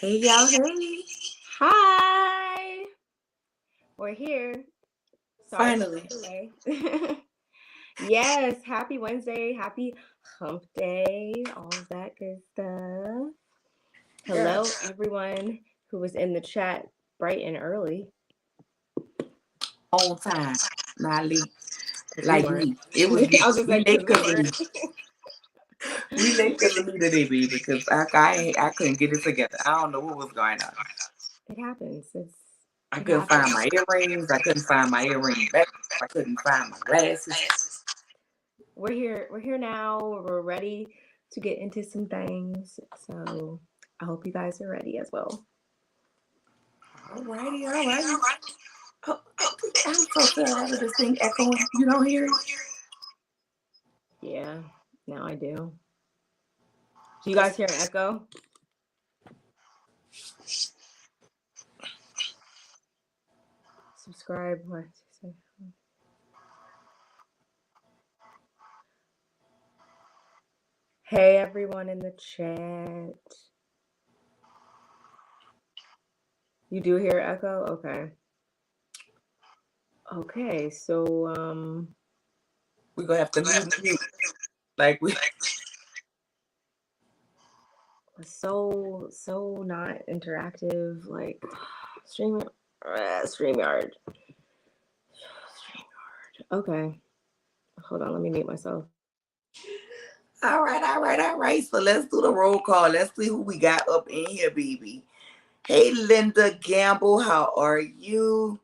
Hey y'all, hey. Hi, we're here. Sorry for Finally. the delay. Yes, happy Wednesday, happy hump day, all of that good stuff. Yeah. Hello, everyone who was in the chat bright and early. On time. Not late. Because we Like weren't. me. It was I me. was just We saying, late because we because of weren't. me. We late because of me today, baby. Because I couldn't get it together. I don't know what was going on. It happens. I It couldn't happens. find my earrings. I couldn't find my earring back. I couldn't find my glasses. We're here. We're here now. We're ready to get into some things. So I hope you guys are ready as well. Alrighty, alrighty. Oh, I'm so tired of this thing echoing. You don't hear it? Yeah, now I do. Do you guys hear an echo? Subscribe. What? Hey, everyone in the chat. You do hear echo? Okay. Okay, so We're going to have to mute. Like we. so not interactive. Like StreamYard. Okay. Hold on, let me mute myself. All right. So let's do the roll call. Let's see who we got up in here, baby. Hey, Linda Gamble, how are you?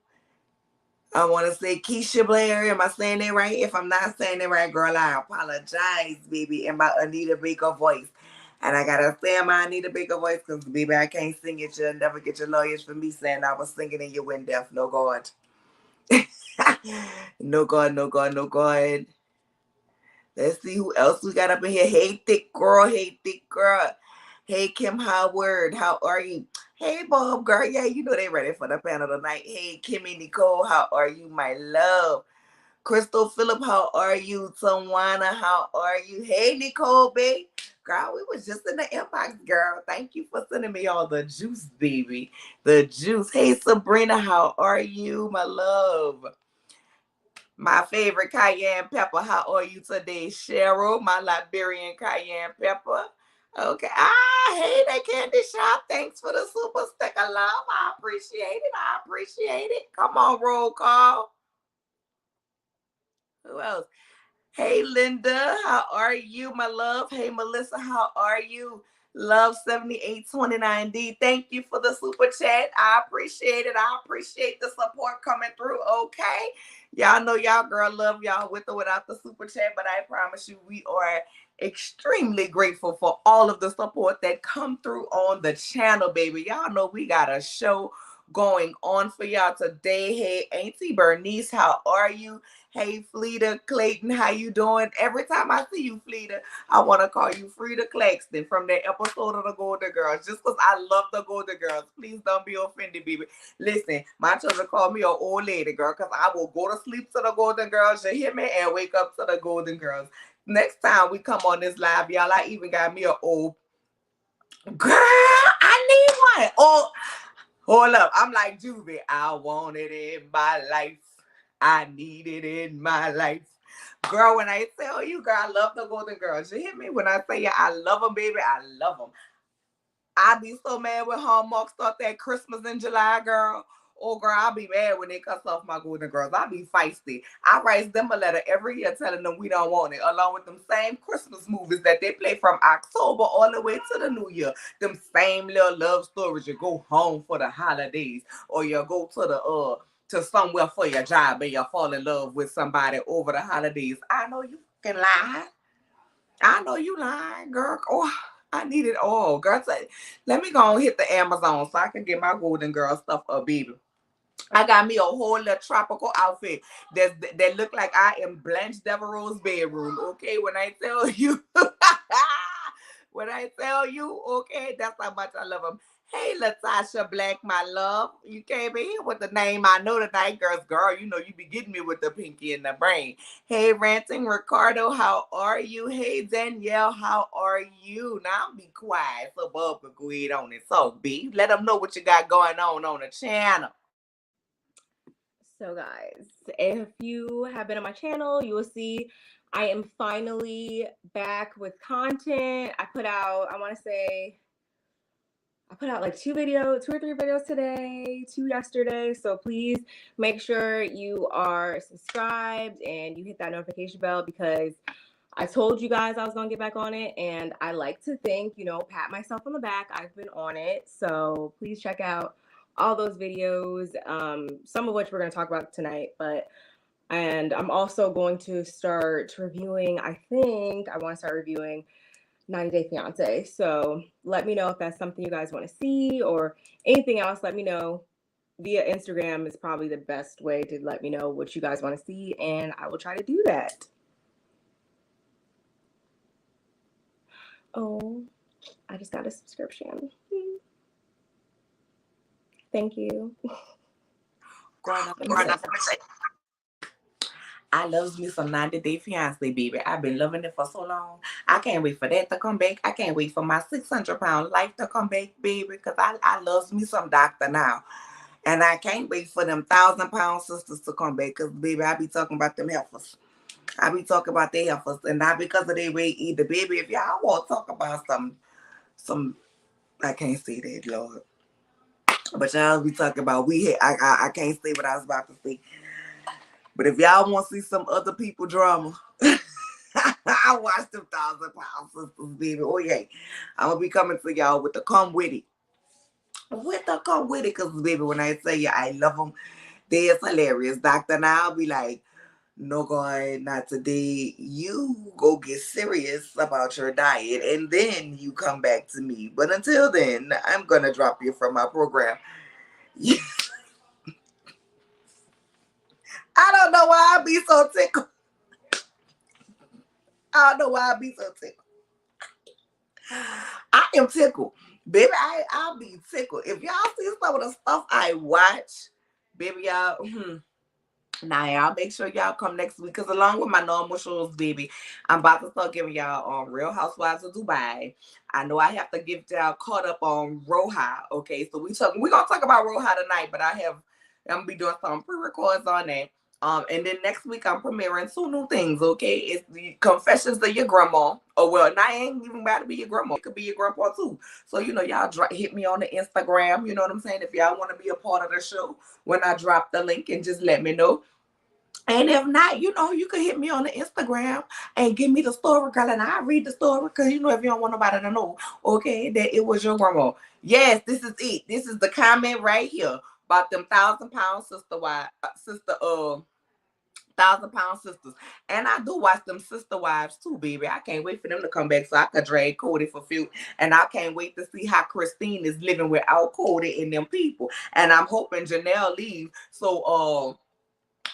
I want to say Keisha Blair. Am I saying it right? If I'm not saying it right, girl, I apologize, baby, in my Anita Baker voice. And I got to say my Anita Baker voice because, baby, I can't sing it. You'll never get your lawyers for me saying I was singing and you went deaf. No God. No God, no God, no God. Let's see who else we got up in here. Hey, thick girl. Hey, thick girl. Hey, Kim Howard. How are you? Hey, Bob, girl. Yeah, you know they ready for the panel tonight. Hey, Kimmy Nicole. How are you, my love? Crystal Phillip, how are you? Tawana, how are you? Hey, Nicole, babe. Girl, we was just in the inbox, girl. Thank you for sending me all the juice, baby. The juice. Hey, Sabrina, how are you, my love? My favorite cayenne pepper. How are you today, Cheryl? My Liberian cayenne pepper. Okay. Hey, that candy shop. Thanks for the super stick of love. I appreciate it. Come on, roll call. Who else? Hey, Linda, how are you, my love? Hey, Melissa, how are you? Love 7829D. Thank you for the super chat. I appreciate it. I appreciate the support coming through. Okay. Y'all know y'all girl love y'all with or without the super chat, but I promise you we are extremely grateful for all of the support that come through on the channel, baby. Y'all know we got a show going on for y'all today. Hey, Auntie Bernice, how are you? Hey, Fleeta Clayton, how you doing? Every time I see you, Fleeta, I want to call you Frida Claxton from that episode of the Golden Girls, just because I love the Golden Girls. Please don't be offended, baby. Listen, my children call me an old lady, girl, because I will go to sleep to the Golden Girls, you hear me, and wake up to the Golden Girls. Next time we come on this live, y'all, I even got me an old girl. I need one. Oh, hold up. I'm like Juvie. I want it in my life. I need it in my life. Girl, when I tell you, girl, I love the Golden Girls. You hear me? When I say I love them, baby, I love them. I be so mad when Hallmark start that Christmas in July, girl. Oh, girl, I'll be mad when they cut off my Golden Girls. I'll be feisty. I write them a letter every year telling them we don't want it, along with them same Christmas movies that they play from October all the way to the new year. Them same little love stories. You go home for the holidays, or you go to somewhere for your job and you fall in love with somebody over the holidays. I know you can lie. I know you lying, girl. Oh, I need it all, girl. Let me go and hit the Amazon so I can get my Golden Girl stuff up, baby. I got me a whole little tropical outfit that look like I am Blanche Devereaux's bedroom. Okay, when I tell you, okay, that's how much I love them. Hey, Latasha Black, my love. You came in here with the name I know tonight, girls. Girl, you know you be getting me with the pinky in the brain. Hey, Ranting Ricardo, how are you? Hey, Danielle, how are you? Now, be quiet so Bob can go ahead on it. So, B, let them know what you got going on the channel. So guys, if you have been on my channel, you will see I am finally back with content. I put out, I want to say, I put out like two or three videos today, two yesterday. So please make sure you are subscribed and you hit that notification bell, because I told you guys I was gonna get back on it, and I like to think, pat myself on the back. I've been on it. So please check out all those videos, some of which we're gonna talk about tonight, and I'm also going to start reviewing, I think I want to start reviewing 90 Day Fiance. So let me know if that's something you guys want to see, or anything else. Let me know via Instagram is probably the best way to let me know what you guys want to see, and I will try to do that. Oh, I just got a subscription. Thank you. I loves me some 90 Day Fiance, baby. I've been loving it for so long. I can't wait for that to come back. I can't wait for my 600-pound life to come back, baby, because I loves me some doctor now. And I can't wait for them 1,000-pound sisters to come back, because, baby, I be talking about them heifers. I be talking about their heifers, and not because of their weight either, baby. If y'all want to talk about some, I can't say that, Lord. But y'all be talking about I can't say what I was about to say. But if y'all want to see some other people drama, I watch them 1,000-pound sisters, baby. Oh yeah, I'm gonna be coming to y'all with the come with it. With the come with it, cause baby, when I tell you I love them, they is hilarious. Doctor, now I'll be like, no, God, not today. You go get serious about your diet, and then you come back to me. But until then, I'm gonna drop you from my program. I don't know why I be so tickled. I don't know why I be so tickled. I am tickled. Baby, I'll be tickled. If y'all see some of the stuff I watch, baby, y'all, now y'all make sure y'all come next week. Because along with my normal shows, baby, I'm about to start giving y'all on Real Housewives of Dubai. I know I have to give y'all caught up on Roha. Okay, so we're gonna talk about Roha tonight, but I'm gonna be doing some pre-records on that. And then next week I'm premiering two new things. Okay, it's the Confessions of Your Grandma. Oh well, now I ain't even about to be your grandma. It could be your grandpa too. So y'all hit me on the Instagram. You know what I'm saying? If y'all want to be a part of the show, when I drop the link, and just let me know. And if not, you can hit me on the Instagram and give me the story, girl, and I read the story, because if you don't want nobody to know, okay, that it was your grandma. Yes, this is it. This is the comment right here about them 1,000-pound sister 1,000-pound sisters. And I do watch them sister wives too, baby. I can't wait for them to come back so I could drag Cody for few. And I can't wait to see how Christine is living without Cody and them people. And I'm hoping Janelle leaves so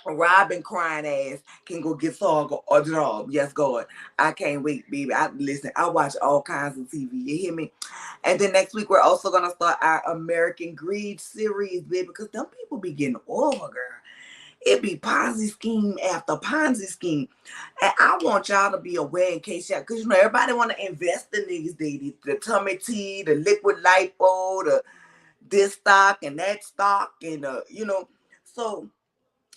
Robin crying ass can go get Saga a job. Yes, God. I can't wait, baby. I watch all kinds of TV. You hear me? And then next week we're also gonna start our American Greed series, baby, because them people be getting over, girl. It be Ponzi scheme after Ponzi scheme. And I want y'all to be aware in case y'all, because everybody want to invest in these days. The tummy tea, the liquid lipo, the this stock and that stock, and so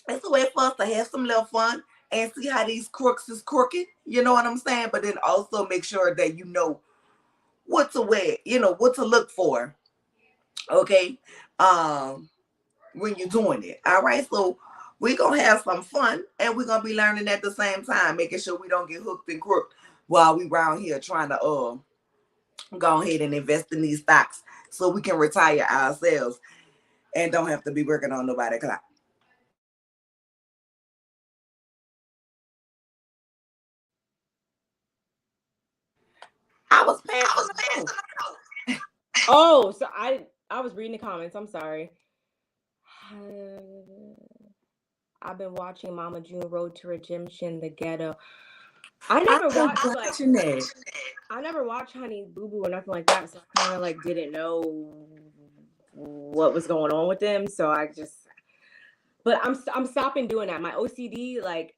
it's a way for us to have some little fun and see how these crooks is crooked. You know what I'm saying? But then also make sure that you know what to wear, what to look for. Okay. When you're doing it. All right. So we're gonna have some fun, and we're gonna be learning at the same time, making sure we don't get hooked and crooked while we around here trying to go ahead and invest in these stocks so we can retire ourselves and don't have to be working on nobody's clock. I was passing the note. Oh, so I was reading the comments. I'm sorry. I've been watching Mama June Road to Redemption, The Ghetto. I I never was watched like watching that. I never watched Honey Boo Boo or nothing like that, so I kind of like didn't know what was going on with them. So I just, but I'm stopping doing that. My OCD like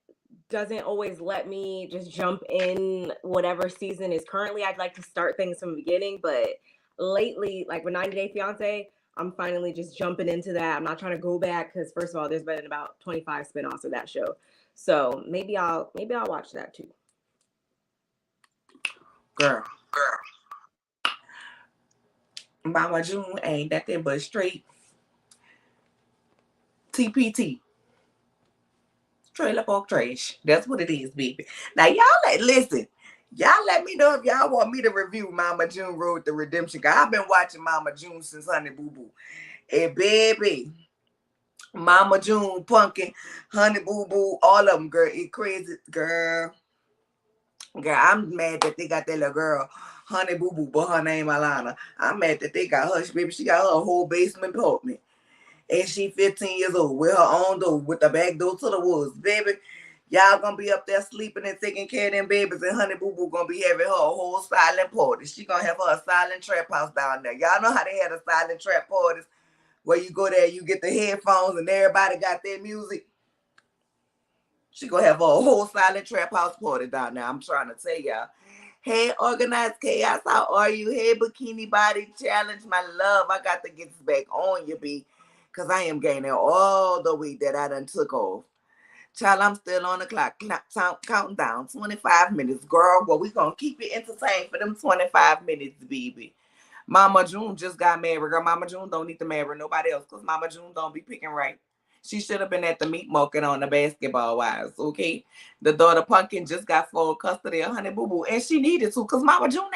doesn't always let me just jump in whatever season is currently. I'd like to start things from the beginning, but lately, like with 90 Day Fiance, I'm finally just jumping into that. I'm not trying to go back because first of all, there's been about 25 spinoffs of that show, so maybe I'll watch that too. Girl, Mama June ain't nothing but straight TPT. Trailer Park Trash. That's what it is, baby. Now, listen. Y'all let me know if y'all want me to review Mama June Road to Redemption. Cause I've been watching Mama June since Honey Boo Boo. And baby, Mama June, Pumpkin, Honey Boo Boo, all of them, girl. It crazy, girl. Girl, I'm mad that they got that little girl, Honey Boo Boo, but her name Alana. I'm mad that they got her, baby. She got her whole basement apartment. And she 15 years old with her own door, with the back door to the woods. Baby, y'all gonna be up there sleeping and taking care of them babies, and Honey Boo Boo gonna be having her a whole silent party. She gonna have her a silent trap house down there. Y'all know how they had a silent trap parties where you go there, you get the headphones, and everybody got their music. She gonna have a whole silent trap house party down there. I'm trying to tell y'all. Hey, Organized Chaos, how are you? Hey, Bikini Body Challenge, my love. I got to get this back on you, B, because I am gaining all the weight that I done took off. Child, I'm still on the clock, counting down 25 minutes. Girl, well, we going to keep you entertained for them 25 minutes, baby. Mama June just got married. Girl, Mama June don't need to marry nobody else because Mama June don't be picking right. She should have been at the meat market on the basketball wives, okay? The daughter Pumpkin just got full custody of Honey Boo Boo, and she needed to because Mama June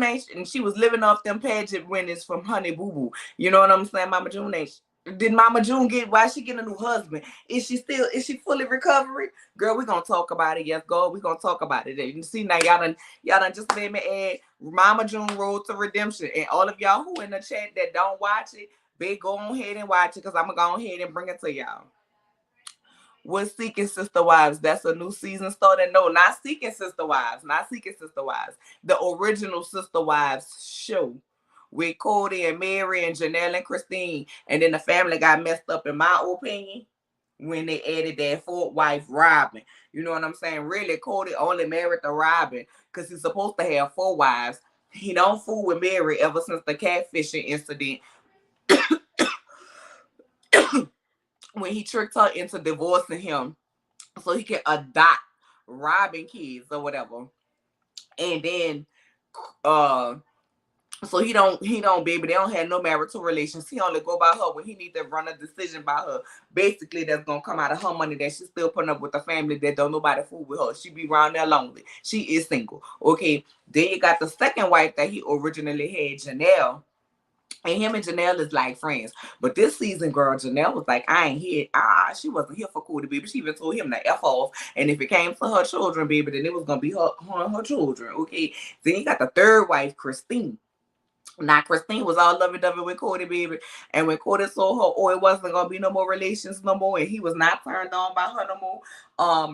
ain't, and she was living off them pageant winners from Honey Boo Boo. You know what I'm saying? Mama June ain't. Did Mama June why she get a new husband? Is she fully recovered? Girl, we gonna talk about it. Yes, girl, we gonna talk about it. You see now y'all done just let me add Mama June Road to Redemption. And all of y'all who in the chat that don't watch it, go on ahead and watch it because I'm gonna go ahead and bring it to y'all. With Seeking Sister Wives. That's a new season starting. No, not Seeking Sister Wives. Not Seeking Sister Wives. The original Sister Wives show with Cody and Mary and Janelle and Christine. And then the family got messed up, in my opinion, when they added that fourth wife, Robin. You know what I'm saying? Really, Cody only married the Robin because he's supposed to have four wives. He don't fool with Mary ever since the catfishing incident when he tricked her into divorcing him so he can adopt Robin kids or whatever. And then uh so he don't baby, they don't have no marital relations. He only go by her when he need to run a decision by her. Basically, that's gonna come out of her money that she's still putting up with the family that don't nobody fool with her. She be around there lonely. She is single. Okay. Then you got the second wife that he originally had, Janelle. And him and Janelle is like friends. But this season, girl, Janelle was like, I ain't here. She wasn't here for Cody, baby. She even told him to F off. And if it came to her children, baby, then it was going to be her and her children, okay? Then you got the third wife, Christine. Now, Christine was all lovey-dovey with Cody, baby. And when Cody saw her, it wasn't going to be no more relations no more, and he was not turned on by her no more,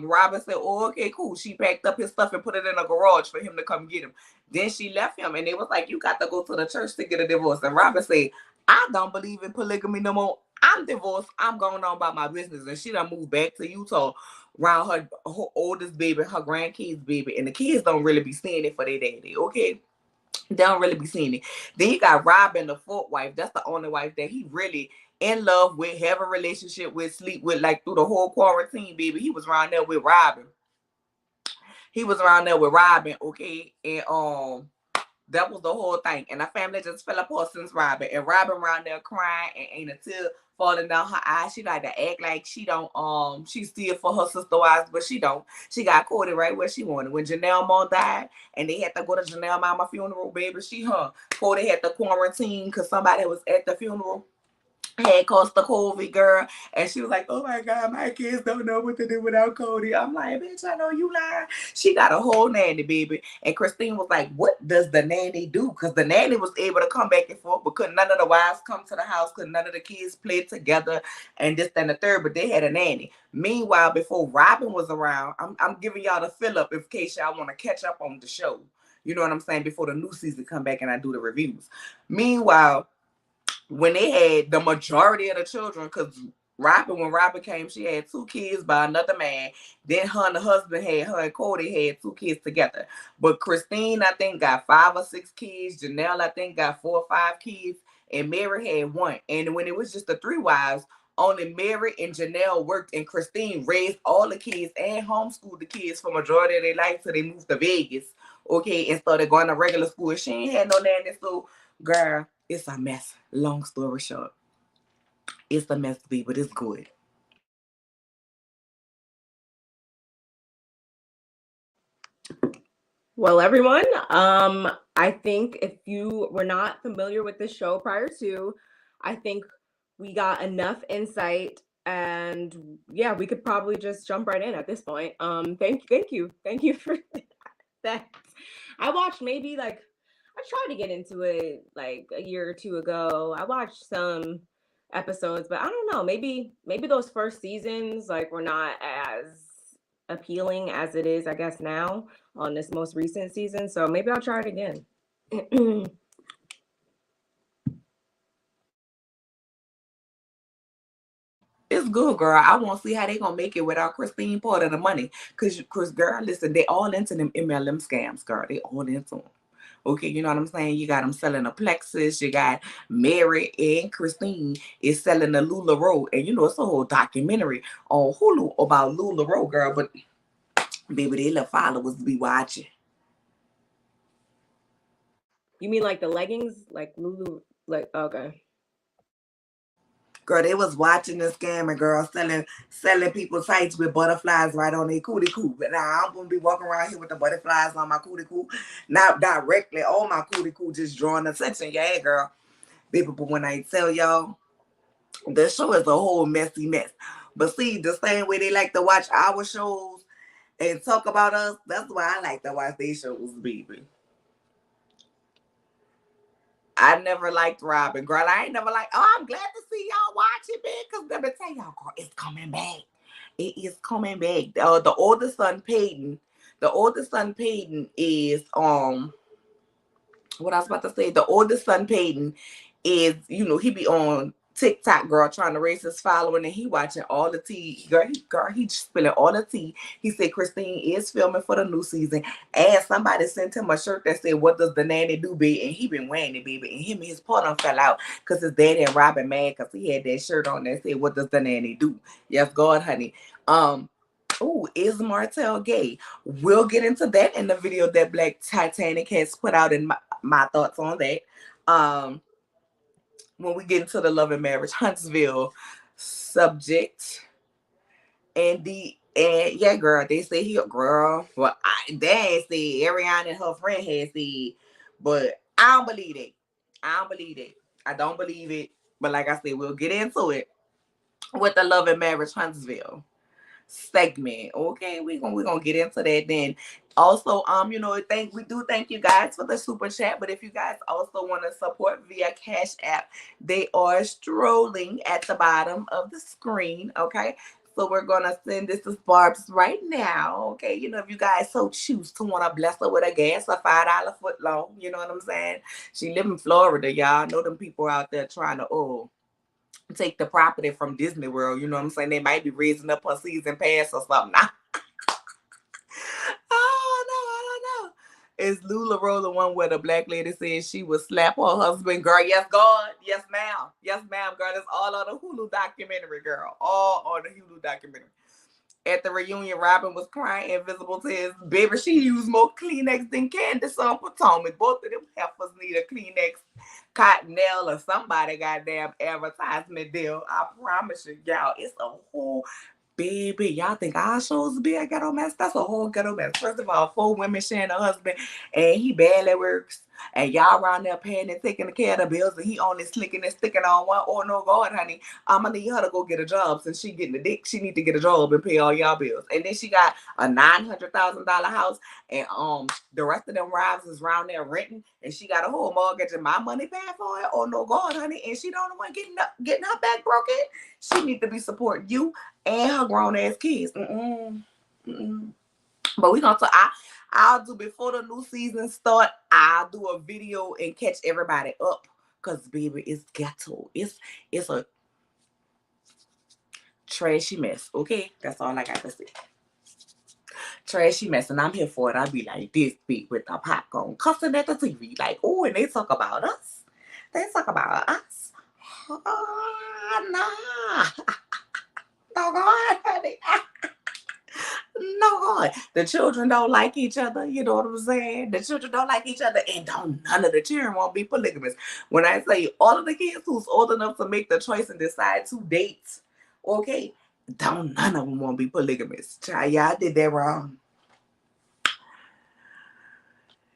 Robin said, okay, cool. She packed up his stuff and put it in a garage for him to come get him. Then she left him, and it was like, you got to go to the church to get a divorce. And Robin said, I don't believe in polygamy no more. I'm divorced. I'm going on about my business. And she done moved back to Utah around her oldest baby, her grandkids' baby. And the kids don't really be seeing it for their daddy, okay? They don't really be seeing it. Then you got Robin, the fourth wife. That's the only wife that he really in love with, have a relationship with, sleep with, like through the whole quarantine, baby. He was around there with Robin. Okay? And that was the whole thing. And the family just fell apart since Robin. And Robin around there crying and ain't a tear falling down her eyes. She like to act like she don't she's still for her sister wives, but she don't. She got Cody right where she wanted. When Janelle mom died and they had to go to Janelle mama funeral, baby, Cody had to quarantine because somebody was at the funeral. had cost the COVID, girl. And she was like, oh my God, my kids don't know what to do without Cody. I'm like, bitch, I know you lying. She got a whole nanny, baby. And Christine was like, what does the nanny do? Because the nanny was able to come back and forth, but couldn't none of the wives come to the house, couldn't none of the kids play together, and this, and the third, but they had a nanny. Meanwhile, before Robin was around, I'm giving y'all the fill up in case y'all want to catch up on the show. You know what I'm saying? Before the new season come back and I do the reviews. Meanwhile, when they had the majority of the children, because when Robin came, she had 2 kids by another man. Then her and the husband her and Cody had 2 kids together. But Christine, I think, got 5 or 6 kids. Janelle, I think, got 4 or 5 kids. And Mary had 1. And when it was just the 3 wives, only Mary and Janelle worked, and Christine raised all the kids and homeschooled the kids for majority of their life till they moved to Vegas, okay, and started going to regular school. She ain't had no nanny, so girl, it's a mess. Long story short, it's a mess to be, but it's good. Well, everyone, I think if you were not familiar with this show prior to, I think we got enough insight, and yeah, we could probably just jump right in at this point. Thank you for that. I watched maybe like I tried to get into it like a year or 2 ago. I watched some episodes, but I don't know. Maybe those first seasons like were not as appealing as it is, I guess, now on this most recent season. So maybe I'll try it again. It's good, girl. I want to see how they gonna make it without Christine part of the money. Cause girl, listen, they all into them MLM scams, girl. They all into them. Okay, you know what I'm saying? You got them selling a Plexus. You got Mary and Christine is selling the LuLaRoe. And you know, it's a whole documentary on Hulu about LuLaRoe, girl. But baby, they little followers be watching. You mean like the leggings, like Lulu? Like okay. Girl, they was watching the scammer, girl, selling people sites with butterflies right on their cootie coo. But now I'm gonna be walking around here with the butterflies on my cootie coo, not directly on my cootie coo, just drawing attention. Yeah, girl. Baby, but when I tell y'all, the show is a whole messy mess. But see, the same way they like to watch our shows and talk about us, that's why I like to watch these shows, baby. I never liked Robin, girl. I ain't never like. Oh, I'm glad to see y'all watching, man. Cause let me tell y'all, girl, it's coming back. It is coming back. The oldest son, Peyton. The oldest son, Peyton, is what I was about to say. The oldest son, Peyton, is he be on TikTok, girl, trying to raise his following, and he watching all the tea. Girl, he spilling all the tea. He said Christine is filming for the new season, and somebody sent him a shirt that said, "What does the nanny do, baby?" And he been wearing it, baby. And him and his partner fell out because his daddy and Robin mad because he had that shirt on that said, "What does the nanny do?" Yes, God, honey. Oh, is Martell gay? We'll get into that in the video that Black Titanic has put out in my thoughts on that. When we get into the Love and Marriage Huntsville subject. And yeah, girl, they say he a girl. Well, they said Ariana and her friend had said, but I don't believe it. I don't believe it. I don't believe it. But like I said, we'll get into it with the Love and Marriage Huntsville segment. Okay, we're gonna get into that then. Also, thank you guys for the super chat. But if you guys also want to support via Cash App, they are strolling at the bottom of the screen. Okay. So we're gonna send this to Barb's right now. Okay, if you guys so choose to want to bless her with a gas or $5 foot long, you know what I'm saying? She live in Florida, y'all. I know them people out there trying to take the property from Disney World. You know what I'm saying? They might be raising up her season pass or something. Oh no, I don't know. Is LuLaRoe the one where the black lady says she would slap her husband? Girl, yes, God. Yes, ma'am. Yes, ma'am, girl. It's all on the Hulu documentary, girl. All on the Hulu documentary. At the reunion, Robin was crying invisible to his baby. She used more Kleenex than Candace on Potomac. Both of them heifers need a Kleenex, Cottonelle, or somebody goddamn advertisement deal. I promise you, y'all, it's a whole baby. Y'all think our shows be a ghetto mess? That's a whole ghetto mess. First of all, 4 women sharing a husband, and he barely works. And y'all around there paying and taking care of the bills, and he only slicking and sticking on one. Oh no, God, honey, I'm gonna need her to go get a job since she getting the dick. She need to get a job and pay all y'all bills. And then she got a $900,000 house, and the rest of them wives is around there renting, and she got a whole mortgage and my money paying for it. Oh no, God, honey, and she don't want getting her back broken. She need to be supporting you and her grown ass kids. But we gonna talk. I'll do before the new season start. I'll do a video and catch everybody up, cause baby, it's ghetto. It's a trashy mess. Okay, that's all I got to say. Trashy mess, and I'm here for it. I'll be like this big with the popcorn, cussing at the TV, like, oh, and they talk about us. They talk about us. Nah, no, God, honey. No, God. The children don't like each other. You know what I'm saying? The children don't like each other, and none of the children won't be polygamous. When I say all of the kids who's old enough to make the choice and decide to date, okay, none of them won't be polygamous. Child, y'all did that wrong.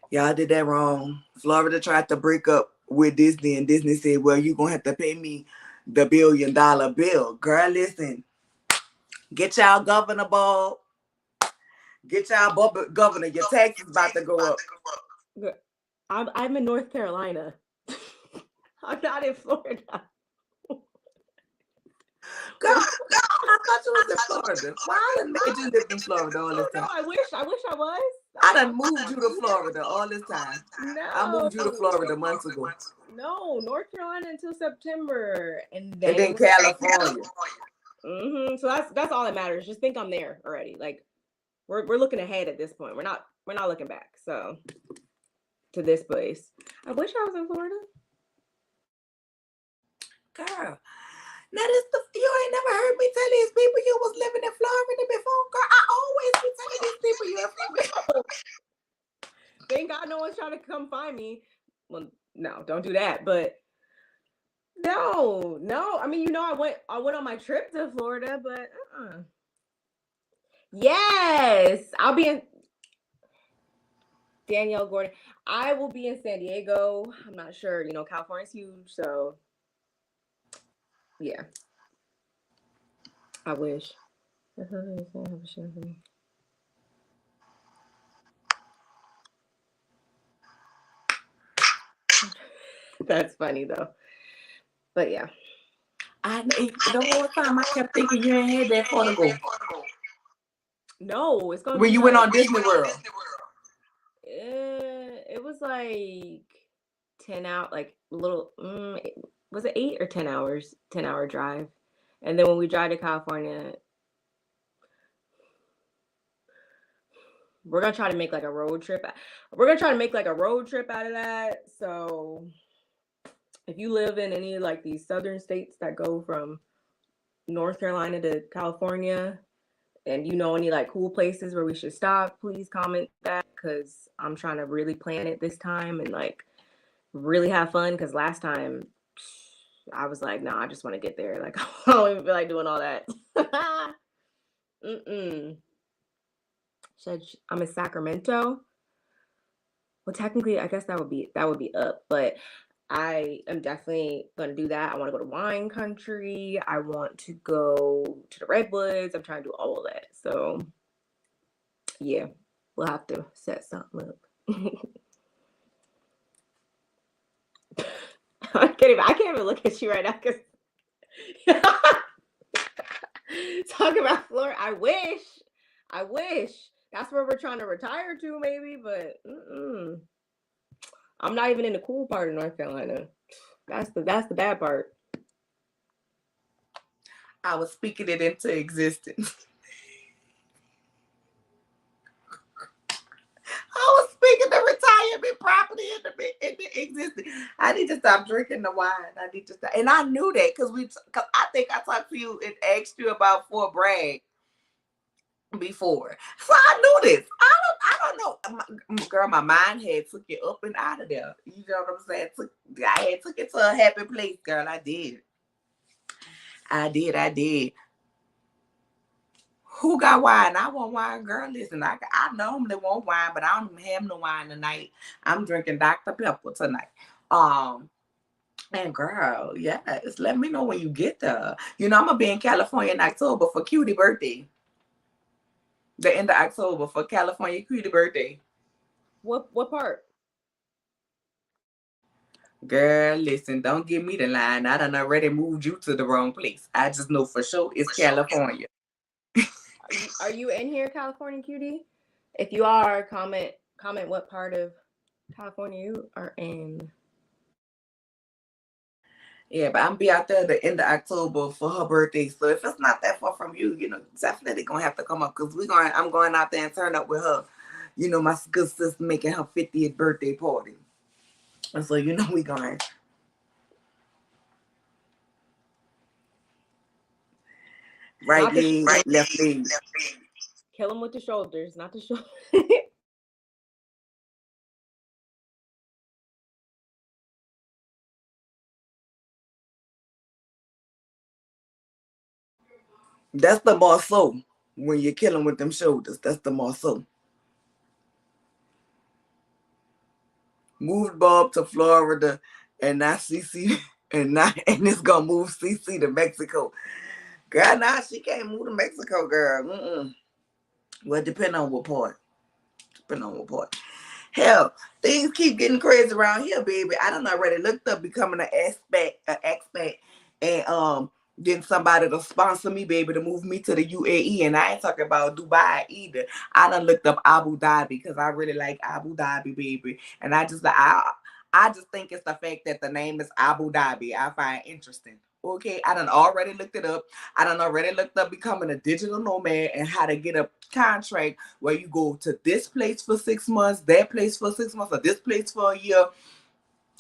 Y'all did that wrong. Florida tried to break up with Disney, and Disney said, well, you're going to have to pay me the $1 billion bill. Girl, listen. Get y'all governor, Bob. Get y'all governor. Your taxes about to go up. I'm in North Carolina. I'm not in Florida. Girl, I thought you was in Florida. Why I done made you live in Florida all this time? No, I wish I was. I done moved you to Florida all this time. No. I moved you to Florida months ago. No, North Carolina until September, and then California. So that's all that matters. Just think I'm there already. Like we're looking ahead at this point. We're not looking back. So to this place, I wish I was in Florida. Girl, now you ain't never heard me tell these people you was living in Florida before. Girl, I always be telling these people you're in Florida. Thank God no one's trying to come find me. Well, no, don't do that. But no. I mean, I went on my trip to Florida, but yes, I'll be in Danielle Gordon. I will be in San Diego. I'm not sure. California's huge, so yeah. I wish. That's funny though. But yeah. The whole time I kept thinking you ain't had that far to go. No, it's gonna when be you went on Disney World. It was like 10 out, like little. Was it 8 or 10 hours? 10-hour drive, and then when we drive to California, we're gonna try to make like a road trip. We're gonna try to make like a road trip out of that. So if you live in any like these southern states that go from North Carolina to California, and any like cool places where we should stop, please comment that, because I'm trying to really plan it this time and like really have fun, because last time I was like, nah, I just want to get there. Like, I don't even feel like doing all that. I'm in Sacramento. Well, technically, I guess that would be up, but I am definitely gonna do that. I want to go to wine country. I want to go to the redwoods. I'm trying to do all of that. So yeah, we'll have to set something up. I can't even look at you right now because talk about Florida. I wish that's where we're trying to retire to, maybe, but I'm not even in the cool part of North Carolina. That's the bad part. I was speaking it into existence. I was speaking the retirement property into existence. I need to stop drinking the wine. I need to stop. And I knew that because I think I talked to you and asked you about Fort Bragg before. So I knew this. I don't know. Girl, my mind had took it up and out of there. You know what I'm saying? I had took it to a happy place, girl. I did. Who got wine? I want wine, girl. Listen, I normally want wine, but I don't even have no wine tonight. I'm drinking Dr. Pepper tonight. Um, and girl, yes, let me know when you get there. You know, I'm gonna be in California in October for Cutie birthday. The end of October for California Cutie birthday. What part? Girl, listen, don't give me the line. I done already moved you to the wrong place. I just know for sure it's California. Are you in here, California cutie? If you are, comment what part of California you are in. Yeah, but I'm be out there the end of October for her birthday. So if it's not that far from you, you know, definitely gonna have to come up because I'm going out there and turn up with her. You know, my good sister making her 50th birthday party. And so you know we going right Not the leg, left leg. kill him with the shoulders, not the shoulder. That's the more so when you're killing with them shoulders. That's the more so. Moved Bob to Florida and now CC and it's gonna move CC to Mexico. Girl, nah, she can't move to Mexico, girl. Well, depending on what part. Depending on what part. Hell, things keep getting crazy around here, baby. I done already looked up becoming an expat, and getting somebody to sponsor me, baby, to move me to the UAE. And I ain't talking about Dubai either. I done looked up Abu Dhabi because I really like Abu Dhabi, baby. And I just think it's the fact that the name is Abu Dhabi. I find interesting. Okay, I done already looked it up. I done already looked up becoming a digital nomad and how to get a contract where you go to this place for 6 months, that place for 6 months, or this place for a year,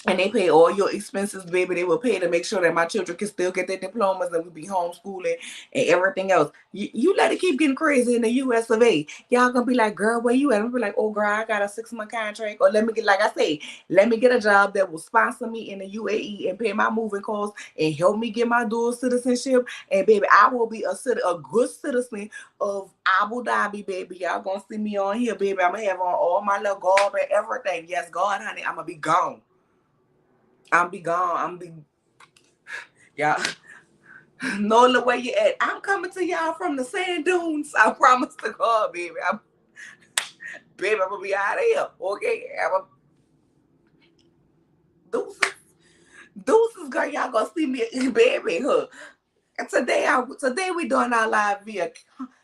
and they pay all your expenses, baby. They will pay to make sure that my children can still get their diplomas and we be homeschooling and everything else. You let it keep getting crazy in the US of A. Y'all gonna be like, girl, where you at? I'm be like, oh girl, I got a 6-month contract. Or let me get, like I say, let me get a job that will sponsor me in the UAE and pay my moving costs and help me get my dual citizenship. And baby, I will be a good citizen of Abu Dhabi, baby. Y'all gonna see me on here, baby. I'm gonna have on all my little garb and everything. Yes, God, honey, I'm gonna be gone. I'm be gone. Y'all. Nola, where you at? I'm coming to y'all from the sand dunes. I promise to God, baby. Baby, I'm gonna be out of here. Okay, deuces, deuces, girl. Y'all gonna see me, baby. Huh? And today we doing our live via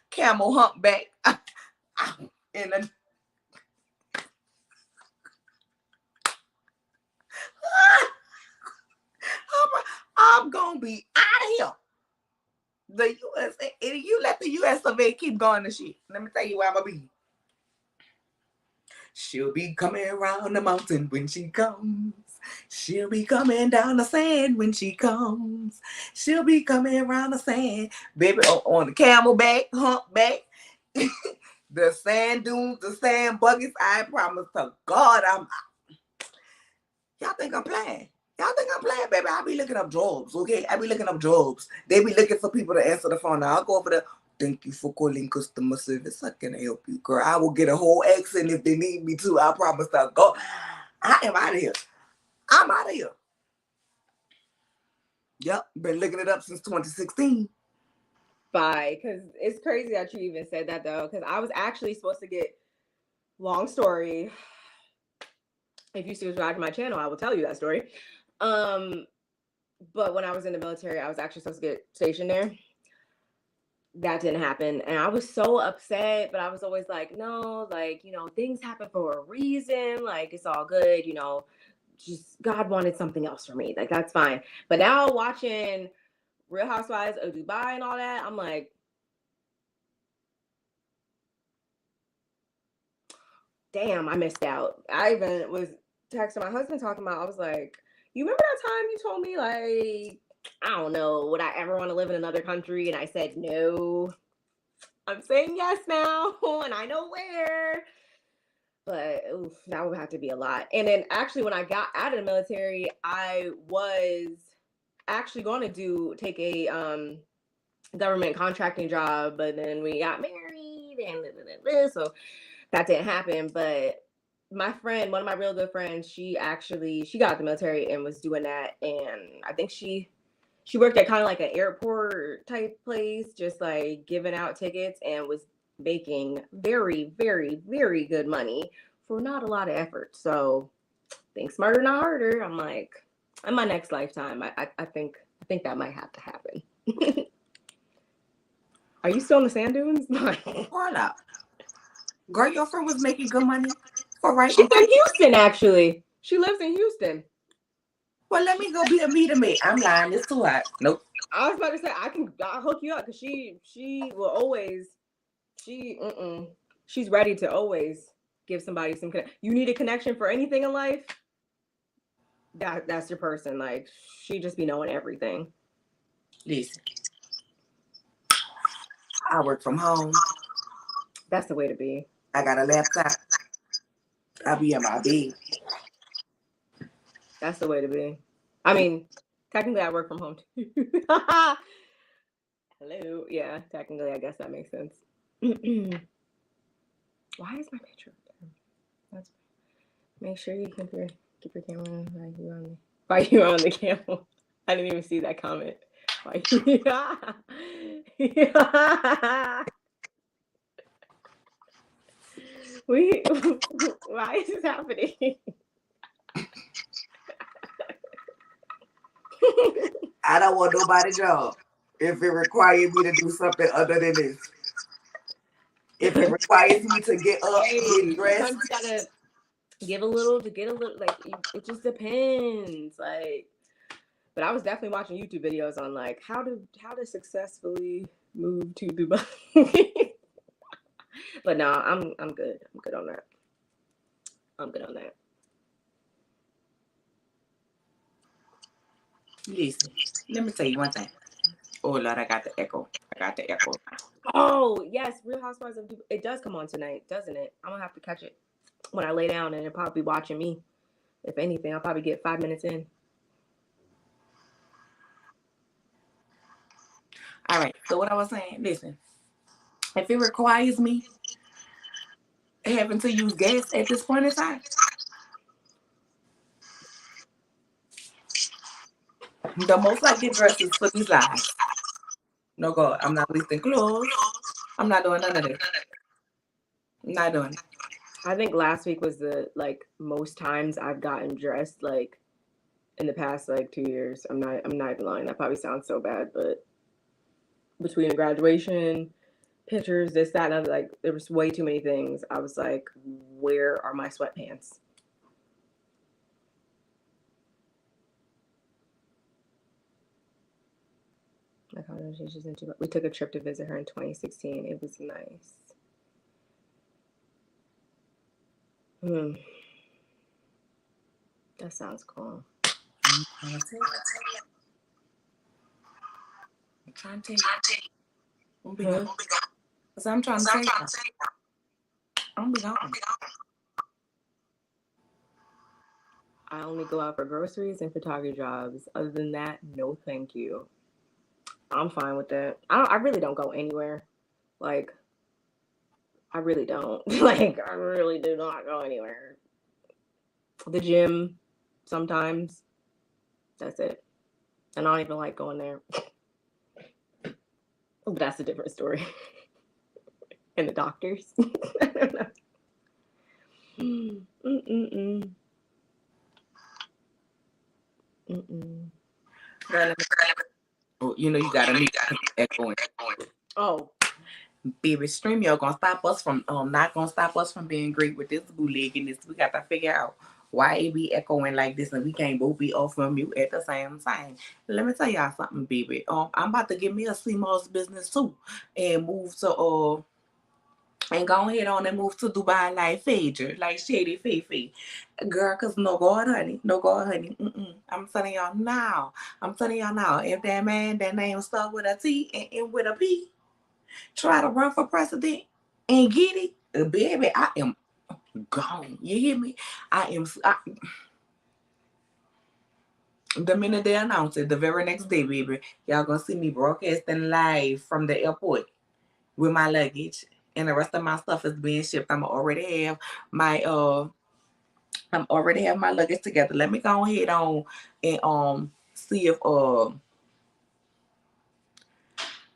camel humpback. In the, I'm gonna be out of here. The US, you let the US of A keep going to shit. Let me tell you where I'm gonna be. She'll be coming around the mountain when she comes. She'll be coming down the sand when she comes. She'll be coming around the sand. Baby, on the camelback, humpback, the sand dunes, the sand buckets. I promise to God, y'all think I'm playing. Y'all think I'm playing, baby? I be looking up jobs, okay? I be looking up jobs. They be looking for people to answer the phone. Now I'll go over there. Thank you for calling customer service. How can I help you, girl? I will get a whole accent if they need me to. I promise to go. I am out of here. I'm out of here. Yep, been looking it up since 2016. Bye, because it's crazy that you even said that though. Because I was actually supposed to get, long story. If you subscribe to my channel, I will tell you that story. But when I was in the military, I was actually supposed to get stationed there. That didn't happen. And I was so upset, but I was always like, no, like, things happen for a reason. Like, it's all good, just God wanted something else for me. Like, that's fine. But now watching Real Housewives of Dubai and all that, I'm like, damn, I missed out. I even was texting my husband talking about, I was like, you remember that time you told me, like, I don't know, would I ever want to live in another country? And I said no. I'm saying yes now, and I know where. But oof, that would have to be a lot. And then actually, when I got out of the military, I was actually going to take a government contracting job, but then we got married and so that didn't happen. But my friend, one of my real good friends, she got out of the military and was doing that, and I think she worked at kind of like an airport type place, just like giving out tickets, and was making very, very, very good money for not a lot of effort. So think smarter, not harder. I'm like, in my next lifetime, I think that might have to happen. Are you still in the sand dunes? Hold up. Girl, your friend was making good money for right. She's in Houston, actually. She lives in Houston. Well, let me go be a meet me. I'm lying. It's too hot. Nope. I was about to say I'll hook you up because she will always she's ready to always give somebody some you need a connection for anything in life. That's your person. Like, she just be knowing everything. Listen, I work from home. That's the way to be. I got a laptop. I be in my bed. That's the way to be. I mean, technically, I work from home too. Hello. Yeah, technically, I guess that makes sense. Why is my picture up there? That's... Make sure you keep your camera while you on the camera. I didn't even see that comment. Why is this happening? I don't want nobody's job if it requires me to do something other than this. If it requires me to get up, get dressed, you gotta give a little to get a little. Like, it just depends. Like, but I was definitely watching YouTube videos on like how to successfully move to Dubai. But no, I'm good. I'm good on that. Listen, let me tell you one thing. Oh Lord, I got the echo. Oh yes, Real Housewives of Dubai. It does come on tonight, doesn't it? I'm gonna have to catch it when I lay down, and it'll probably be watching me. If anything, I'll probably get 5 minutes in. All right. So what I was saying, listen, if it requires me having to use gas at this point in time, the most I get dressed is for these lives. No God, I'm not wasting clothes. I'm not doing none of this. I'm not doing it. I think last week was the most times I've gotten dressed like in the past 2 years. I'm not even lying. That probably sounds so bad, but between graduation, pictures, this, that, and other, there was way too many things. I was like, where are my sweatpants? We took a trip to visit her in 2016. It was nice. That sounds cool. I'm trying to tell you. I'm be gone. Because I'm trying to tell you. I'm be gone. I only go out for groceries and photography jobs. Other than that, no thank you. I'm fine with that. I really don't go anywhere. I really don't. I really do not go anywhere. The gym, sometimes. That's it. And I don't even like going there. That's a different story. And the doctors. I don't know. Oh, you know you gotta meet echoing. Oh, baby, StreamYard gonna stop us from not gonna stop us from being great with this bootlegging. We got to figure out why it be echoing like this, and we can't both be off from mute at the same time. Let me tell y'all something, baby. I'm about to give me a CMOS business too, and move to and go ahead on and move to Dubai like Phaedra, like Shady Fifi. Girl, cause no God, honey. I'm telling y'all now. If that man, that name start with a T and end with a P, try to run for president and get it, baby, I am gone. You hear me? The minute they announce it, the very next day, baby, y'all gonna see me broadcasting live from the airport with my luggage, and the rest of my stuff is being shipped. My I'm already have my luggage together. Let me go ahead on and see if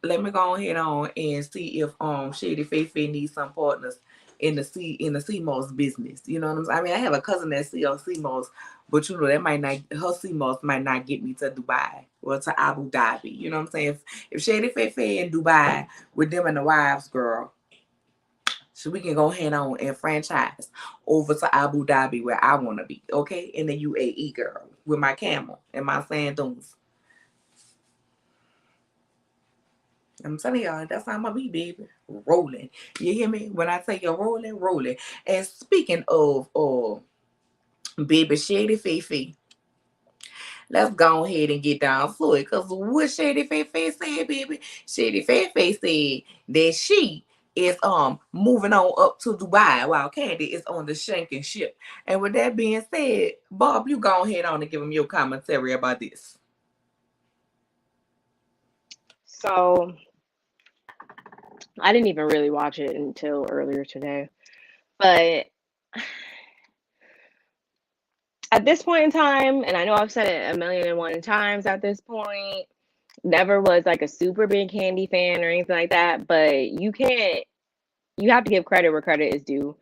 let me go ahead on and see if Shady Faye needs some partners in the CMOS business. You know what I'm saying? I mean, I have a cousin that sells CMOS, but you know that might not her CMOS might not get me to Dubai or to Abu Dhabi. You know what I'm saying? If Shady Faye in Dubai with them and the wives, girl, so we can go ahead on and franchise over to Abu Dhabi where I want to be, okay? In the UAE, girl, with my camel and my sand dunes. I'm telling y'all, that's how I'm gonna be, baby. Rolling. You hear me? When I say you're rolling, rolling. And speaking of baby Shady Faye, let's go ahead and get down to it. Cause what Shady Faye said, baby, Shady Faye said that she is moving on up to Dubai while Candy is on the Shanking ship. And with that being said, Barb, you go ahead on and give them your commentary about this. So I didn't even really watch it until earlier today. But at this point in time, and I know I've said it a million and one times at this point, never was like a super big Candy fan or anything like that, but you have to give credit where credit is due.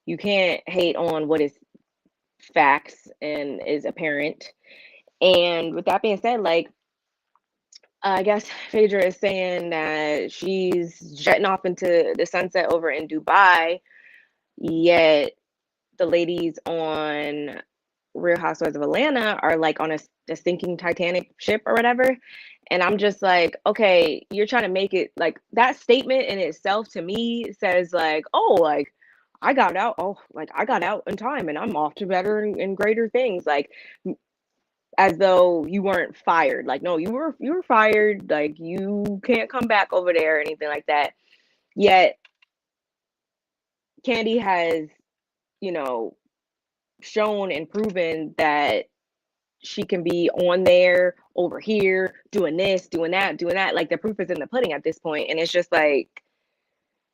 You can't hate on what is facts and is apparent. And with that being said, like, I guess Phaedra is saying that she's jetting off into the sunset over in Dubai, yet the ladies on Real Housewives of Atlanta are like on a sinking Titanic ship or whatever. And I'm just like, okay, you're trying to make it like that statement in itself to me says like, oh, like I got out, like I got out in time and I'm off to better and greater things. Like as though you weren't fired. Like, no, you were fired. Like you can't come back over there or anything like that. Yet Candy has, you know, shown and proven that she can be on there, over here, doing this, doing that, doing that. Like the proof is in the pudding at this point. And it's just like,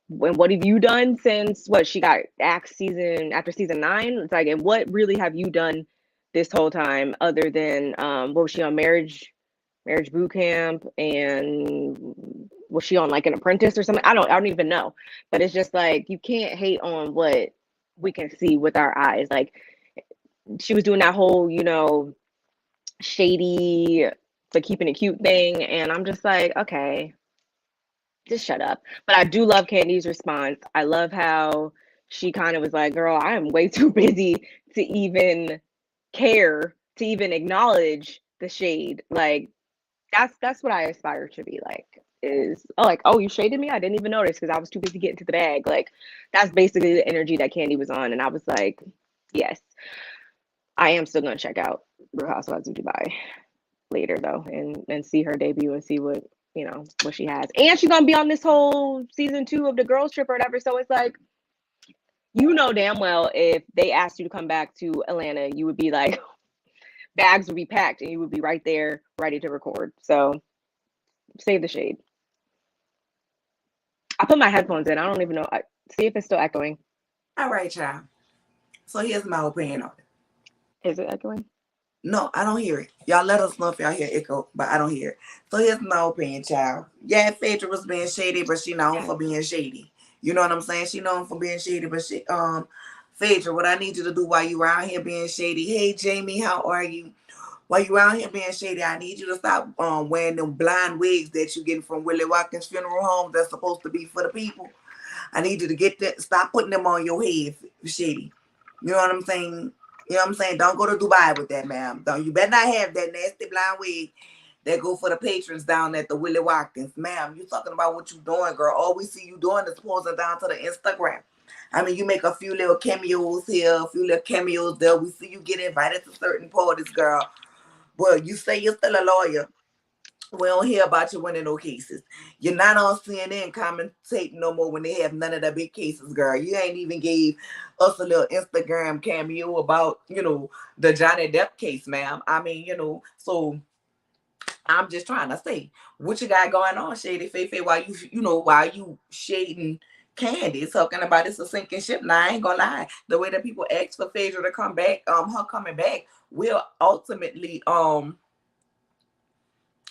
what have you done since what she got axed after season 9? It's like, and what really have you done this whole time other than what was she on marriage boot camp, and was she on like an apprentice or something? I don't even know. But it's just like you can't hate on what we can see with our eyes. Like she was doing that whole, you know, shady for keeping it cute thing, and I'm just like, okay, just shut up. But I do love Candy's response. I love how she kind of was like, girl, I am way too busy to even care, to even acknowledge the shade. Like that's what I aspire to be like, is oh, you shaded me, I didn't even notice because I was too busy getting to the bag. Like that's basically the energy that Candy was on, and I was like, yes, I am still gonna check out Real Housewives of Dubai later though, and see her debut and see what, you know, what she has. And she's gonna be on this whole season 2 of the girls trip or whatever. So it's like, you know damn well if they asked you to come back to Atlanta, you would be like, bags would be packed and you would be right there ready to record. So save the shade. I put my headphones in. I don't even know. See if it's still echoing. All right, child. So here's my opinion on it. Is it echoing? No, I don't hear it. Y'all let us know if y'all hear echo, but I don't hear it. So here's my opinion, child. Yeah, Phaedra was being shady, but she known for being shady. You know what I'm saying? She known for being shady, but Phaedra, what I need you to do while you around here being shady. Hey, Jamie, how are you? While you around here being shady, I need you to stop wearing them blind wigs that you getting from Willie Watkins Funeral Home that's supposed to be for the people. I need you to get that. Stop putting them on your head, shady. You know what I'm saying? You know what I'm saying? Don't go to Dubai with that, ma'am. Don't. You better not have that nasty blind wig that go for the patrons down at the Willie Watkins. Ma'am, you talking about what you doing, girl. All we see you doing is posting down to the Instagram. I mean, you make a few little cameos here, a few little cameos there. We see you get invited to certain parties, girl. Well, you say you're still a lawyer. We don't hear about you winning no cases. You're not on CNN commentating no more when they have none of the big cases, girl. You ain't even gave us a little Instagram cameo about, the Johnny Depp case, ma'am. I mean, so I'm just trying to say what you got going on, Shady Fefe, while you shading Candy, talking about it's a sinking ship. Now I ain't gonna lie, the way that people ask for Phaedra to come back, her coming back will ultimately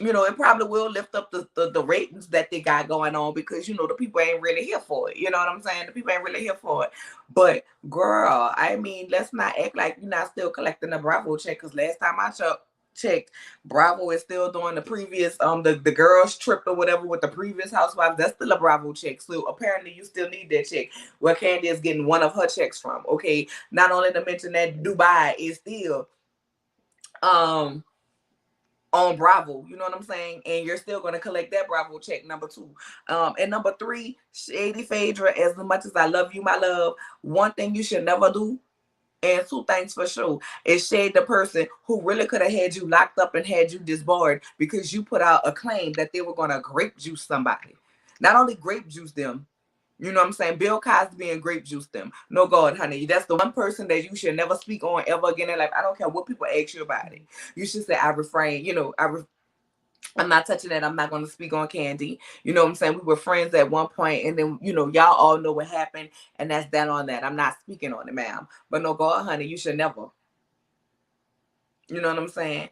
it probably will lift up the ratings that they got going on, because the people ain't really here for it. You know what I'm saying? The people ain't really here for it. But girl, I mean, let's not act like you're not still collecting the Bravo check, because last time I checked, Bravo is still doing the previous the girls trip or whatever with the previous housewives. That's still a Bravo check. So apparently you still need that check, where Candy is getting one of her checks from. Okay. Not only to mention that Dubai is still on Bravo, you know what I'm saying? And you're still going to collect that Bravo check, number two. And number three, Shady Phaedra, as much as I love you, my love, one thing you should never do, and two things for sure, is shade the person who really could have had you locked up and had you disbarred because you put out a claim that they were going to grape juice somebody. Not only grape juice them, you know what I'm saying? Bill Cosby and grape juice them. No, God, honey. That's the one person that you should never speak on ever again in life. I don't care what people ask you about it. You should say, I refrain. I'm not touching that. I'm not going to speak on Candy. You know what I'm saying? We were friends at one point, and then, y'all all know what happened, and that's that on that. I'm not speaking on it, ma'am. But no, God, honey, you should never. You know what I'm saying?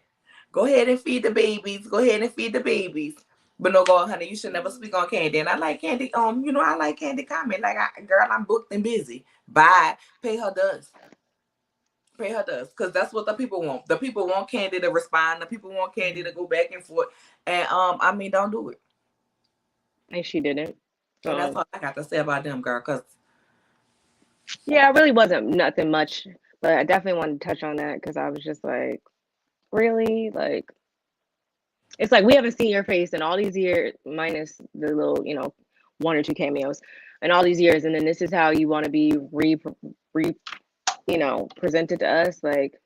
Go ahead and feed the babies. Go ahead and feed the babies. But no, God, honey, you should never speak on Candy. And I like Candy. I like Candy comment. Like, girl, I'm booked and busy. Bye. Pay her dust. Pay her dust, because that's what the people want. The people want Candy to respond. The people want Candy to go back and forth. And I mean, don't do it. And she didn't. So And that's all I got to say about them, girl. Because yeah, it really wasn't nothing much, but I definitely wanted to touch on that because I was just like, really, like, it's like we haven't seen your face in all these years, minus the little, one or two cameos, in all these years, and then this is how you want to be presented to us. Like,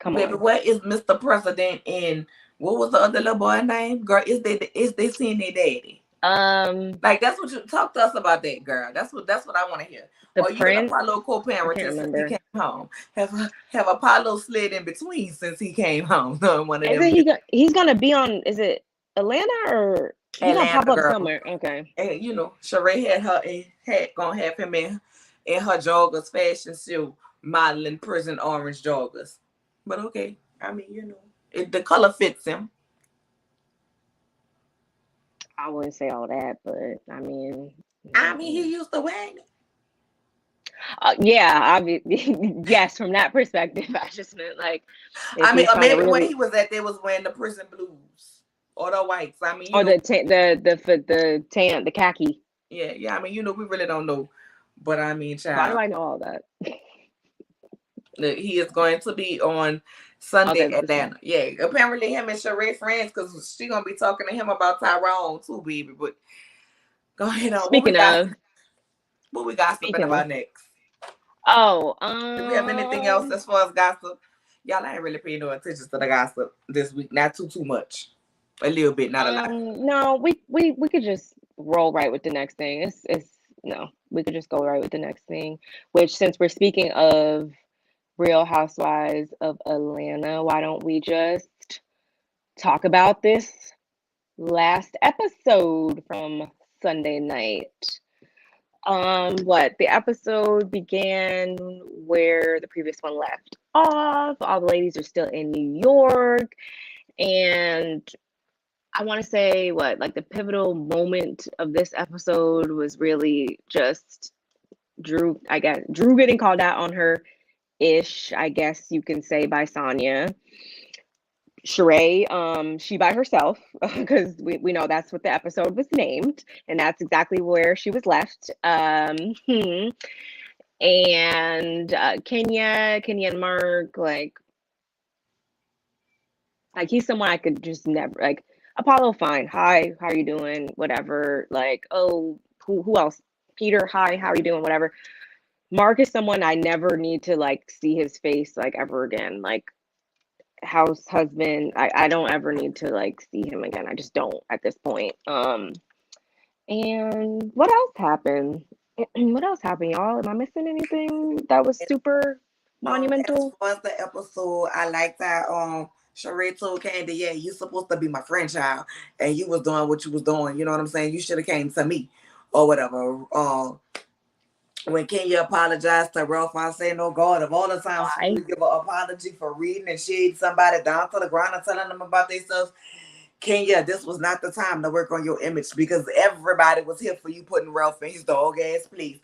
come baby, on. what is Mr. President and what was the other little boy name? Girl, is they seeing their daddy? Like, that's what you talk to us about, that girl. That's what I want to hear. The Or even prince, Apollo I can't co-parenting since he remember. came home. Have Apollo slid in between since he came home? One of them Isn't he's gonna be on? Is it Atlanta or he gonna pop Atlanta up girl. somewhere? Okay. And Sheree had gonna have him in her joggers fashion show, modeling prison orange joggers. But okay, I mean, the color fits him. I wouldn't say all that, but I mean, He used to wear it. yeah, obviously, yes. From that perspective, I just meant like if I mean, he's or trying to maybe when really, he was at, they was wearing the prison blues or the whites. I mean, or the tan, the khaki. yeah. I mean, we really don't know, but I mean, Why do child, I know all that? look, he is going to be on Okay, Sunday, Atlanta. Yeah, apparently him and Sheree friends, because she gonna be talking to him about Tyrone too, baby. But go ahead on. speaking of, What we gossiping speaking of, about next? oh, Do we have anything else as far as gossip? Y'all ain't really paying no attention to the gossip this week. Not too much. A little bit, not a lot. no, we could just roll right with the next thing. It's no, we could just go right with the next thing. Which, since we're speaking of Real Housewives of Atlanta, why don't we just talk about this last episode from Sunday night? What the episode began where the previous one left off. All the ladies are still in New York, and I want to say like the pivotal moment of this episode was really just Drew. I guess Drew getting called out on her ish, I guess you can say, by Sonya. Sheree, she by herself, because we know that's what the episode was named, and that's exactly where she was left. And Kenya and Mark, like he's someone I could just never like. Apollo, fine. Hi, how are you doing? Whatever. Like, oh, who else? Peter, hi, how are you doing? Whatever. Mark is someone I never need to like see his face like ever again. Like, house husband. I don't ever need to like see him again. I just don't at this point. And what else happened? What else happened, y'all? Am I missing anything that was super As monumental? far as the episode, I like that Sheree told Candy, yeah, you supposed to be my friend child, and you was doing what you was doing. You know what I'm saying? You should have came to me or whatever. When Kenya apologized to Ralph, I say, no God, of all the times she Why? would give an apology for reading and shade somebody down to the ground and telling them about themselves. Kenya, this was not the time to work on your image because everybody was here for you putting Ralph in his dog ass place.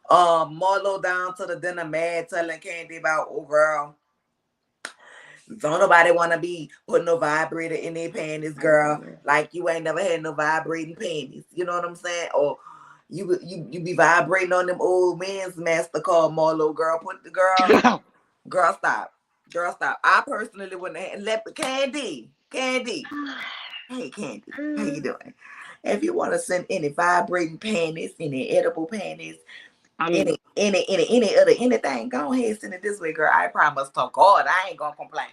Marlo down to the dinner mad telling Candy about, oh girl, don't nobody want to be putting no vibrator in their panties, girl. Like you ain't never had no vibrating panties. You know what I'm saying? Or you be vibrating on them old men's master called Marlo, girl. Put the girl stop. Girl stop. I personally wouldn't have let the Candy. Hey Candy, how you doing? If you want to send any vibrating panties, any edible panties, any other anything, go ahead and send it this way, girl. I promise to God I ain't gonna complain.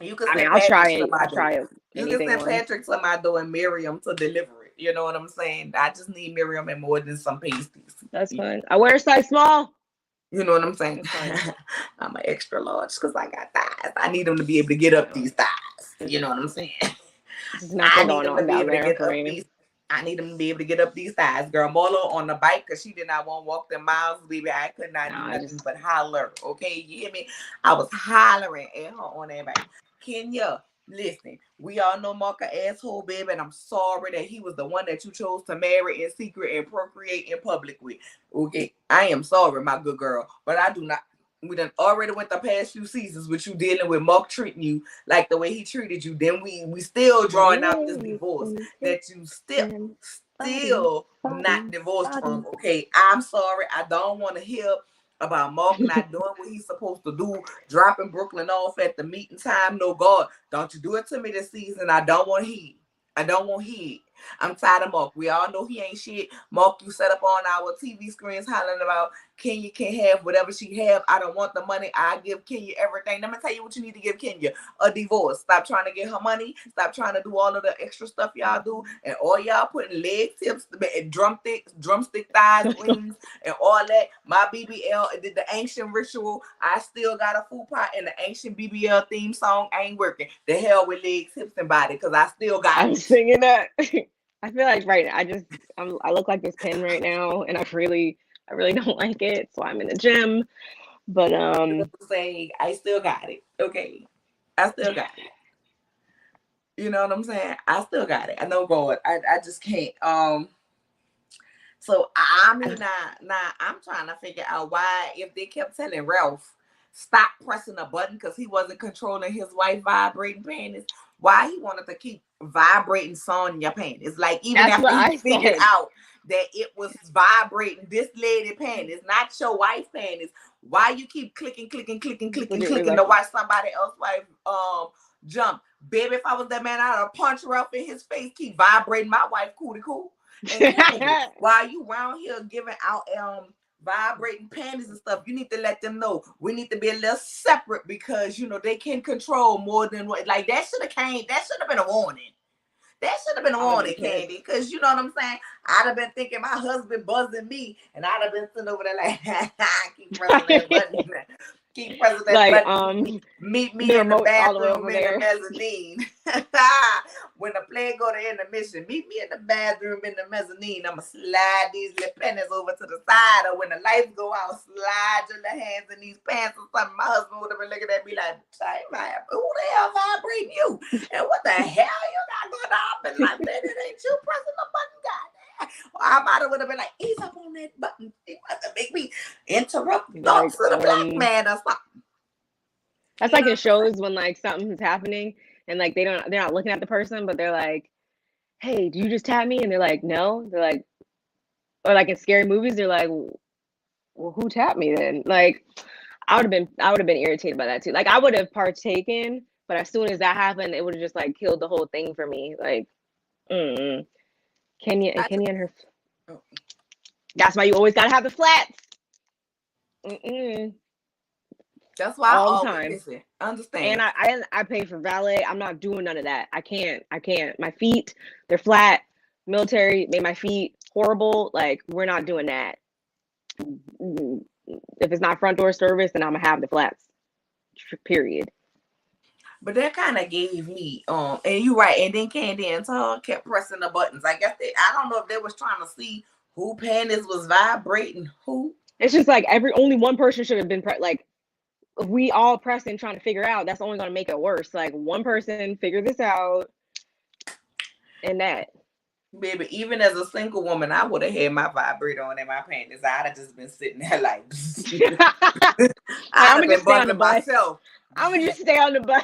You can send I'll Patrick try to it. my I'll door. try it. You can Anything send once. Patrick to my door and Miriam to deliver it. You know what I'm saying? I just need Miriam and more than some pasties. That's fine. I wear a size small. You know what I'm saying? I'm an extra large because I got thighs. I need them to be able to get up these thighs. You know what I'm saying? There's nothing going on down there for me. I need them to be able to get up these thighs. Girl, Marlo on the bike because she did not want to walk the miles, baby. I could not do nothing but holler. Okay, you hear me? I was hollering at her on that bike. Kenya, listen, we all know Mark an asshole, baby, and I'm sorry that he was the one that you chose to marry in secret and procreate in public with. Okay, I am sorry, my good girl, but I do not. We done already went the past few seasons with you dealing with Mark treating you like the way he treated you. Then we still drawing out this divorce that you still not divorced from. Okay, I'm sorry. I don't want to hear about Mark not doing what he's supposed to do, dropping Brooklyn off at the meeting time. No God, don't you do it to me this season. I don't want heat. I don't want heat. I'm tired of Mark. We all know he ain't shit. Mark, you set up on our TV screens hollering about Kenya can have whatever she have. I don't want the money. I give Kenya everything. Let me tell you what you need to give Kenya: a divorce. Stop trying to get her money. Stop trying to do all of the extra stuff y'all do. And all y'all putting leg tips, drumstick thighs, wings, and all that. My BBL did the ancient ritual. I still got a food pot and the ancient BBL theme song ain't working. The hell with legs, hips, and body, because I still got I'm singing that. I feel like I look like this pin right now, and I really don't like it. So I'm in the gym, but saying I still got it. Okay, I still got it. You know what I'm saying? I still got it. I know God. I just can't. So I mean, now I'm trying to figure out why if they kept telling Ralph stop pressing a button because he wasn't controlling his wife vibrating panties, why he wanted to keep vibrating Sonya panties. Like even that's after he figured out that it was vibrating this lady panties, not your wife panties. Why you keep clicking to watch somebody else's wife jump? Baby, if I was that man, I'd have punched Ralph in his face, keep vibrating my wife cootie cool. And while you around here giving out vibrating panties and stuff, you need to let them know we need to be a little separate because you know they can control more than what. Like that should have been a warning. That should have been a warning, Candy, because you know what I'm saying. I'd have been thinking my husband buzzing me, and I'd have been sitting over there like, keep pressing that button. Keep pressing that button. Meet me in the bathroom in the mezzanine. When the play go to intermission, meet me in the bathroom in the mezzanine. I'ma slide these little pennies over to the side, or when the lights go out, slide your little hands in these pants or something. My husband would have been looking at me like, who the hell vibrating you? And what the hell you got going on? I've been like, man, it ain't you pressing the button, goddamn. I might have would have been like, ease up on that button. He must have make me interrupt thoughts of the black man or something. That's like in shows when like something's happening and like they're not looking at the person, but they're like, hey, do you just tap me? And they're like, no. They're like, or like in scary movies, they're like, well, who tapped me then? Like, I would have been irritated by that too. Like I would have partaken, but as soon as that happened, it would have just like killed the whole thing for me. Like, Kenya and her. That's why you always gotta have the flats. That's why I all the always time. listen. Understand. And I pay for valet. I'm not doing none of that. I can't. My feet, they're flat. Military made my feet horrible. Like, we're not doing that. If it's not front door service, then I'm gonna have the flats. Period. But that kind of gave me, and you right. And then Candy and Todd kept pressing the buttons. I guess I don't know if they was trying to see who panties was vibrating who. It's just like only one person should have been like, if we all pressing trying to figure out, that's only gonna make it worse. Like, one person figure this out, and that. Baby, even as a single woman, I would have had my vibrator on in my panties. I'd have just been sitting there like, I'd have been buzzing myself. I'm gonna just stay on the bus.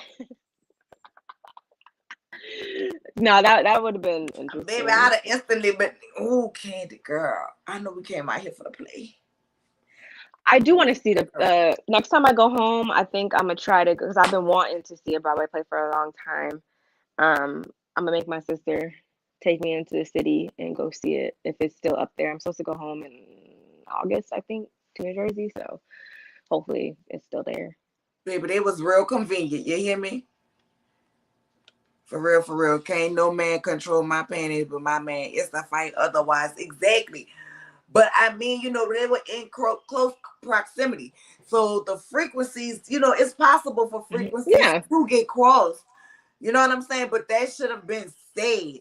No, that would have been interesting. Baby, I'd have instantly been, oh, Candy girl. I know we came out here for the play. I do want to see the next time I go home. I think I'm gonna try to, because I've been wanting to see a Broadway play for a long time. I'm gonna make my sister take me into the city and go see it if it's still up there. I'm supposed to go home in August, I think, to New Jersey. So hopefully it's still there. Baby, it was real convenient. You hear me? For real, for real. Can't no man control my panties but my man. It's a fight otherwise. Exactly. But I mean, you know, they were in close proximity. So the frequencies, you know, it's possible for frequencies to get crossed. You know what I'm saying? But that should have been said.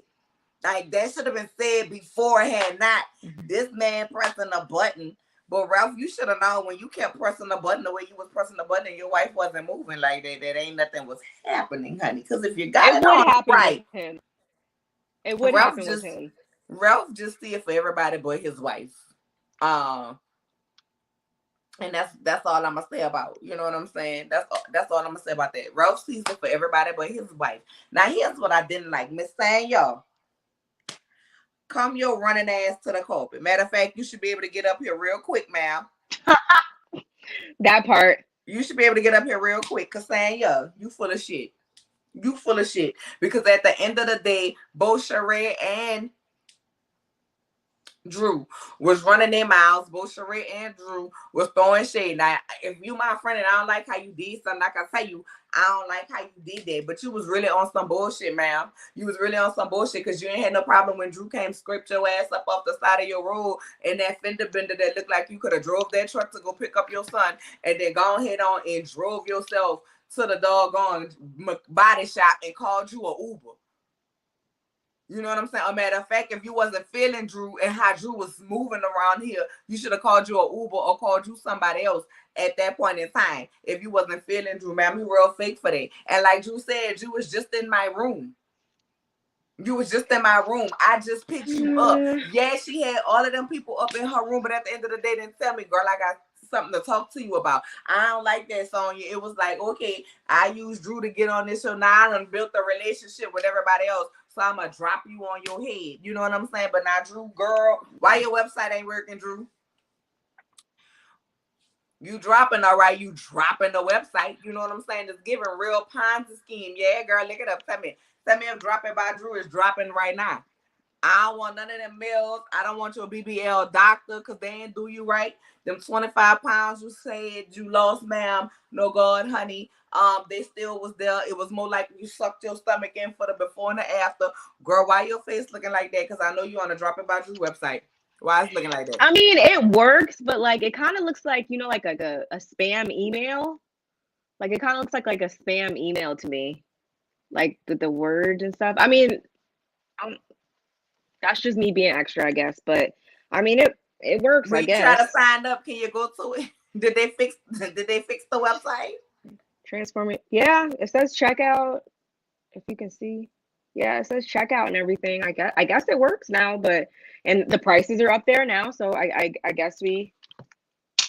Like, that should have been said beforehand, not this man pressing a button. But Ralph, you should have known when you kept pressing the button the way you was pressing the button and your wife wasn't moving like that. That ain't nothing was happening, honey. Because if you got it on right, it would happen with him. Ralph just see it for everybody but his wife. And that's all I'm gonna say about, you know what I'm saying? That's all I'm gonna say about that. Ralph sees it for everybody but his wife. Now here's what I didn't like. Miss saying, y'all, come your running ass to the carpet. Matter of fact, you should be able to get up here real quick, ma'am. That part. You should be able to get up here real quick, cause saying, yo, you full of shit. You full of shit. Because at the end of the day, both Sheree and Drew was running their mouths. Both Sheree and Drew was throwing shade. Now, if you my friend and I don't like how you did something, like I tell you, I don't like how you did that. But you was really on some bullshit, ma'am. You was really on some bullshit because you ain't had no problem when Drew came scraped your ass up off the side of your road and that fender bender that looked like you could have drove that truck to go pick up your son and then gone head on and drove yourself to the doggone body shop and called you an Uber. You know what I'm saying? A matter of fact, if you wasn't feeling Drew and how Drew was moving around here, you should have called you an Uber or called you somebody else at that point in time. If you wasn't feeling Drew, man, you real fake for that. And like Drew said, you was just in my room. You was just in my room. I just picked you up. Yeah, she had all of them people up in her room, but at the end of the day, didn't tell me, girl, I got something to talk to you about. I don't like that, Sonya. It was like, okay, I used Drew to get on this show. Now I done built a relationship with everybody else. So I'm going to drop you on your head. You know what I'm saying? But now, Drew, girl, why your website ain't working, Drew? You dropping, all right? You dropping the website. You know what I'm saying? It's giving real Ponzi scheme. Yeah, girl, look it up. Tell me if dropping by Drew is dropping right now. I don't want none of them meals. I don't want your BBL doctor because they ain't do you right. Them 25 pounds you said you lost, ma'am. No God, honey. They still was there. It was more like you sucked your stomach in for the before and the after. Girl, why your face looking like that? Because I know you on the Drop It By Drew website. Why it's looking like that? I mean, it works, but like it kind of looks like, you know, like a spam email. Like it kind of looks like a spam email to me. Like the words and stuff. I mean, that's just me being extra, I guess. But I mean, it works. I guess. Try to sign up. Can you go to it? Did they fix the website? Transform it. Yeah, it says checkout. If you can see, yeah, it says checkout and everything. I guess it works now. But and the prices are up there now, so I guess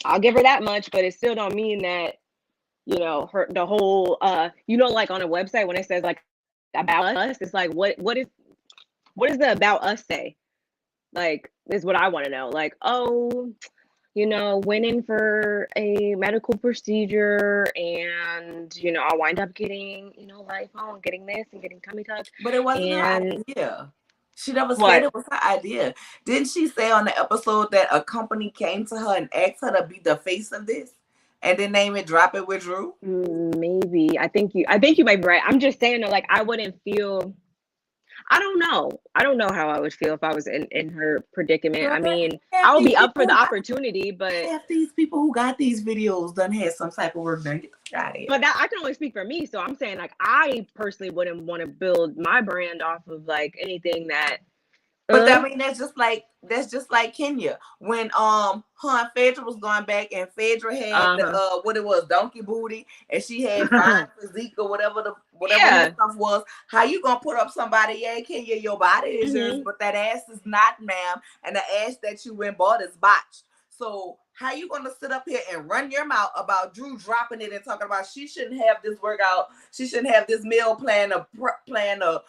I'll give her that much. But it still don't mean that, you know, the whole you know, like on a website when it says like about us, it's like what does the about us say? Like, is what I want to know. Like, oh, you know, went in for a medical procedure and, you know, I wind up getting, you know, like, oh, getting this and getting tummy tucks. But it wasn't her idea. She never said it was her idea. Didn't she say on the episode that a company came to her and asked her to be the face of this? and then name it Drop It with Drew? Maybe. I think you might be right. I'm just saying that, like, I wouldn't feel. I don't know. I don't know how I would feel if I was in her predicament. I mean, I would be up for the opportunity, but half these people who got these videos done had some type of work done. Get the fuck out of here. But that I can only speak for me, so I'm saying, like, I personally wouldn't want to build my brand off of like anything that. But I mean, that's just like Kenya when her and Phaedra was going back, and Phaedra had the what it was, donkey booty, and she had fine physique or whatever that stuff was. How you gonna put up somebody? Yeah, Kenya, your body is yours, but that ass is not, ma'am, and the ass that you went bought is botched. So how you gonna sit up here and run your mouth about Drew dropping it and talking about she shouldn't have this workout, she shouldn't have this meal plan or prep plan or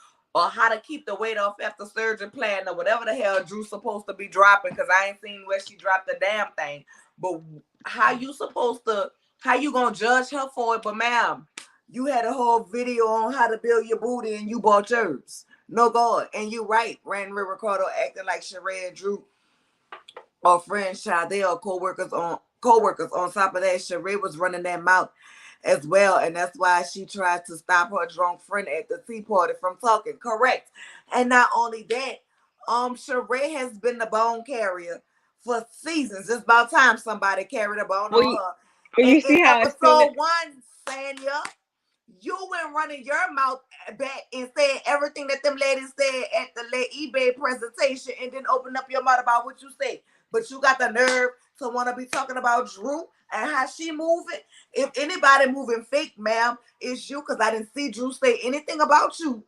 how to keep the weight off after surgery plan or whatever the hell Drew's supposed to be dropping, because I ain't seen where she dropped the damn thing. But how you gonna judge her for it? But ma'am, you had a whole video on how to build your booty and you bought yours. No God. And you right, Randy Ricardo acting like Sheree and Drew or friends, child. They are co-workers. On top of that, Sheree was running that mouth as well, and that's why she tried to stop her drunk friend at the tea party from talking. Correct. And not only that, Sheree has been the bone carrier for seasons. It's about time somebody carried a bone on her. You see how episode 1, Sanya, you went running your mouth back and said everything that them ladies said at the eBay presentation, and then open up your mouth about what you say. But you got the nerve to want to be talking about Drew and how she moving. If anybody moving fake, ma'am, it's you, because I didn't see Drew say anything about you.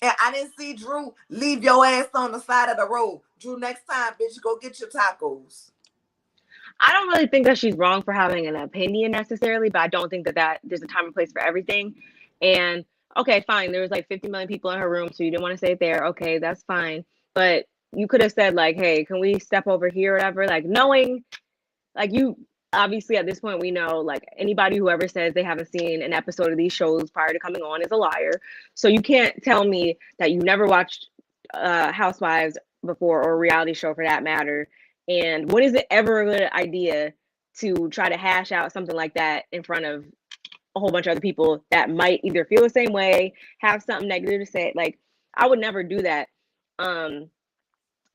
And I didn't see Drew leave your ass on the side of the road. Drew, next time, bitch, go get your tacos. I don't really think that she's wrong for having an opinion necessarily, but I don't think that there's a time and place for everything. And okay, fine. There was like 50 million people in her room, so you didn't want to say it there. Okay, that's fine. But you could have said, like, hey, can we step over here or whatever? Like, knowing, like, you obviously at this point, we know, like, anybody who ever says they haven't seen an episode of these shows prior to coming on is a liar. So you can't tell me that you never watched Housewives before, or a reality show for that matter. And when is it ever a good idea to try to hash out something like that in front of a whole bunch of other people that might either feel the same way, have something negative to say? Like, I would never do that.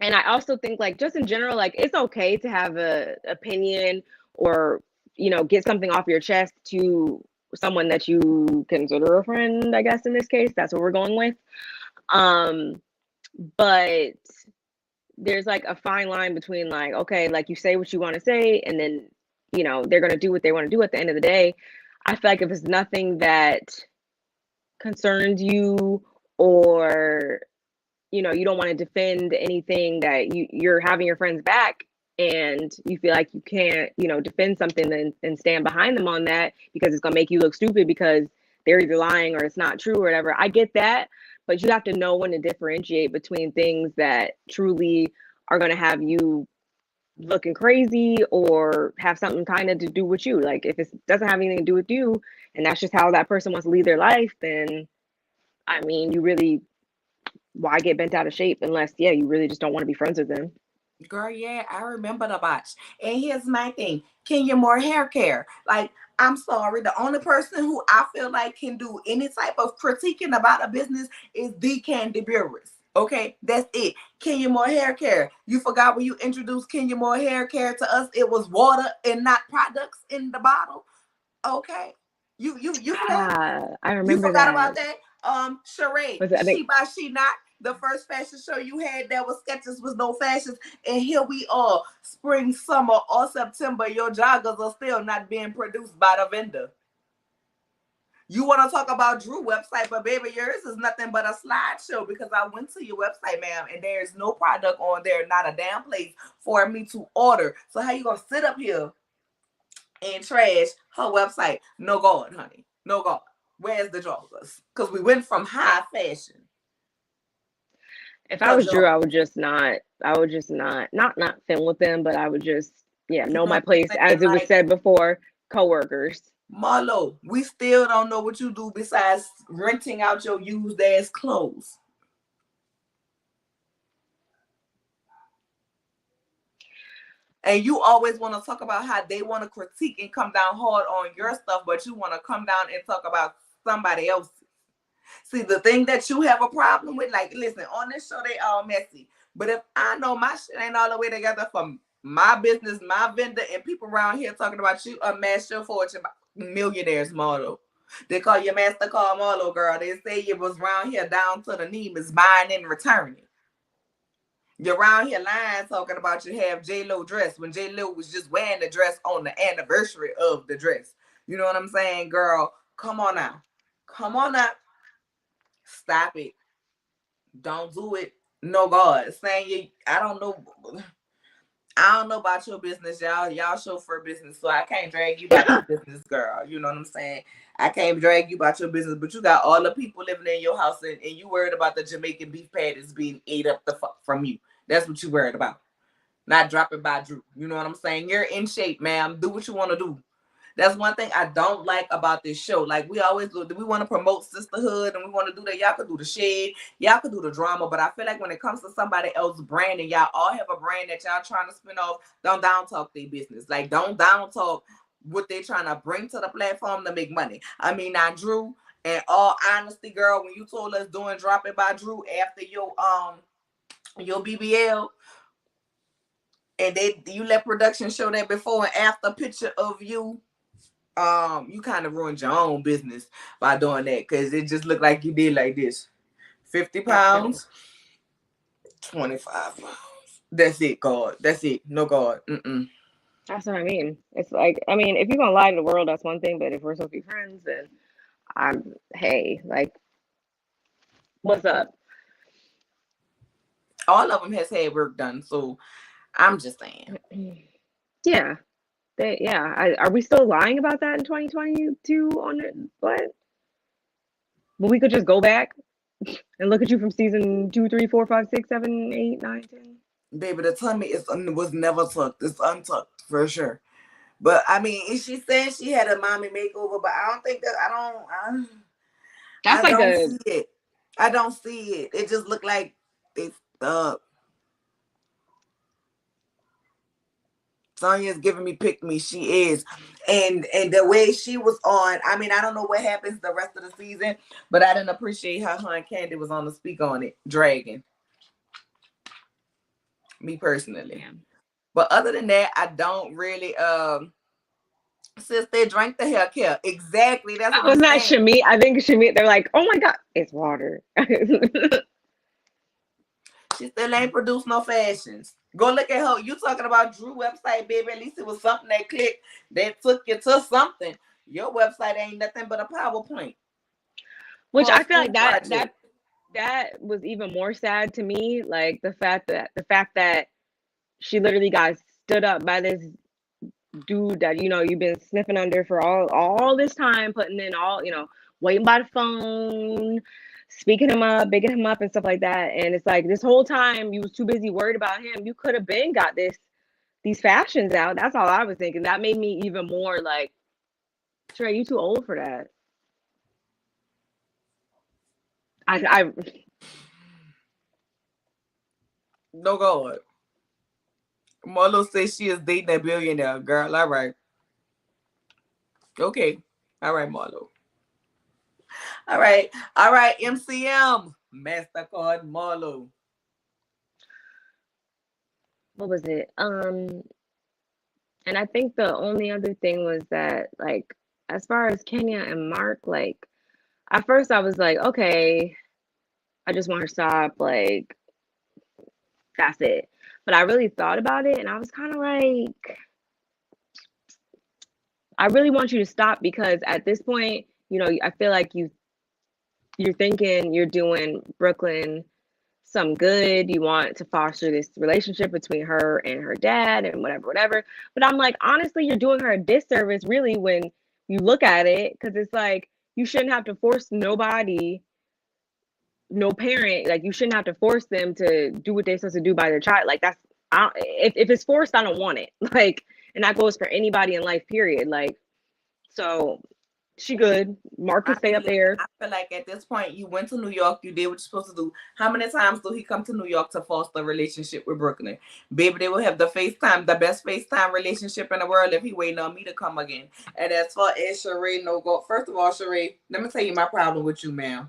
And I also think, like, just in general, like, it's okay to have a opinion or, you know, get something off your chest to someone that you consider a friend, I guess, in this case. That's what we're going with. But there's, like, a fine line between, like, okay, like, you say what you want to say, and then, you know, they're going to do what they want to do at the end of the day. I feel like if it's nothing that concerns you, or, you know, you don't want to defend anything, that you're having your friends back, and you feel like you can't, you know, defend something and stand behind them on that because it's going to make you look stupid because they're either lying or it's not true or whatever. I get that, but you have to know when to differentiate between things that truly are going to have you looking crazy or have something kind of to do with you. Like, if it doesn't have anything to do with you and that's just how that person wants to lead their life, then, I mean, you really, why get bent out of shape unless, yeah, you really just don't want to be friends with them. Girl, yeah, I remember the botch. And here's my thing. Kenya Moore hair care. Like, I'm sorry, the only person who I feel like can do any type of critiquing about a business is the Candy Burris. Okay, that's it. Kenya Moore hair care. You forgot when you introduced Kenya Moore hair care to us, it was water and not products in the bottle. Okay. You I remember you forgot that. about that. Sheree, She By She Not, the first fashion show you had that was sketches was no fashions, and here we are, spring, summer, or September. Your joggers are still not being produced by the vendor. You want to talk about Drew website, but baby, yours is nothing but a slideshow, because I went to your website, ma'am, and there's no product on there, not a damn place for me to order. So how you gonna sit up here and trash her website? No God, honey. No God. Where's the joggers? Because we went from high fashion. If I was Drew, I would just not film with them, but I would just, know my place, as it was said before, coworkers. Marlo, we still don't know what you do besides renting out your used ass clothes. And you always want to talk about how they want to critique and come down hard on your stuff, but you want to come down and talk about somebody else's. See, the thing that you have a problem with, like, listen, on this show, they all messy. But if I know my shit ain't all the way together from my business, my vendor, and people around here talking about you, amass your fortune, millionaires model. They call you MasterCard model, girl. They say you was around here down to the knee, is buying and returning. You're around here lying, talking about you have J-Lo dress when J-Lo was just wearing the dress on the anniversary of the dress. You know what I'm saying, girl? Come on now. Come on now. Stop it. Don't do it. No, God. Saying you, I don't know about your business, y'all. Y'all chauffeur business, so I can't drag you about your business, girl. You know what I'm saying? I can't drag you about your business, but you got all the people living in your house, and you worried about the Jamaican beef patties being ate up the fuck from you. That's what you worried about. Not dropping by Drew. You know what I'm saying? You're in shape, ma'am. Do what you want to do. That's one thing I don't like about this show. Like, we always do, we want to promote sisterhood and we want to do that. Y'all could do the shade, y'all could do the drama, but I feel like when it comes to somebody else's brand and y'all all have a brand that y'all trying to spin off, don't down talk their business. Like, don't down talk what they trying to bring to the platform to make money. I mean, now Drew, in all honesty, girl, when you told us doing Drop It by Drew after your BBL, and you let production show that before and after picture of you, you kind of ruined your own business by doing that, because it just looked like you did like this. 50 pounds, 25 pounds. That's it, God. That's it. No, God. That's what I mean. It's like, I mean, if you're gonna lie to the world, that's one thing, but if we're supposed to be friends, then hey, like, what's up? All of them has had work done, so I'm just saying. Yeah. Are we still lying about that in 2022 on it? What? But we could just go back and look at you from season 2, 3, 4, 5, 6, 7, 8, 9, 10. Baby, the tummy was never tucked. It's untucked for sure. But I mean, she said she had a mommy makeover, but I don't think that That's I don't see it. I don't see it. It just looked like they stuck. Sonya's giving me pick me. She is. And the way she was on, I mean, I don't know what happens the rest of the season, but I didn't appreciate how her and Candy was on the speak on it, dragging. Me personally. Yeah. But other than that, I don't really since they drank the hair care. Exactly. That's what was not Shamit. I think Shamit, they're like, oh my God, it's water. She still ain't produced no fashions. Go look at her. You talking about Drew website, baby. At least it was something that clicked, that took you to something. Your website ain't nothing but a PowerPoint. Which I feel like that was even more sad to me. Like the fact that she literally got stood up by this dude that, you know, you've been sniffing under for all this time, putting in all, you know, waiting by the phone, speaking him up, bigging him up and stuff like that. And it's like this whole time you was too busy worried about him. You could have been got these fashions out. That's all I was thinking. That made me even more like, Trey, you too old for that. I no God. Marlo says she is dating a billionaire, girl. All right. Okay. All right, Marlo. All right. MCM. MasterCard Marlo. What was it? And I think the only other thing was that, like, as far as Kenya and Mark, like, at first I was like, okay, I just want her to stop, like, that's it. But I really thought about it and I was kind of like, I really want you to stop, because at this point, you know, I feel like you're thinking you're doing Brooklyn some good. You want to foster this relationship between her and her dad and whatever. But I'm like, honestly, you're doing her a disservice, really, when you look at it, because it's like, you shouldn't have to force nobody, no parent, like, you shouldn't have to force them to do what they're supposed to do by their child. Like, if it's forced, I don't want it. Like, and that goes for anybody in life, period. Like, so She good. Mark can stay up there. I feel like at this point, you went to New York, you did what you're supposed to do. How many times do he come to New York to foster a relationship with Brooklyn? Baby, they will have the FaceTime, the best FaceTime relationship in the world if he waiting on me to come again. And as far as Sheree, no go. First of all, Sheree, let me tell you my problem with you, ma'am.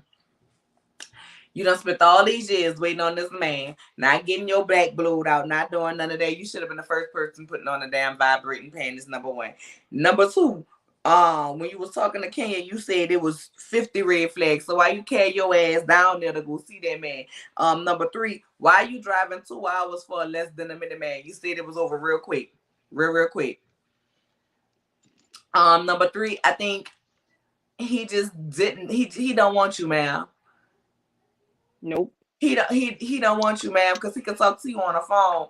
You done spent all these years waiting on this man, not getting your back blowed out, not doing none of that. You should have been the first person putting on a damn vibrating panties, number one. Number two, when you was talking to Kenya, you said it was 50 red flags. So why you carry your ass down there to go see that man? Number three, why you driving 2 hours for less than a minute, man? You said it was over real quick. Real quick. Number three, I think he just didn't, he don't want you, man. Nope. He don't want you, ma'am, because he can talk to you on the phone.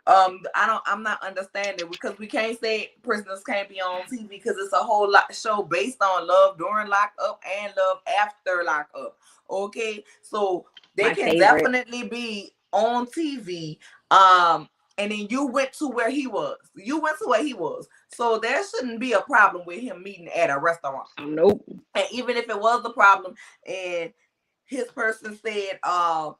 I'm not understanding, because we can't say prisoners can't be on TV because it's a whole lot show based on love during lockup and love after lockup. Okay, so they can definitely be on TV. And then you went to where he was. So there shouldn't be a problem with him meeting at a restaurant. Nope. And even if it was the problem and his person said,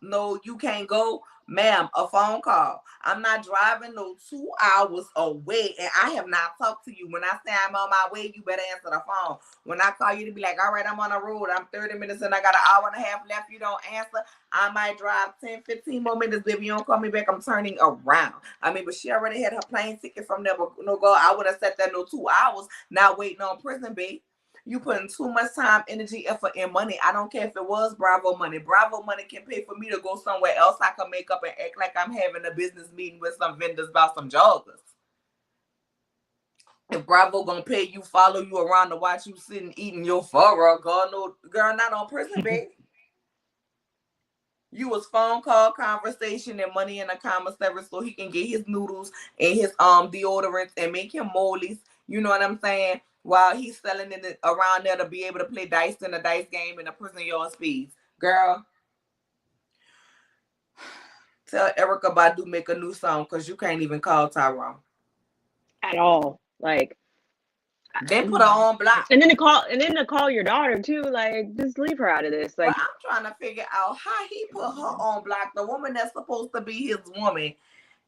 no, you can't go, ma'am, a phone call. I'm not driving no 2 hours away, and I have not talked to you. When I say I'm on my way, you better answer the phone. When I call you to be like, all right, I'm on the road, I'm 30 minutes and I got an hour and a half left, you don't answer, I might drive 10, 15 more minutes. If you don't call me back, I'm turning around. I mean, but she already had her plane ticket from there, but no go, I would have sat there no 2 hours, not waiting on prison, babe. You putting too much time, energy, effort, and money. I don't care if it was Bravo money. Bravo money can pay for me to go somewhere else. I can make up and act like I'm having a business meeting with some vendors about some joggers. If Bravo gonna pay you, follow you around to watch you sitting eating your pho, God no, girl, not on prison, babe. You was phone call, conversation, and money in a commissary so he can get his noodles and his deodorants and make him mollies. You know what I'm saying? While he's selling it around there to be able to play dice in a dice game in a prison yard speeds. Girl, tell Erica Badu make a new song because you can't even call Tyrone. At all. Like, then put her on block. And then to call your daughter too. Like, just leave her out of this. Like, but I'm trying to figure out how he put her on block. The woman that's supposed to be his woman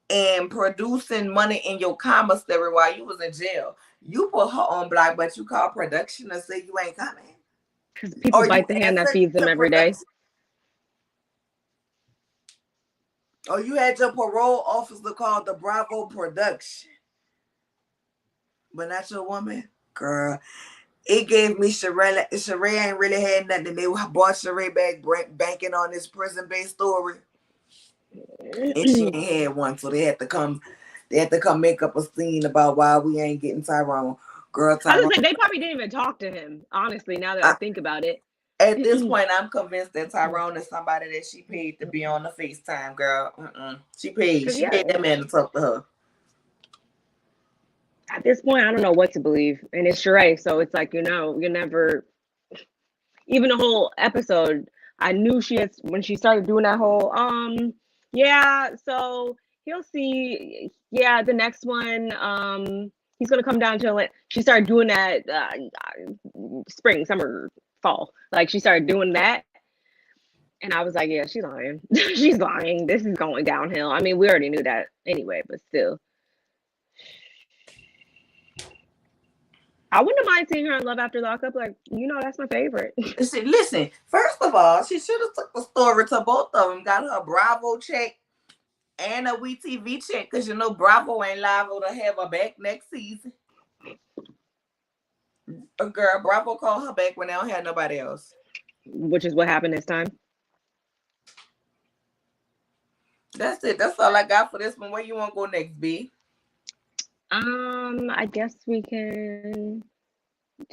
and producing money in your commissary while you was in jail. You put her on block, but you call production and say you ain't coming. Because people bite the hand that feeds them every day. Or you had your parole officer called the Bravo production. But not your woman? Girl, it gave me Sheree. Sheree ain't really had nothing. They bought Sheree back banking on this prison-based story. And she ain't had one, so they had to come make up a scene about why we ain't getting Tyrone. Girl, Tyrone. They probably didn't even talk to him, honestly, now that I think about it. At this point, I'm convinced that Tyrone is somebody that she paid to be on the FaceTime, girl. She paid that man to talk to her. At this point, I don't know what to believe. And it's Sheree, so it's like, you never, even the whole episode, I knew when she started doing that whole, yeah, so he'll see, yeah, the next one, he's going to come down to it. She started doing that spring, summer, fall. Like, she started doing that. And I was like, yeah, she's lying. She's lying. This is going downhill. I mean, we already knew that anyway, but still. I wouldn't mind seeing her in Love After Lockup. Like, that's my favorite. Listen, first of all, she should have took the story to both of them. Got her Bravo check and a WeTV check. Because, Bravo ain't liable to have her back next season. Girl, Bravo called her back when they don't have nobody else. Which is what happened this time. That's it. That's all I got for this one. Where you want to go next, B? I guess we can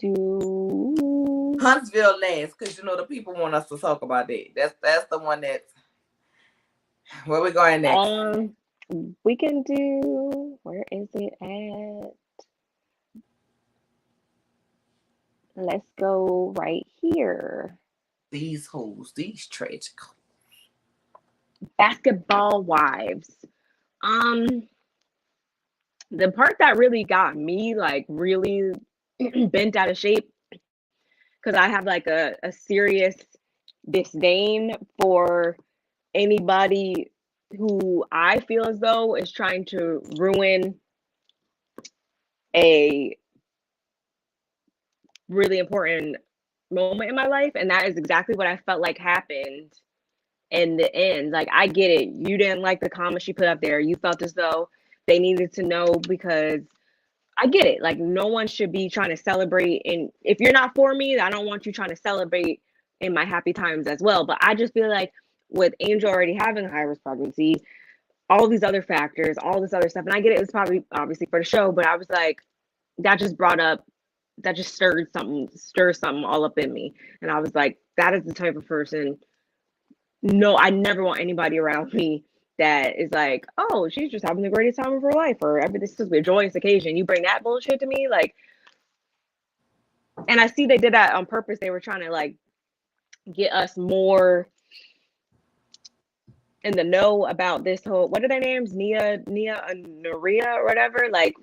do Huntsville last, because the people want us to talk about that. That's the one that's where we going next. We can do, where is it at? Let's go right here. These hoes, these tragic hoes. Basketball Wives. The part that really got me like really bent out of shape because I have like a serious disdain for anybody who I feel as though is trying to ruin a really important moment in my life. And that is exactly what I felt like happened in the end. Like, I get it. You didn't like the comments she put up there. You felt as though they needed to know, because I get it. Like, no one should be trying to celebrate. And if you're not for me, I don't want you trying to celebrate in my happy times as well. But I just feel like with Angel already having a high risk pregnancy, all these other factors, all this other stuff, and I get it, it's probably obviously for the show, but I was like, that just stirred something all up in me. And I was like, that is the type of person, no, I never want anybody around me that is like, oh, she's just having the greatest time of her life, or everything's supposed to be a joyous occasion. You bring that bullshit to me, like. And I see they did that on purpose. They were trying to like get us more in the know about this whole, what are their names, Nia and Naria or whatever, like,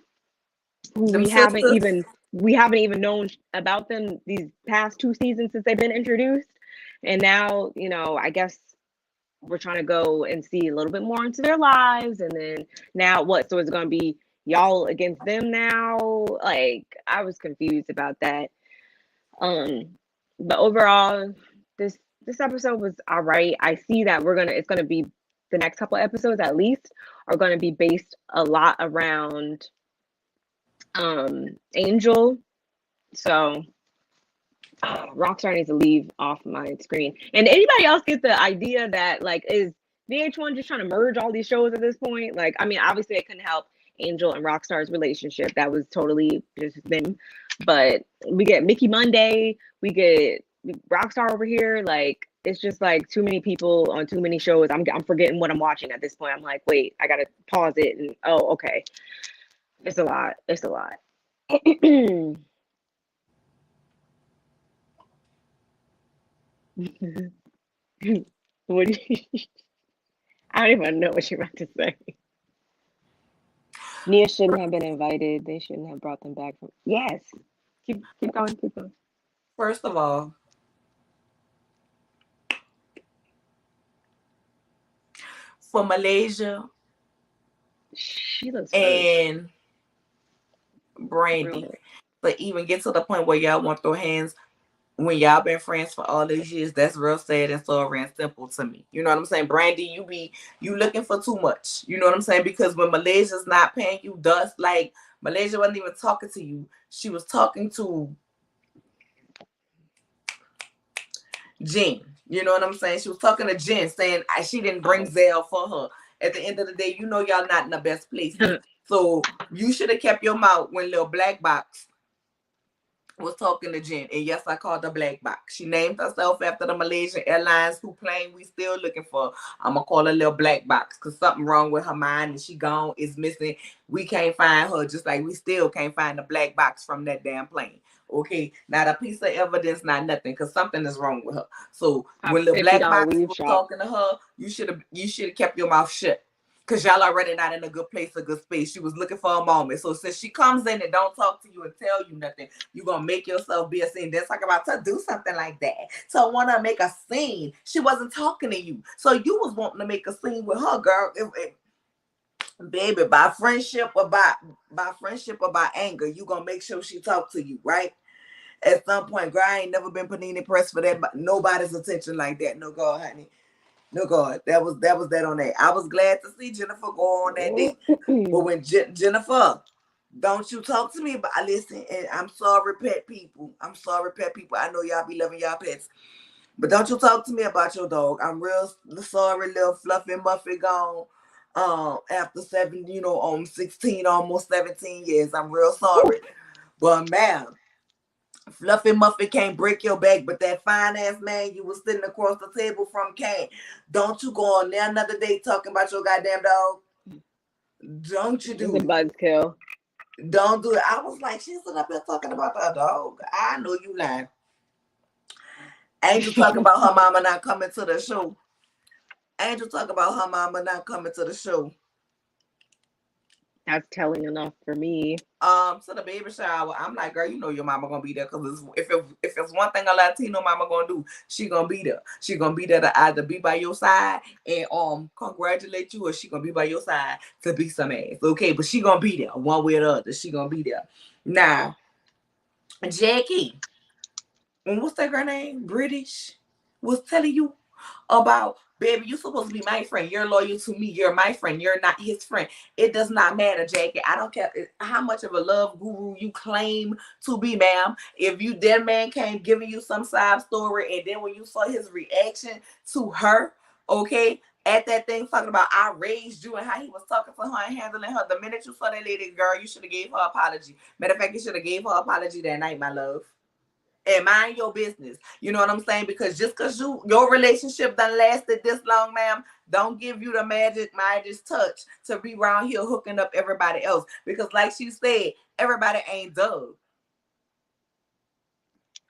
who we haven't even known about them these past 2 seasons since they've been introduced. And now, you know, I guess we're trying to go and see a little bit more into their lives. And then now what? So it's going to be y'all against them now? Like, I was confused about that. But overall, this episode was all right. I see that it's going to be, the next couple of episodes at least are going to be based a lot around Angel. So Rockstar needs to leave off my screen. And anybody else get the idea that, like, is VH1 just trying to merge all these shows at this point? Like, I mean, obviously it couldn't help Angel and Rockstar's relationship. That was totally just them. But we get Mickey Monday, we get Rockstar over here. Like, it's just like too many people on too many shows. I'm forgetting what I'm watching at this point. I'm like, wait, I gotta pause it, and oh, okay. It's a lot. What do you, I don't even know what you're about to say. Nia shouldn't have been invited. They shouldn't have brought them back. Yes. Keep going. First of all, for Malaysia, she looks and Brandy, but even get to the point where y'all want to throw hands when y'all been friends for all these years. That's real sad and sorry and simple to me. You know what I'm saying? Brandy, you looking for too much. You know what I'm saying? Because when Malaysia's not paying you dust, like, Malaysia wasn't even talking to you. She was talking to Jen. You know what I'm saying? She was talking to Jen, saying she didn't bring Zell for her. At the end of the day, you know y'all not in the best place. So you should have kept your mouth when little Black Box was talking to Jen. And yes, I called her Black Box. She named herself after the Malaysian Airlines who plane we still looking for. I'm going to call her little Black Box because something wrong with her mind and she gone, is missing. We can't find her, just like we still can't find the Black Box from that damn plane. Okay, not a piece of evidence, not nothing, because something is wrong with her. So when the Black Box was talking to her, you should have kept your mouth shut. Because y'all already not in a good place, a good space. She was looking for a moment. So since she comes in and don't talk to you and tell you nothing, you're going to make yourself be a scene. Then talk about to do something like that. So I want to make a scene. She wasn't talking to you. So you was wanting to make a scene with her, girl. Baby, by friendship or by anger, you going to make sure she talk to you, right? At some point, girl, I ain't never been Panini pressed for that, nobody's attention like that. No, God, honey. No, God, that was that on that. I was glad to see Jennifer go on that date. But when Jennifer, don't you talk to me about, listen, and I'm sorry, pet people. I know y'all be loving y'all pets. But don't you talk to me about your dog. I'm real sorry, little Fluffy Muffy gone after 16, almost 17 years. I'm real sorry. But ma'am, Fluffy Muffin can't break your back, but that fine ass man you was sitting across the table from can't. Don't you go on there another day talking about your goddamn dog? Don't you do it? Buzzkill. Don't do it. I was like, she's sitting up here talking about her dog. I know you lying. Angel talking about her mama not coming to the show. That's telling enough for me. So the baby shower, I'm like, girl, you know your mama gonna be there because if it's one thing a Latino mama gonna do, she gonna be there. She gonna be there to either be by your side and congratulate you, or she gonna be by your side to be some ass. Okay, but she gonna be there one way or the other. She gonna be there. Now, Jackie, what's that girl name? British was telling you about, baby, you supposed to be my friend. You're loyal to me. You're my friend. You're not his friend. It does not matter, Jackie. I don't care how much of a love guru you claim to be, ma'am. If you that man came giving you some side story, and then when you saw his reaction to her, okay, at that thing talking about I raised you and how he was talking to her and handling her, the minute you saw that lady, girl, you should have gave her an apology. Matter of fact, you should have gave her an apology that night, my love. And mind your business. You know what I'm saying? Because just because your relationship done lasted this long, ma'am, don't give you the magic Midas touch to be around here hooking up everybody else. Because like she said, everybody ain't Doug.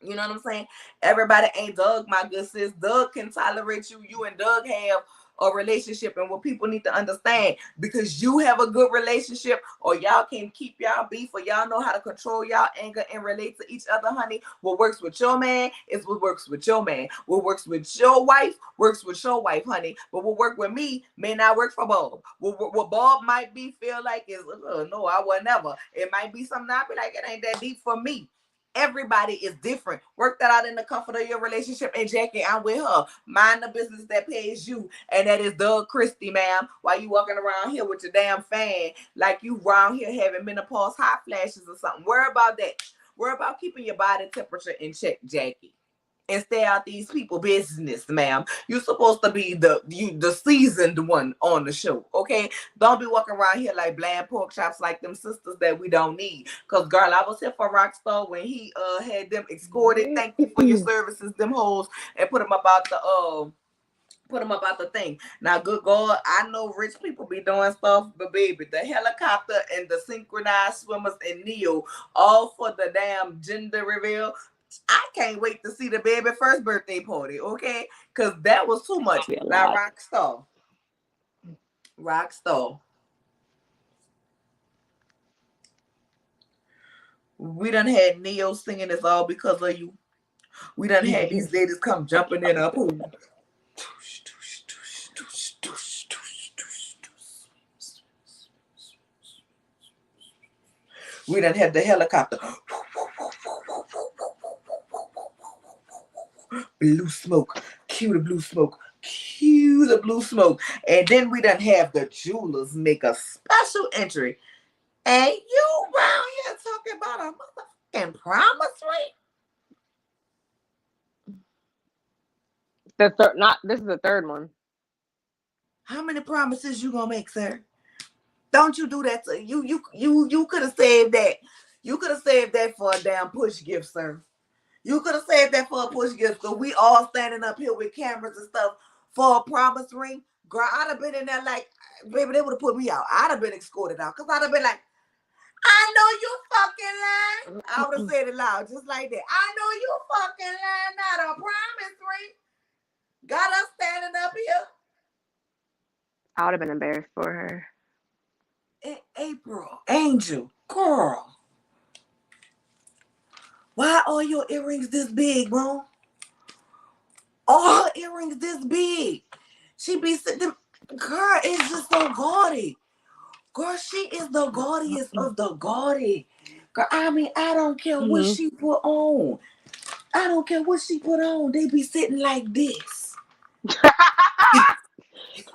You know what I'm saying? Everybody ain't Doug, my good sis. Doug can tolerate you. You and Doug have a relationship, and what people need to understand, because you have a good relationship, or y'all can keep y'all beef, or y'all know how to control y'all anger and relate to each other, honey. What works with your man is what works with your man. What works with your wife works with your wife, honey. But what work with me may not work for Bob. What Bob might be feel like is no, I would never. It might be something I be like, it ain't that deep for me. Everybody is different. Work that out in the comfort of your relationship. And Jackie, I'm with her. Mind the business that pays you. And that is Doug Christie, ma'am. While you walking around here with your damn fan, like you around here having menopause hot flashes or something. Worry about that. Worry about keeping your body temperature in check, Jackie. And stay out these people business, ma'am. You're supposed to be the seasoned one on the show, okay? Don't be walking around here like bland pork chops like them sisters that we don't need. Cause girl, I was here for Rockstar when he had them escorted. Thank you for your services, them hoes, and put them about the thing. Now, good God, I know rich people be doing stuff, but baby, the helicopter and the synchronized swimmers and Neo, all for the damn gender reveal. I can't wait to see the baby first birthday party, okay? Because that was too much. Now, Rockstar. We done had Neo singing "It's All Because of You." We done had these ladies come jumping in a pool. We done had the helicopter. Blue smoke. Cue the blue smoke. Cue the blue smoke. And then we done have the jewelers make a special entry. And you around here talking about a motherfucking promise ring? This is the third one. How many promises you gonna make, sir? Don't you do that to you could have saved that. You could have saved that for a damn push gift, sir. You could have saved that for a push gift. So we all standing up here with cameras and stuff for a promise ring. Girl, I'd have been in there like, baby, they would have put me out. I'd have been escorted out. Because I'd have been like, I know you fucking lying. I would have said it loud, just like that. I know you fucking lying. Not a promise ring. Got us standing up here. I would have been embarrassed for her. April, Angel, girl. Why are your earrings this big, bro? All her earrings this big. She be sitting, girl, it's just so gaudy. Girl, she is the gaudiest of the gaudy. Girl, I mean, I don't care what she put on. I don't care what she put on. They be sitting like this.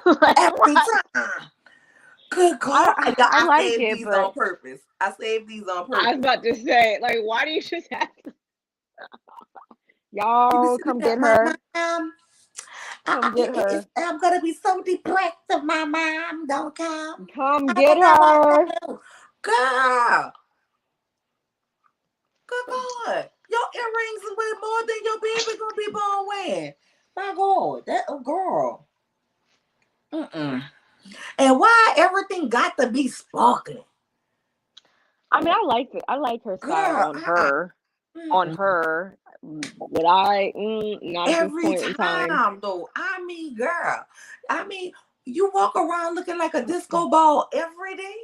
Every time. Good God. I like saved these on purpose. I saved these on purpose. I was about to say, like, why do you just have to? Y'all, come get her. Come get her. I'm going to be so depressed if my mom don't come. Come get her. Girl. Good God. Your earrings are way more than your baby going to be born wearing. My God. That girl. And why everything got to be sparkling? I mean, I like it. I like her style on her. But not every at this point in time. Though. I mean, girl. I mean, you walk around looking like a disco ball every day.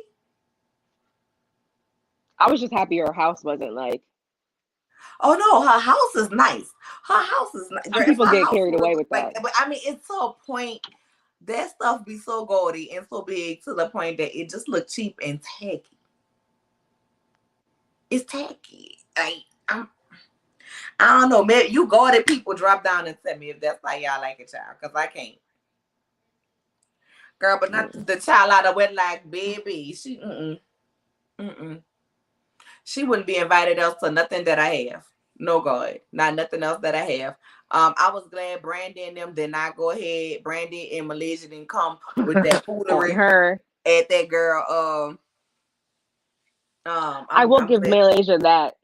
I was just happy her house wasn't like. Oh no, her house is nice. Her house is nice. Some Girl, if people her get house carried would away look with like that. that, but I mean, it's to a point. That stuff be so gaudy and so big to the point that it just look cheap and tacky. It's tacky. Like I don't know. Maybe you gaudy people drop down and tell me if that's how y'all like a child, because I can't. Girl, but not the child out of wedlock, baby. She wouldn't be invited else to nothing that I have. No God, not nothing else that I have. I was glad Brandy and them did not go ahead. Brandy and Malaysia didn't come with that On foolery her. at that girl. I will I'm give glad. Malaysia that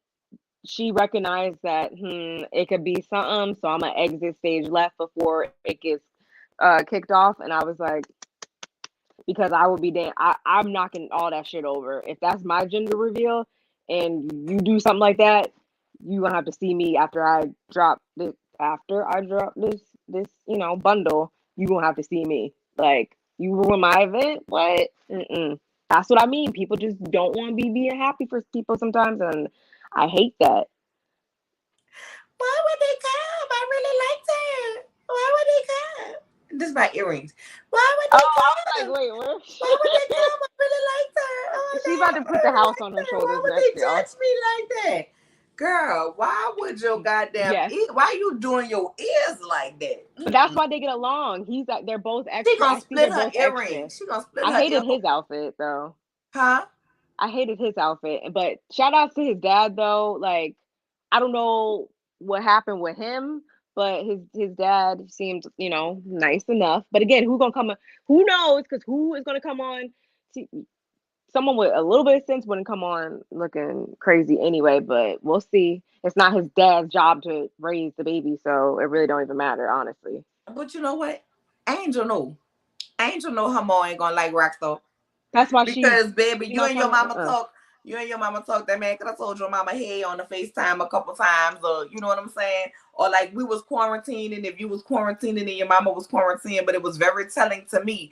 she recognized that it could be something, so I'm gonna exit stage left before it gets kicked off. And I was like, because I would be damn, I'm knocking all that shit over. If that's my gender reveal and you do something like that, you gonna have to see me after I drop this. After I drop this bundle, you gonna have to see me. Like, you ruin my event. What? That's what I mean. People just don't want to be being happy for people sometimes, and I hate that. Why would they come? I really liked her. Why would they come? This is my earrings. Why would Oh, they I was come? like, wait, what? Why would they come? I really liked her. Oh She my about to God, I put the really house liked on her her. Why shoulders would next, they y'all. judge me like that? Girl, why would your goddamn Yes. why you doing your ears like that? But that's why they get along. He's like, they're both She extra. gonna I see split they're her both extra. earrings. She gonna split I her hated ear. his outfit though. Huh? I hated his outfit. But shout out to his dad though. Like, I don't know what happened with him, but his dad seemed, nice enough. But again, who's gonna come? Who knows? Because who is gonna come on? Someone with a little bit of sense wouldn't come on looking crazy anyway. But we'll see. It's not his dad's job to raise the baby, so it really don't even matter, honestly. But you know what? Angel know. Angel know her mom ain't gonna like Rockstar. That's why Because baby, she you not and your coming. mama talk. You and your mama talk that man. Cause I told your mama hey on the FaceTime a couple times, or you know what I'm saying, or like we was quarantining. If you was quarantining and your mama was quarantining, but it was very telling to me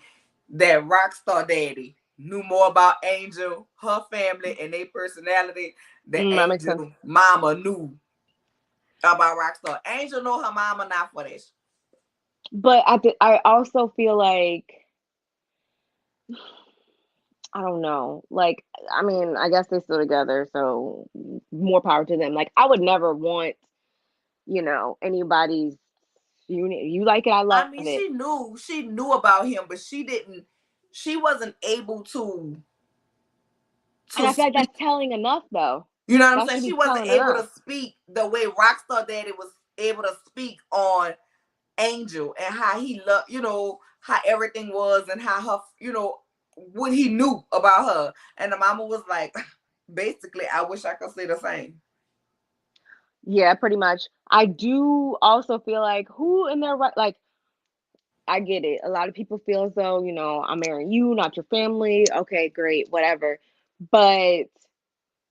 that Rockstar Daddy knew more about Angel, her family, and their personality than That makes sense. Angel mama knew about Rockstar. Angel know her mama not for this. But I also feel like, I don't know. Like, I mean, I guess they're still together, so more power to them. Like, I would never want, anybody's unit. You like it, I love I mean, it. she knew about him, but she wasn't able And to I feel like speak. that's telling enough, though. You know what I'm That saying? should She be wasn't telling able enough. to speak the way Rockstar Daddy was able to speak on Angel and how he loved, how everything was and how her, what he knew about her. And the mama was like, basically, I wish I could say the same. Yeah, pretty much. I do also feel like who in their right, like, I get it. A lot of people feel as though, I'm marrying you, not your family. Okay, great, whatever. But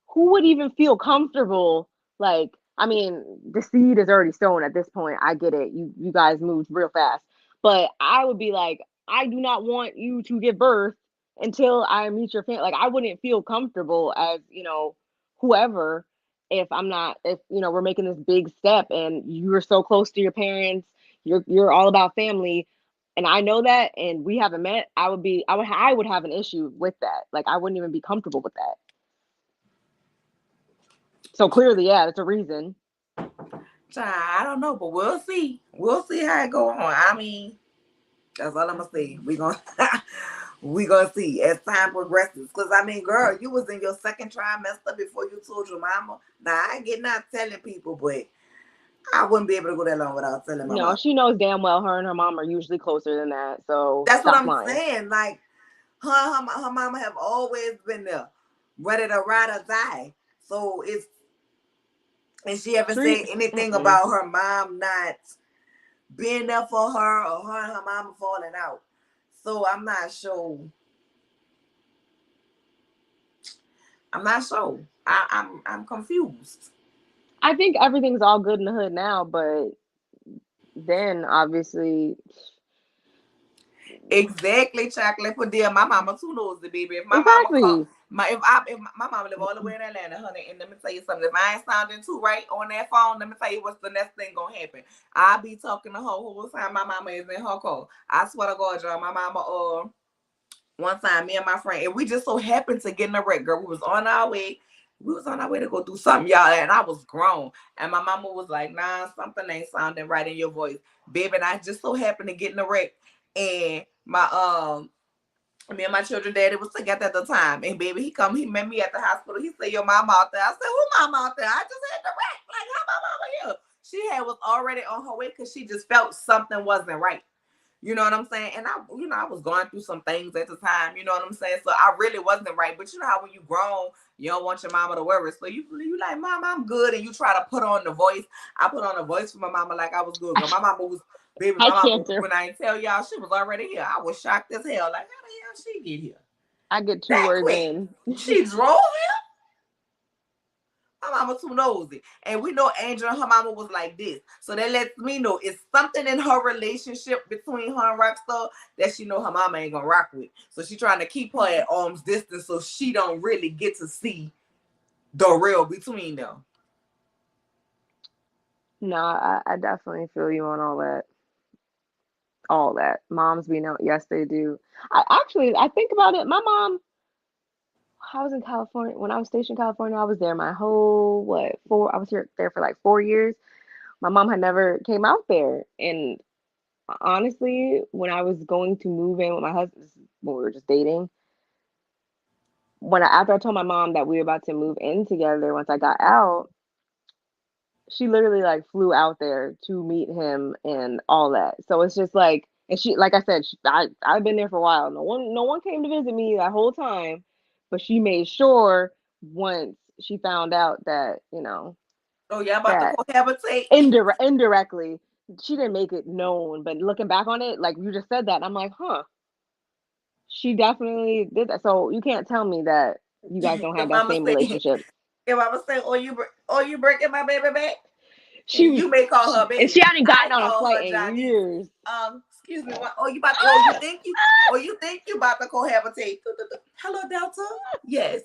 who would even feel comfortable? Like, I mean, the seed is already sown at this point. I get it. You guys moved real fast. But I would be like, I do not want you to give birth until I meet your family. Like, I wouldn't feel comfortable as, whoever, if I'm not, if, we're making this big step and you're so close to your parents, you're all about family. And I know that, and we haven't met. I would have an issue with that. Like, I wouldn't even be comfortable with that. So clearly, yeah, that's a reason. I don't know, but we'll see. We'll see how it go on. I mean, that's all I'm gonna say. We gonna see as time progresses. Cause I mean, girl, you was in your second trimester before you told your mama. Now I get not telling people, but I wouldn't be able to go that long without telling my No, mom. she knows damn well her and her mom are usually closer than that. So That's what stop I'm lying. saying. Like her mama have always been there, ready to ride or die. So it's and she ever said anything Mm-mm. about her mom not being there for her or her and her mama falling out. So I'm not sure. I'm not sure. I'm confused. I think everything's all good in the hood now, but then obviously, Exactly, chocolate for dear. My mama too knows the baby. If my mama come, exactly. If my mama live all the way in Atlanta, honey, and let me tell you something. If I ain't sounding too right on that phone, let me tell you what's the next thing gonna happen. I'll be talking to her whole time my mama is in her car. I swear to God, y'all, my mama one time, me and my friend, and we just so happened to get in a wreck, girl. We was on our way. We was on our way to go do something, y'all, and I was grown. And my mama was like, nah, something ain't sounding right in your voice. Baby, and I just so happened to get in a wreck. And me and my children daddy was together at the time. And baby, he met me at the hospital. He said, your mama out there. I said, who mama out there? I just had the wreck. Like, how my mama here? She was already on her way because she just felt something wasn't right. You know what I'm saying? And I was going through some things at the time, you know what I'm saying? So I really wasn't right. But you know how when you grown, you don't want your mama to worry. So you like, Mom, I'm good. And you try to put on the voice. I put on a voice for my mama like I was good. But my mama was, baby, my mama, when I didn't tell y'all, she was already here. I was shocked as hell. Like, how the hell she get here? I get two words quick. In. She drove here? My mama too nosy. And we know Angel and her mama was like this. So that lets me know it's something in her relationship between her and Rockstar that she know her mama ain't gonna rock with. So she trying to keep her at arm's distance so she don't really get to see the real between them. No, I definitely feel you on all that. All that. Moms being out, yes, they do. I think about it. My mom, I was in California when I was stationed in California. I was there my whole I was there for like 4 years. My mom had never came out there, and honestly, when I was going to move in with my husband, when we were just dating, after I told my mom that we were about to move in together, once I got out, she literally like flew out there to meet him and all that. So it's just like, and she, like I said, I've been there for a while. No one came to visit me that whole time. But she made sure once she found out that, oh, yeah, about to cohabitate. Indirectly, she didn't make it known. But looking back on it, like you just said that, and I'm like, huh, she definitely did that. So you can't tell me that you guys don't have that same relationship. If I was saying, you breaking my baby back? You may call her baby. And she hadn't gotten on a flight in years. Excuse me. You think you about to cohabitate? Hello, Delta. Yes.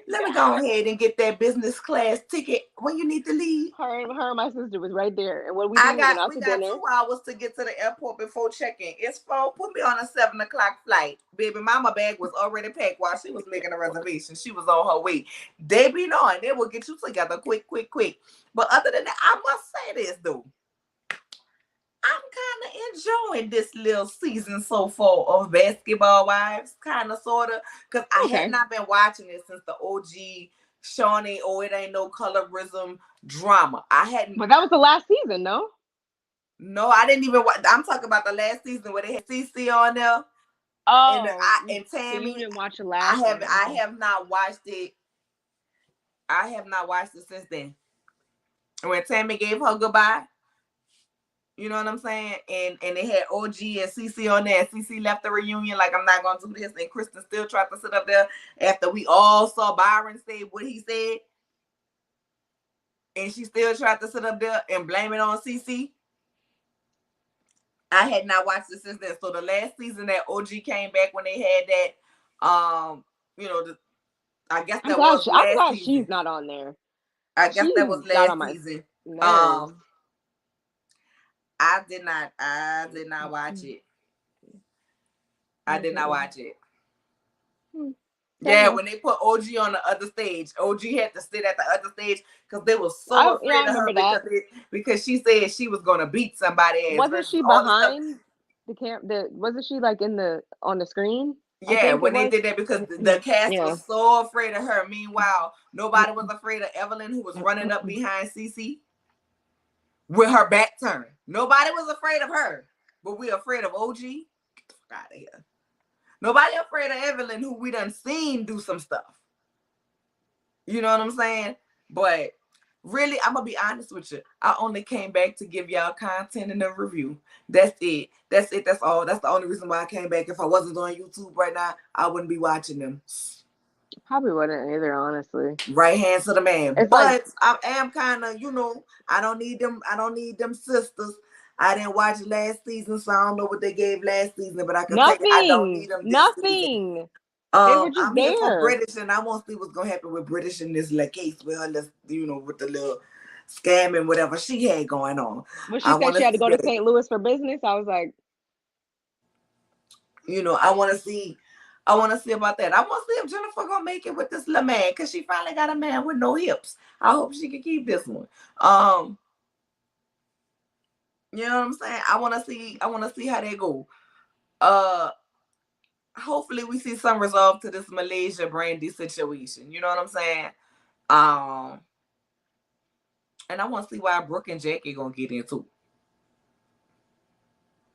Let me go ahead and get that business class ticket when you need to leave. Her and my sister was right there. And what we we got 2 hours to get to the airport before check-in. It's 4. Put me on a 7 o'clock flight. Baby, mama bag was already packed while she was making a reservation. She was on her way. They be knowing they will get you together quick. But other than that, I must say this though. I'm kind of enjoying this little season so far of Basketball Wives, kind of, sort of, because I had not been watching it since the OG Shawnee, It Ain't No Colorism drama. I hadn't. But that was the last season, no? No, I didn't even watch. I'm talking about the last season where they had CC on there. Oh, and Tammy. So you didn't watch the last one. I have not watched it. I have not watched it since then. When Tammy gave her goodbye. You know what I'm saying? And they had OG and CC on there. And CC left the reunion like, I'm not going to do this. And Kristen still tried to sit up there after we all saw Byron say what he said. And she still tried to sit up there and blame it on CC. I had not watched it since then. So the last season that OG came back when they had that, I guess that was last I'm glad season. She's not on there. I guess that was last season. I did not watch it. I did not watch it. Yeah, when they put OG on the other stage, OG had to sit at the other stage because they were so afraid of her because she said she was gonna beat somebody. Wasn't she behind the camera? Wasn't she like on the screen? Yeah, when they did that because the cast was so afraid of her. Meanwhile, nobody was afraid of Evelyn, who was running up behind CC with her back turned. Nobody was afraid of her, but we're afraid of OG. Get the fuck out of here. Nobody afraid of Evelyn, who we done seen do some stuff. You know what I'm saying? But really, I'm going to be honest with you. I only came back to give y'all content and a review. That's it. That's all. That's the only reason why I came back. If I wasn't on YouTube right now, I wouldn't be watching them. Probably wouldn't either, honestly. Right hand to the man. But I am kind of, I don't need them sisters. I didn't watch last season, so I don't know what they gave last season, but I can tell you I don't need them this season. They were just I'm here for there. British, and I want to see what's gonna happen with British in this little case with her, with the little scam and whatever she had going on. When she I said want she to had to see go to that. St. Louis for business, I was like, I want to see. I want to see about that. I want to see if Jennifer gonna make it with this little man because she finally got a man with no hips. I hope she can keep this one. You know what I'm saying? I want to see. I want to see how they go. Uh, Hopefully we see some resolve to this Malaysia Brandy situation. You know what I'm saying? Um, and I want to see why Brooke and Jackie gonna get into.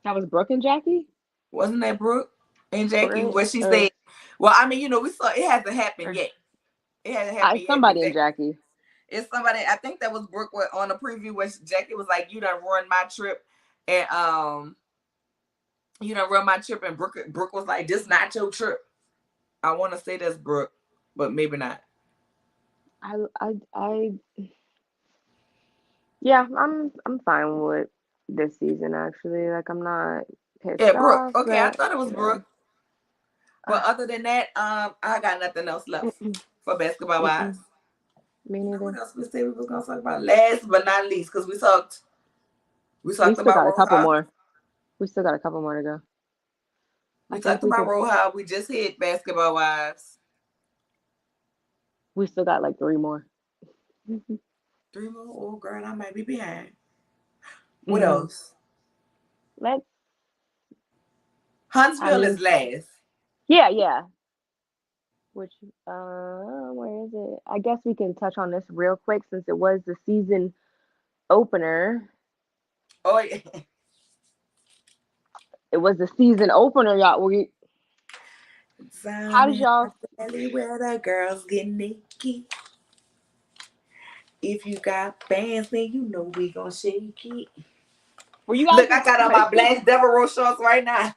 that was Brooke and Jackie? Wasn't that Brooke and Jackie? Or, Where she said, "Well, I mean, we saw it hasn't happened or yet. It hasn't happened yet." But somebody and Jackie. it's somebody. I think that was Brooke on the preview where Jackie was like, "You done ruined my trip," and you done run my trip, and Brooke was like, "This not your trip." I want to say that's Brooke, but maybe not. I yeah, I'm fine with this season actually. Like I'm not Yeah, pissed Brooke. off Okay, I that, thought it was you know. Brooke. But other than that, I got nothing else left Mm-mm, for Basketball Wives. mm-mm, me Now, what neither. else we said we was gonna talk about? Last but not least, because we We talked still about got a couple Roadhouse. more. We still got a couple more to go. I We think talked we about could. Roadhouse. We just hit Basketball Wives. We still got like three more. Mm-hmm. 3 more. Oh, girl, I might be behind. What Mm-hmm. else? Let's. I Huntsville is mean, last. yeah, yeah. Which where is it? I guess we can touch on this real quick since it was the season opener. Oh yeah. It was the season opener, y'all. How Down did in y'all? the valley where the girls get naked. If you got fans, then you know we gonna shake it. Were you guys Look, I got on my excited? Black Devereaux shorts right now.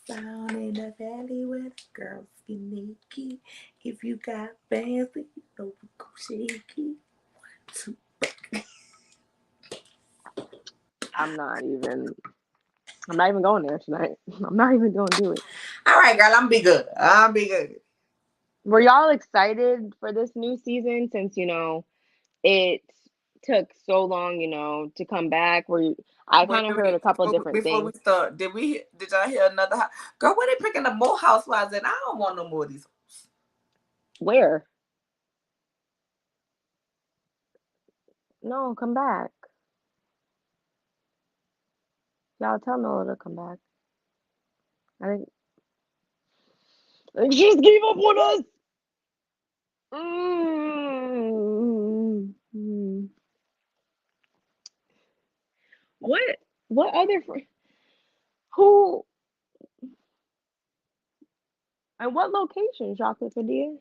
Down in the valley where the girls get naked. If you got fans, then you know we gon' shake it. I'm not even. I'm not even going there tonight. I'm not even going to do it. All right, girl, I'm be good. I'm be good. Were y'all excited for this new season since it took so long, to come back? I kind of heard a couple different Before we things. start, did y'all hear another girl? Where they picking up more housewives? And I don't want no more of these. Where? No, come back. Y'all tell Nola to come back. I think just give up on us. Mm. What? What other? Who? And what location, Chocolate Padilla?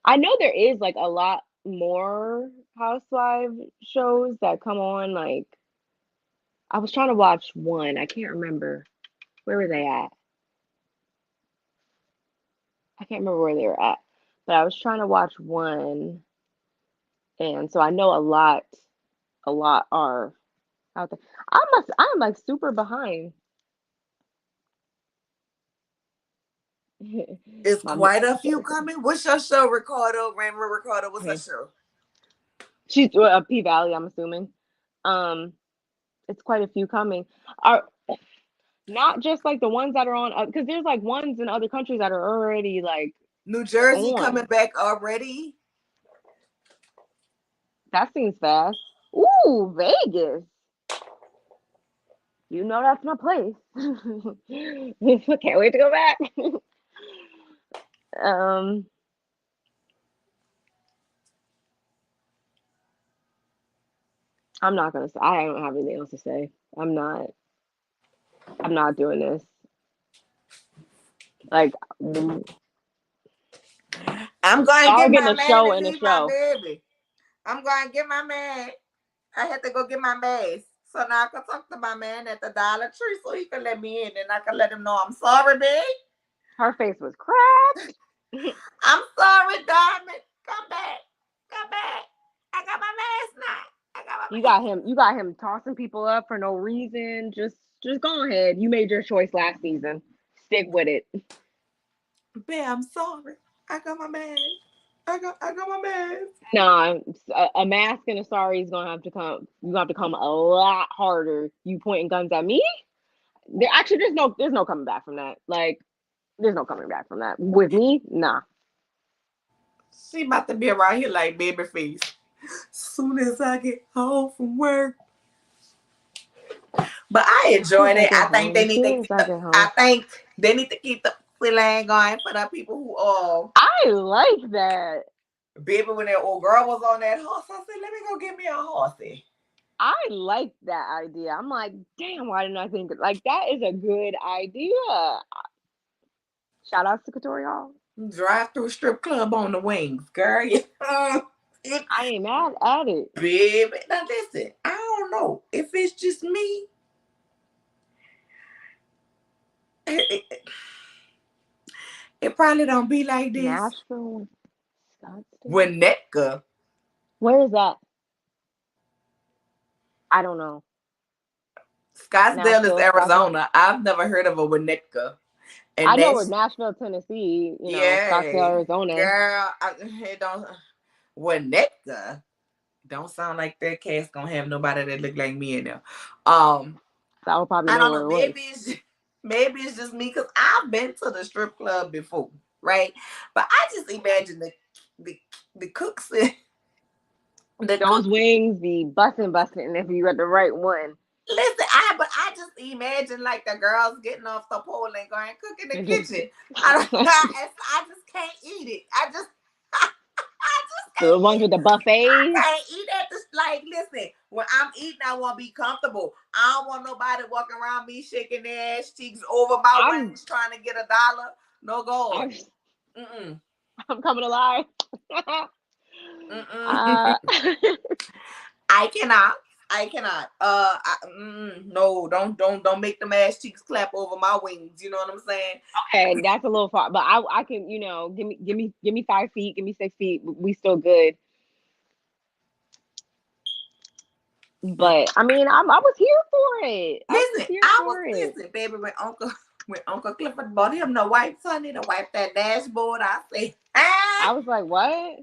I know there is like a lot more housewife shows that come on. Like I was trying to watch one. I can't remember where were they at. I can't remember where they were at, but I was trying to watch one, and so I know a lot are out there. I'm like super behind. It's My quite a few coming. What's your show, Ricardo? Rammer Ricardo, what's her okay. show? She's P Valley, I'm assuming. Um, it's quite a few coming. Are not just like the ones that are on because there's like ones in other countries that are already like New Jersey coming on. back already. That seems fast. Ooh, Vegas. You know that's my place. Can't wait to go back. um, I'm not gonna say. I don't have anything else to say. I'm not. I'm not doing this. Like, I'm going to y'all are get getting my a man show and and a leave my show. baby. I'm going to get my man. I had to go get my mask. So now I can talk to my man at the Dollar Tree so he can let me in and I can let him know I'm sorry, babe. Her face was cracked. I'm sorry, Diamond. Come back. Come back. I got my mask now. I got my You mask. got him. You got him tossing people up for no reason. Just go ahead. You made your choice last season. stick with it. Babe, I'm sorry. I got my mask. I got my mask. Nah, a mask and a sorry is gonna have to come. You have to come a lot harder. You pointing guns at me? There's no coming back from that. Like, there's no coming back from that. With me, nah. She about to be around here like Babyface. Soon as I get home from work. But I enjoyed it. I think they need to. I think they need to keep the lane going for the people who I like that. Baby, when that old girl was on that horse, I said, "Let me go get me a horsey." I like that idea. I'm like, damn, why didn't I think like that is a good idea. Shout out to Couture, y'all. Drive through a strip club on the wings, girl. I ain't mad at it. Baby, now listen, I don't know if it's just me. It probably don't be like this. Nashville, Winnetka. Where is that? I don't know. Scottsdale is Arizona. I've never heard of a Winnetka. And I know where Nashville, Tennessee. You know, Scottsdale, Arizona. Girl, it don't. Winnetka don't sound like that cat's gonna have nobody that look like me in there. So I would probably I don't know. Maybe it's just me because I've been to the strip club before, right? But I just imagine the cooks and those wings be busting, and if you got the right one. Listen, I just imagine like the girls getting off the pole and going cook in the kitchen. I just can't eat it. I just can't. The ones with the buffets. I can't eat at this. Like, listen, when I'm eating, I want to be comfortable. I don't want nobody walking around me shaking their ass cheeks over my wings trying to get $1. No go. I'm coming alive. I cannot. No, don't make them ass cheeks clap over my wings. You know what I'm saying? Okay, that's a little far, but I can, you know, give me 5 feet, give me 6 feet. We still good. But I mean, I was here for it. Listen, baby, when Uncle Clifford bought him the wipes, honey, to wipe that dashboard, I say, I was like, what?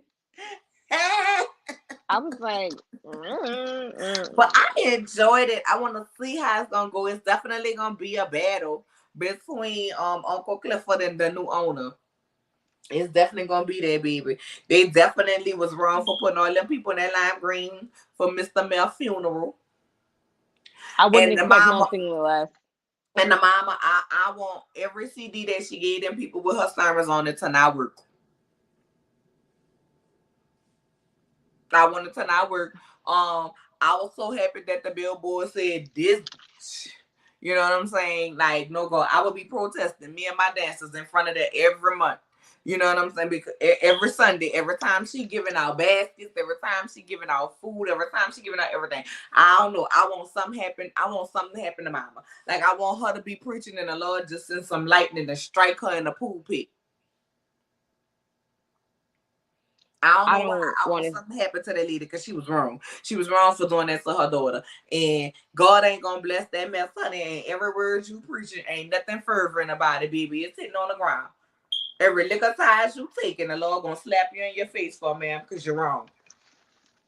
I was like, but I enjoyed it. I want to see how it's gonna go. It's definitely gonna be a battle between Uncle Clifford and the new owner. It's definitely gonna be there, baby. They definitely was wrong for putting all them people in that lime green for Mr. Mel's funeral. I wouldn't expect nothing less. And the mama, I want every CD that she gave them people with her sermons on it to not work. I wanted to not work. I was so happy that the billboard said this. You know what I'm saying? Like, no go. I would be protesting, me and my dancers in front of that every month. You know what I'm saying? Because every Sunday, every time she giving out baskets, every time she giving out food, every time she giving out everything. I don't know. I want something happen. I want something to happen to mama. Like, I want her to be preaching and the Lord just send some lightning and strike her in the pulpit. I don't know why. I want something to happen to that lady because she was wrong. She was wrong for doing that to her daughter. And God ain't going to bless that mess, honey. And every word you preaching ain't nothing fervent about it, baby. It's hitting on the ground. Every lick of ties you take, and the Lord going to slap you in your face for, ma'am, because you're wrong.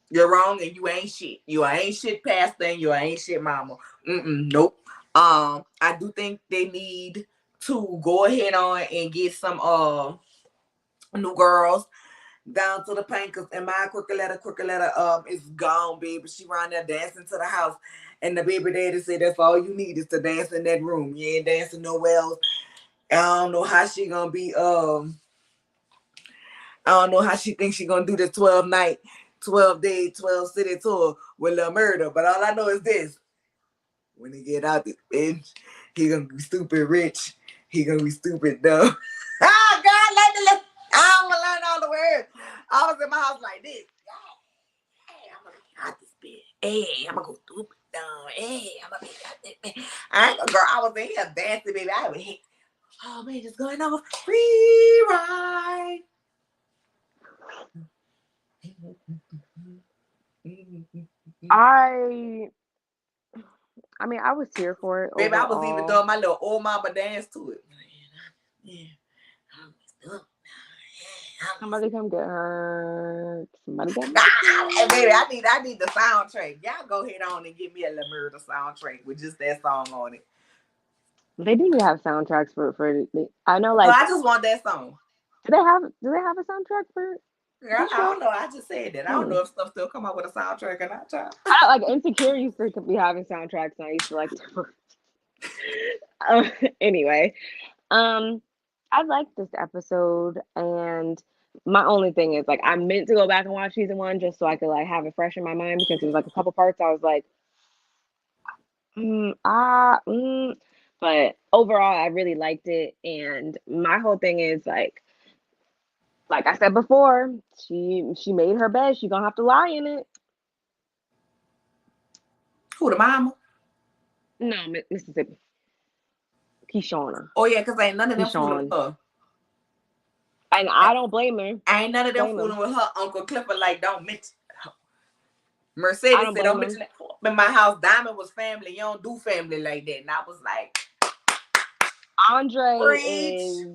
You're wrong and you ain't shit. You ain't shit pastor and you ain't shit mama. Nope. I do think they need to go ahead on and get some new girls down to the paint, because in my crooked letter is gone, baby. She around there dancing to the house, and the baby daddy said that's all you need is to dance in that room. You ain't dancing nowhere else. I don't know how she gonna be. I don't know how she thinks she gonna do this 12-night, 12-day, 12-city tour with Lil Murder. But all I know is this: when he get out this bitch, he gonna be stupid rich. He gonna be stupid dumb. Ah, God, I don't want to learn all the words. I was in my house like this. Hey, I'm gonna be out this bitch. Hey, I'm gonna go stupid dumb. Hey, I'm gonna be out this bitch. Girl, I was in here dancing, baby. I would hit. Oh man, just going off free ride. I mean, I was here for it. Baby, I was even doing my little old mama dance to it. Yeah. Somebody come get her. Somebody get Hey, baby, I need the soundtrack. Y'all go ahead on and give me a La Murder soundtrack with just that song on it. They do have soundtracks for. I know, So like, I just want that song. do they have a soundtrack for Girl, this I show? don't know. I just said that. I don't know if stuff still come out with a soundtrack or not, child. Like Insecure used to be having soundtracks, and I used to like. Anyway, I liked this episode, and my only thing is like I meant to go back and watch season 1 just so I could like have it fresh in my mind because it was like a couple parts I was like, but overall I really liked it, and my whole thing is like I said before, she made her bed. She gonna have to lie in it. Who, the mama? No, Mississippi. Keyshawn. Oh yeah, cause ain't none of them fooling with her. And I don't blame her. Ain't none of them fooling with her. Uncle Clifford like don't mention. Mercedes said don't mention that in my house. Diamond was family. You don't do family like that. And I was like, Andre preach. is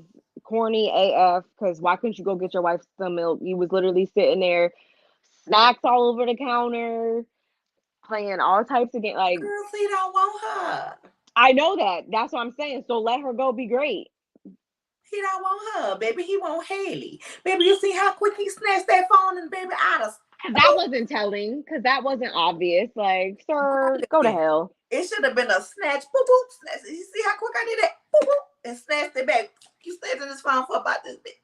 corny AF because why couldn't you go get your wife some milk? You was literally sitting there, snacks all over the counter, playing all types of games. Like, girl, he don't want her. I know that. That's what I'm saying. So let her go be great. He don't want her, baby. He want Haley. Baby, you see how quick he snatched that phone and baby out of. That wasn't telling because that wasn't obvious. Like, sir, go to hell. It should have been a snatch. Boop, boop, snatch. You see how quick I did that? Boop, boop, and snatched it back. You stayed in this phone for about this bit.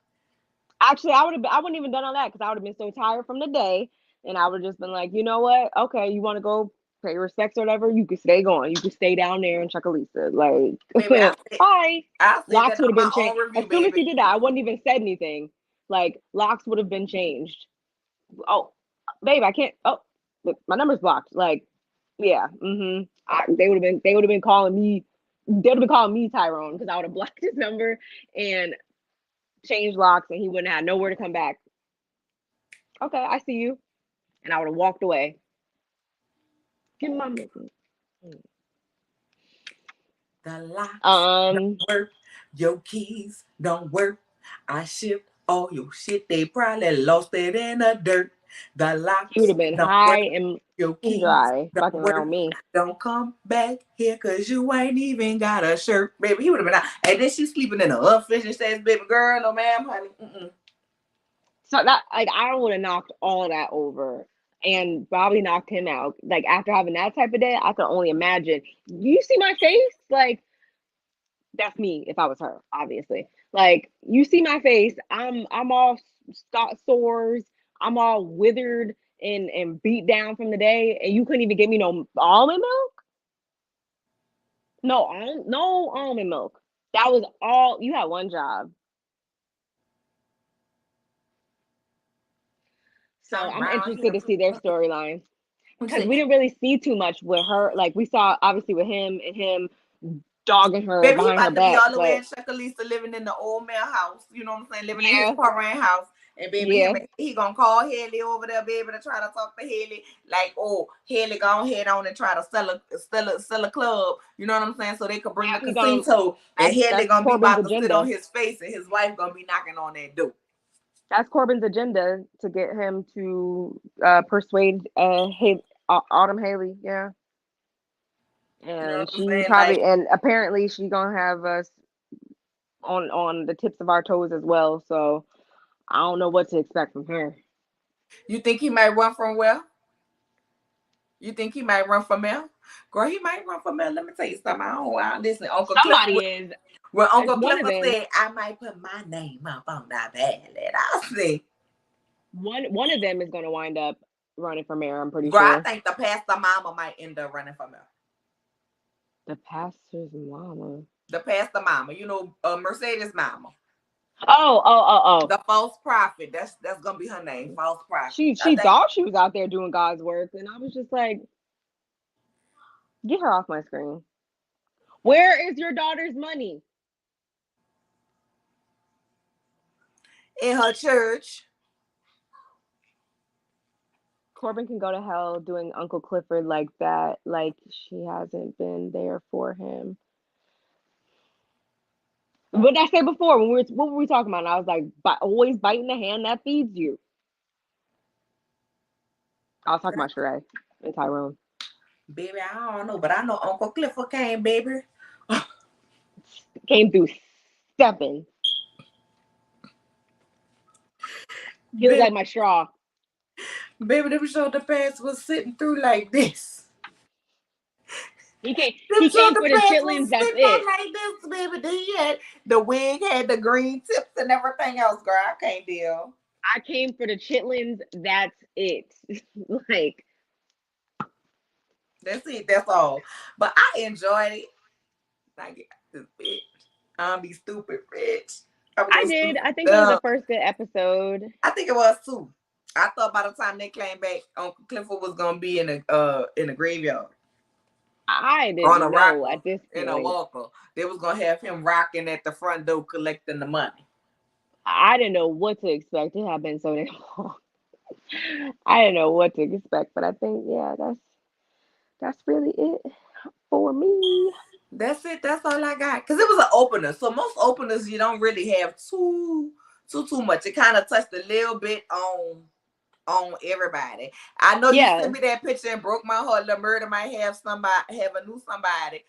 Actually, I wouldn't even done all that because I would have been so tired from the day, and I would have just been like, you know what? Okay, you want to go pay respects or whatever? You could stay going. You could stay down there and Chuckalisa. Like, baby, bye. Locks would have been changed. Review, as soon as he did that, I wouldn't even said anything. Like, locks would have been changed. Oh, babe, I can't. Oh, look, my number's blocked. Like, yeah, they would have been calling me. They would have been calling me Tyrone because I would have blocked his number and changed locks, and he wouldn't have nowhere to come back. Okay, I see you, and I would have walked away. Give me my money. The locks don't work. Your keys don't work. I shipped all your shit. They probably lost it in the dirt. The locks would have been high and your keys dry, fucking around me. Don't come back here because you ain't even got a shirt, baby. He would have been out. And then she's sleeping in the unfinished says, baby girl, no ma'am, honey. So that like I would have knocked all that over. And Bobby knocked him out. Like after having that type of day, I could only imagine. You see my face? Like that's me if I was her, obviously. Like you see my face. I'm all sores. I'm all withered and beat down from the day, and you couldn't even give me no almond milk. No almond milk. That was all. You had one job. So I'm interested to see their storyline. Because we didn't really see too much with her. Like we saw obviously with him and him dogging her baby, behind her back. Baby, he about to be all the way in Chuckalisa living in the old man house. You know what I'm saying? Living in his parent house. And baby, he gonna call Haley over there, baby, to try to talk to Haley. Like, oh, Haley go head on and try to sell a club. You know what I'm saying? So they could bring the casino. And Haley gonna be about to sit on his face, and his wife gonna be knocking on that door. That's Corbin's agenda to get him to persuade Autumn Haley, yeah. And you know she probably and apparently she gonna have us on the tips of our toes as well. So I don't know what to expect from her. You think he might run from where? You think he might run from Mel? Girl, he might run from Mel. Let me tell you something. I don't listen. Uncle Somebody Clifford, is. Well, Uncle Clifford said, I might put my name up on that ballot. I'll see. One of them is gonna wind up running for mayor, I'm pretty sure. I think the pastor mama might end up running for mayor. The pastor's mama. The pastor mama. You know, Mercedes mama. Oh. The false prophet. That's gonna be her name. False prophet. She thought she was out there doing God's work, and I was just like, get her off my screen. Where is your daughter's money? In her church. Corbin can go to hell doing Uncle Clifford like that. Like she hasn't been there for him. What did I say before when what were we talking about? And I was like, always biting the hand that feeds you. I was talking about Sheree and Tyrone. Baby, I don't know, but I know Uncle Clifford came, baby. Came through stepping. He was like my straw. Baby, them shoulder pads was sitting through like this. He came for the chitlins, that's it. Like this, baby. Then he had the wig, had the green tips and everything else, girl. I can't deal. I came for the chitlins, that's it. Like, that's it, that's all. But I enjoyed it. Like this bitch. I'm be stupid, bitch. I did. I think it was the first good episode. I think it was too. I thought by the time they came back, Uncle Clifford was gonna be in the graveyard. I didn't know at this point. In a walker. They was gonna have him rocking at the front door collecting the money. I didn't know what to expect. It had been so damn long. I didn't know what to expect, but I think that's really it for me. That's it. That's all I got. Cause it was an opener. So most openers you don't really have too much. It kind of touched a little bit on everybody. I know you sent me that picture and broke my heart. The murder might have a new somebody.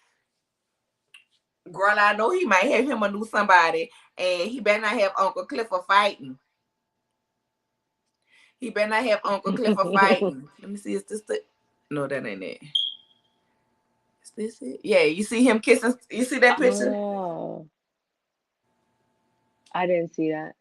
Girl, I know he might have him a new somebody, and he better not have Uncle Clifford fighting. He better not have Uncle Clifford fighting. Let me see. Is this the? No, that ain't it. Is this it? Yeah, you see him kissing. You see that picture? Oh, I didn't see that.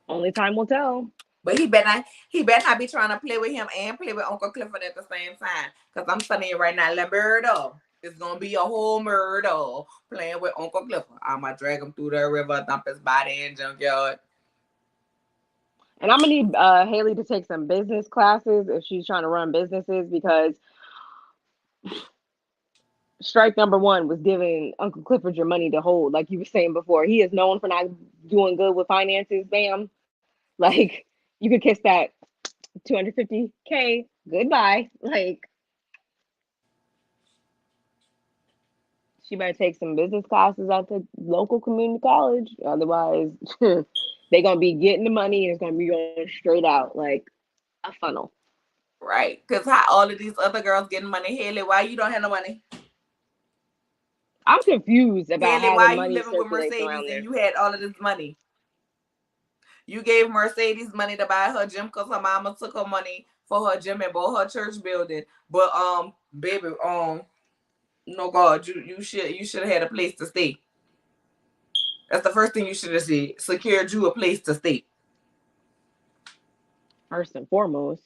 Only time will tell. But he better not be trying to play with him and play with Uncle Clifford at the same time. Because I'm telling you right now, Lamberto is going to be a whole murder playing with Uncle Clifford. I'm going to drag him through the river, dump his body in junkyard. And I'm going to need Haley to take some business classes if she's trying to run businesses, because strike number one was giving Uncle Clifford your money to hold. Like you were saying before, he is known for not doing good with finances, bam. Like, you could kiss that $250K goodbye. Like, she better take some business classes at the local community college. Otherwise, they're going to be getting the money and it's going to be going straight out like a funnel. Right. Because how all of these other girls getting money? Haley, why you don't have no money? I'm confused about Haley, how why the money you living with Mercedes and you had all of this money? You gave Mercedes money to buy her gym because her mama took her money for her gym and bought her church building. But baby, no God, you should have had a place to stay. That's the first thing you should have said. Secured you a place to stay. First and foremost.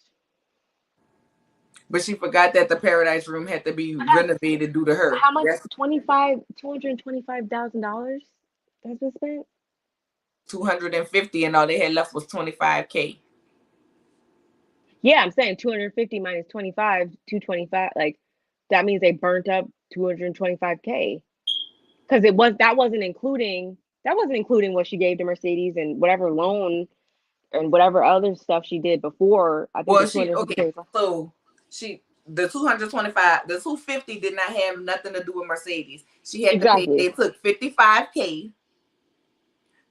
But she forgot that the Paradise Room had to be renovated due to her. How much? $225,000 has been spent? 250, and all they had left was $25K. Yeah, I'm saying 250 minus 25, 225. Like, that means they burnt up $225K. Because that wasn't including what she gave to Mercedes and whatever loan and whatever other stuff she did before. I think so the 225, the 250 did not have nothing to do with Mercedes. She had to pay. They took $55K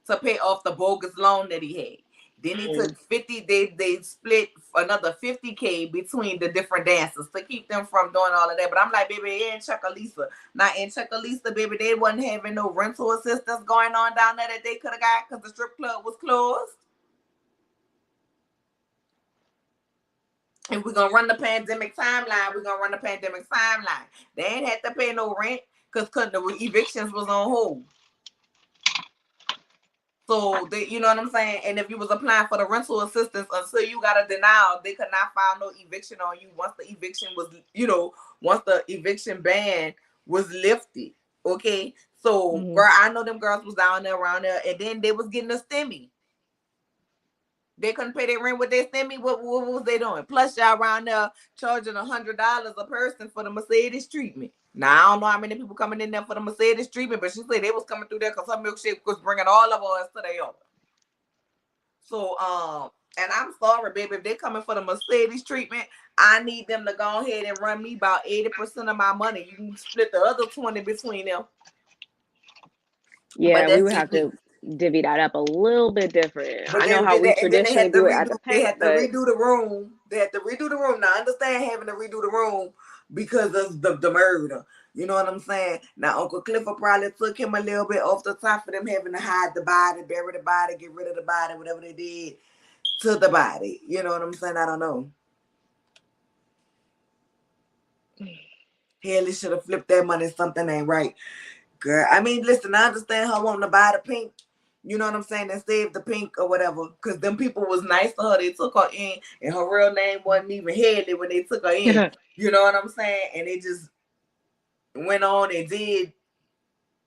to pay off the bogus loan that he had. Then he took 50. They split another $50K between the different dancers to keep them from doing all of that. But I'm like, baby, in Chuckalisa. Now in Chuckalisa, baby, they wasn't having no rental assistance going on down there that they could have got because the strip club was closed. If we're going to run the pandemic timeline, we're going to run the pandemic timeline. They ain't had to pay no rent because the evictions was on hold. So, you know what I'm saying? And if you was applying for the rental assistance until you got a denial, they could not file no eviction on you once the eviction was, once the eviction ban was lifted. Okay? So, girl, I know them girls was down there around there, and then they was getting a stimmy. They couldn't pay their rent with their stimmy. What was they doing? Plus, y'all around there charging $100 a person for the Mercedes treatment. Now, I don't know how many people coming in there for the Mercedes treatment, but she said they was coming through there because her milkshake was bringing all of us to their own. So, And I'm sorry, baby, if they're coming for the Mercedes treatment, I need them to go ahead and run me about 80% of my money. You can split the other 20 between them. Yeah, But we that's would just have me. to divvy that up a little bit different. But I know then, how we and then they traditionally had to do it at the redo. They paint, had to but redo the room. They had to redo the room. Now, I understand having to redo the room because of the murder. You know what I'm saying? Now, Uncle Clifford probably took him a little bit off the top for them having to hide the body, bury the body, get rid of the body, whatever they did to the body. You know what I'm saying? I don't know. Hell, he should have flipped that money. Something ain't right. Girl, I mean, listen, I understand her wanting to buy the pink, you know what I'm saying, and save the pink or whatever, because them people was nice to her. They took her in, and her real name wasn't even Haley when they took her in. You know what I'm saying? And they just went on and did,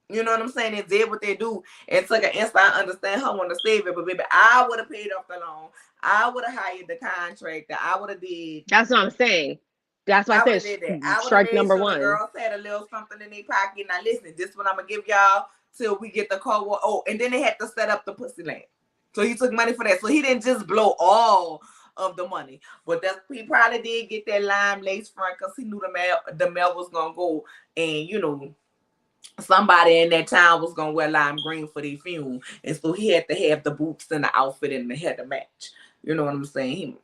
you know what I'm saying, and did what they do and took an instant. I understand her want to save it, but baby, I would have paid off the loan. I would have hired the contractor. I would have did. that's what I'm saying. That's why I I would said have did that. I would have strike made number sure the one. girls had a little something in their pocket. Now listen, this one I'm gonna give y'all till we get the call. Oh, and then they had to set up the pussy lamp. So he took money for that. So he didn't just blow all of the money, but that's, he probably did get that lime lace front because he knew the mail was gonna go, and you know somebody in that town was gonna wear lime green for the funeral, and so he had to have the boots and the outfit and the hair to match. You know what I'm saying?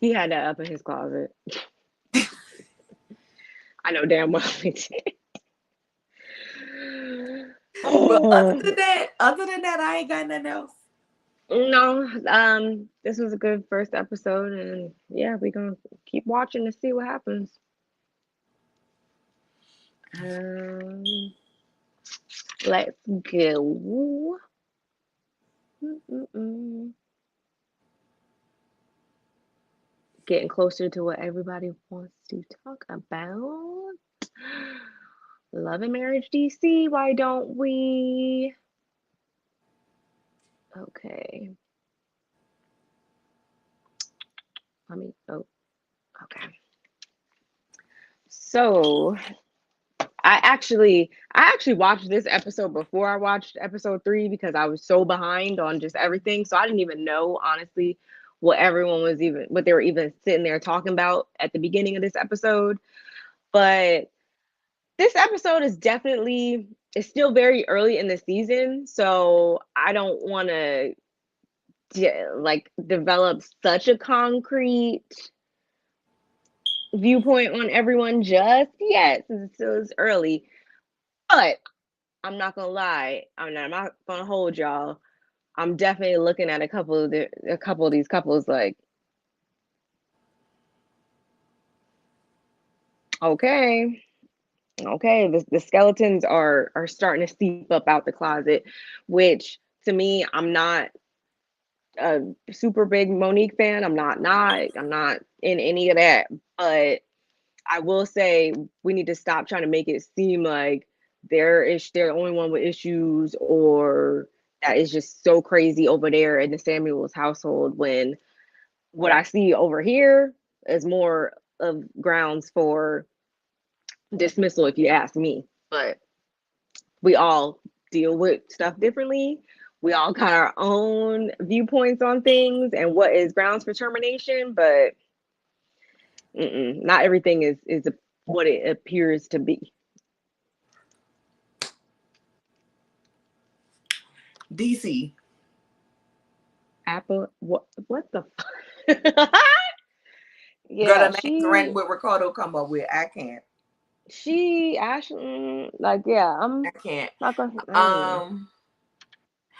He had that up in his closet. I know damn well he did. But other than that, I ain't got nothing else. No, this was a good first episode, and yeah, we're gonna keep watching to see what happens. Let's go. Getting closer to what everybody wants to talk about. Love and Marriage DC, why don't we? Okay. Oh, okay. So I actually watched this episode before I watched episode 3 because I was so behind on just everything. So I didn't even know, honestly, what they were even sitting there talking about at the beginning of this episode. But this episode is definitely, it's still very early in the season, so I don't want to like develop such a concrete viewpoint on everyone just yet, since it still is early. But I'm not gonna lie, I'm not gonna hold y'all. I'm definitely looking at a couple of these couples like, okay, the skeletons are starting to seep up out the closet, which to me, I'm not a super big Monique fan. I'm not in any of that, but I will say we need to stop trying to make it seem like they're the only one with issues, or that is just so crazy over there in the Samuels household, when what I see over here is more of grounds for dismissal, if you ask me. But we all deal with stuff differently. We all got our own viewpoints on things and what is grounds for termination, but not everything is what it appears to be. DC. Apple, what the Girl, yeah, the next rant with Ricardo come up with, I can't. Ashley, like, yeah, I can't. not gonna, I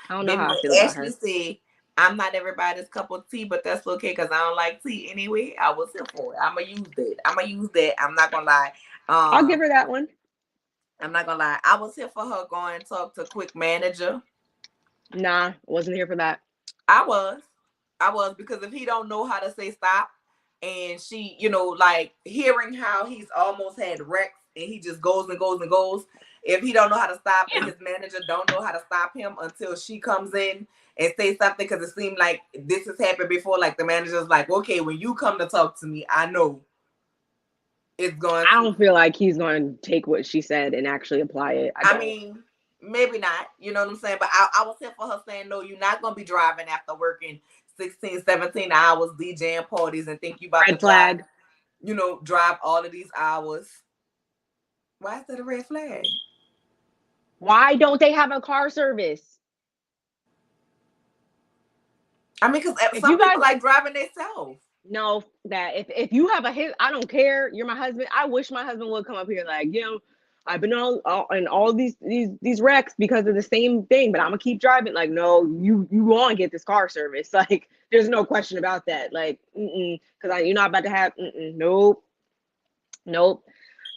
don't know Baby, how I when feel about Ashley her. said, I'm not everybody's cup of tea, but that's okay because I don't like tea anyway, I was here for it. I'ma use that. I'm not gonna lie. I'll give her that one. I'm not gonna lie. I was here for her going and talk to Quick Manager. Nah, wasn't here for that. I was, because if he don't know how to say stop, and she, like hearing how he's almost had wrecks and he just goes and goes and goes. If he don't know how to stop, and his manager don't know how to stop him until she comes in and say something, because it seemed like this has happened before. Like the manager's like, okay, when you come to talk to me, I know it's going to. I don't feel like he's going to take what she said and actually apply it. I mean, maybe not. You know what I'm saying? But I was here for her saying, no, you're not going to be driving after work and 16, 17 hours DJing parties and think you about Red to drive, flag. drive all of these hours. Why is that a red flag? Why don't they have a car service? I mean, because If some you guys people like driving themselves. know that if you have a hit, I don't care. You're my husband. I wish my husband would come up here like, I've been all in all these wrecks because of the same thing, but I'm gonna keep driving. Like, no, you want to get this car service. Like, there's no question about that. Like, because you're not about to have. Nope.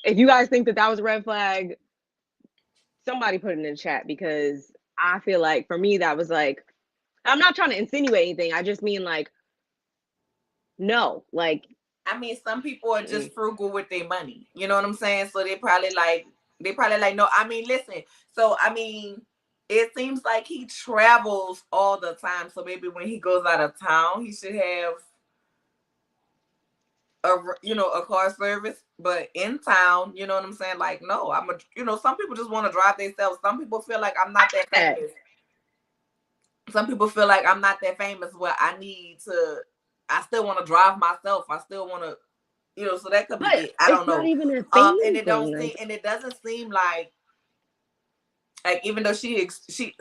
If you guys think that was a red flag, somebody put it in the chat, because I feel like for me that was like, I'm not trying to insinuate anything. I just mean like, no, like. I mean, some people are just frugal with their money. You know what I'm saying? So they probably like, no. I mean, listen. So I mean, it seems like he travels all the time. So maybe when he goes out of town, he should have a car service. But in town, you know what I'm saying? Like, no, some people just want to drive themselves. Some people feel like I'm not that famous. Some people feel like I'm not that famous. Well, I still want to drive myself. I still want to, so that could be it. I don't know. Not even a thing. And it doesn't seem like even though she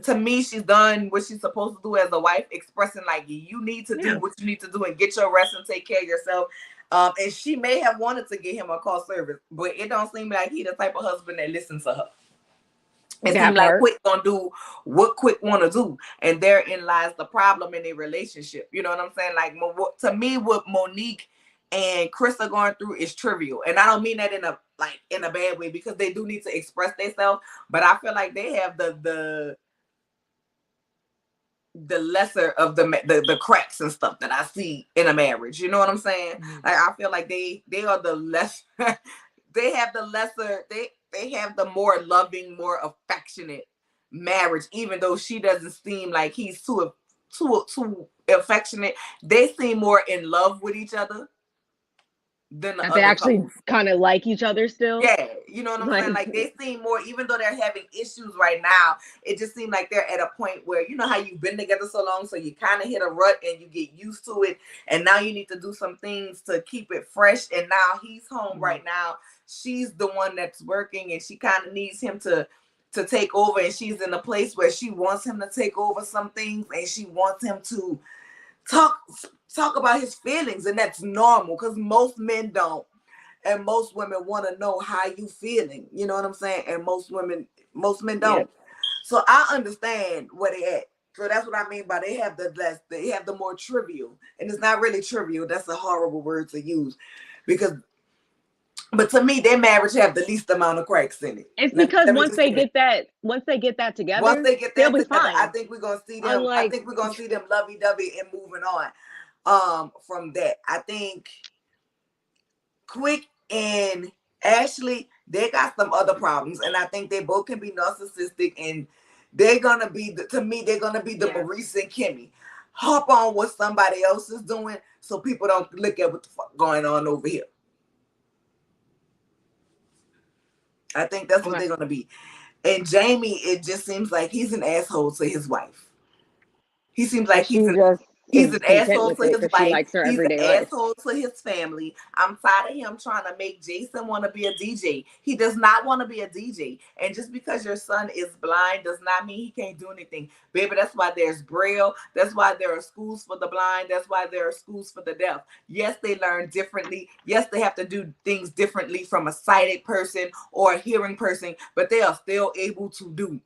to me, she's done what she's supposed to do as a wife, expressing like you need to do what you need to do and get your rest and take care of yourself. And she may have wanted to get him a call service, but it don't seem like he the type of husband that listens to her. It seems like Quick gonna do what Quick want to do, and therein lies the problem in a relationship. You know what I'm saying? Like, to me, what Monique and Chris are going through is trivial, and I don't mean that in a bad way, because they do need to express themselves. But I feel like they have the lesser of the cracks and stuff that I see in a marriage. You know what I'm saying? Like, I feel like they are the less. They have the lesser. They have the more loving, more affectionate marriage, even though she doesn't seem like he's too affectionate. They seem more in love with each other than the other they actually couples. Kind of like each other still. Yeah, you know what I'm saying? Like, they seem more, even though they're having issues right now, it just seems like they're at a point where, you know how you've been together so long, so you kind of hit a rut and you get used to it, and now you need to do some things to keep it fresh. And now he's home right now. She's the one that's working, and she kind of needs him to take over, and she's in a place where she wants him to take over some things, and she wants him to talk about his feelings, and that's normal, because most men don't, and most women want to know how you feeling. You know what I'm saying? And most men don't. Yep. So I understand where they at. So that's what I mean by they have the more trivial, and it's not really trivial. That's a horrible word to use, but to me, their marriage have the least amount of cracks in it. It's because once they get that together, they'll be fine. I think we're gonna see them. I think we're gonna see them lovey-dovey and moving on. From that, I think Quick and Ashley, they got some other problems, and I think they both can be narcissistic, and they're gonna be the Maurice and Kimmy. Hop on what somebody else is doing, so people don't look at what the fuck going on over here. I think that's what they're gonna be. And Jamie, it just seems like he's an asshole to his wife. He seems like he's an asshole to his wife. He's an asshole to his family. I'm tired of him trying to make Jason want to be a DJ. He does not want to be a DJ. And just because your son is blind does not mean he can't do anything. Baby, that's why there's Braille. That's why there are schools for the blind. That's why there are schools for the deaf. Yes, they learn differently. Yes, they have to do things differently from a sighted person or a hearing person, but they are still able to do.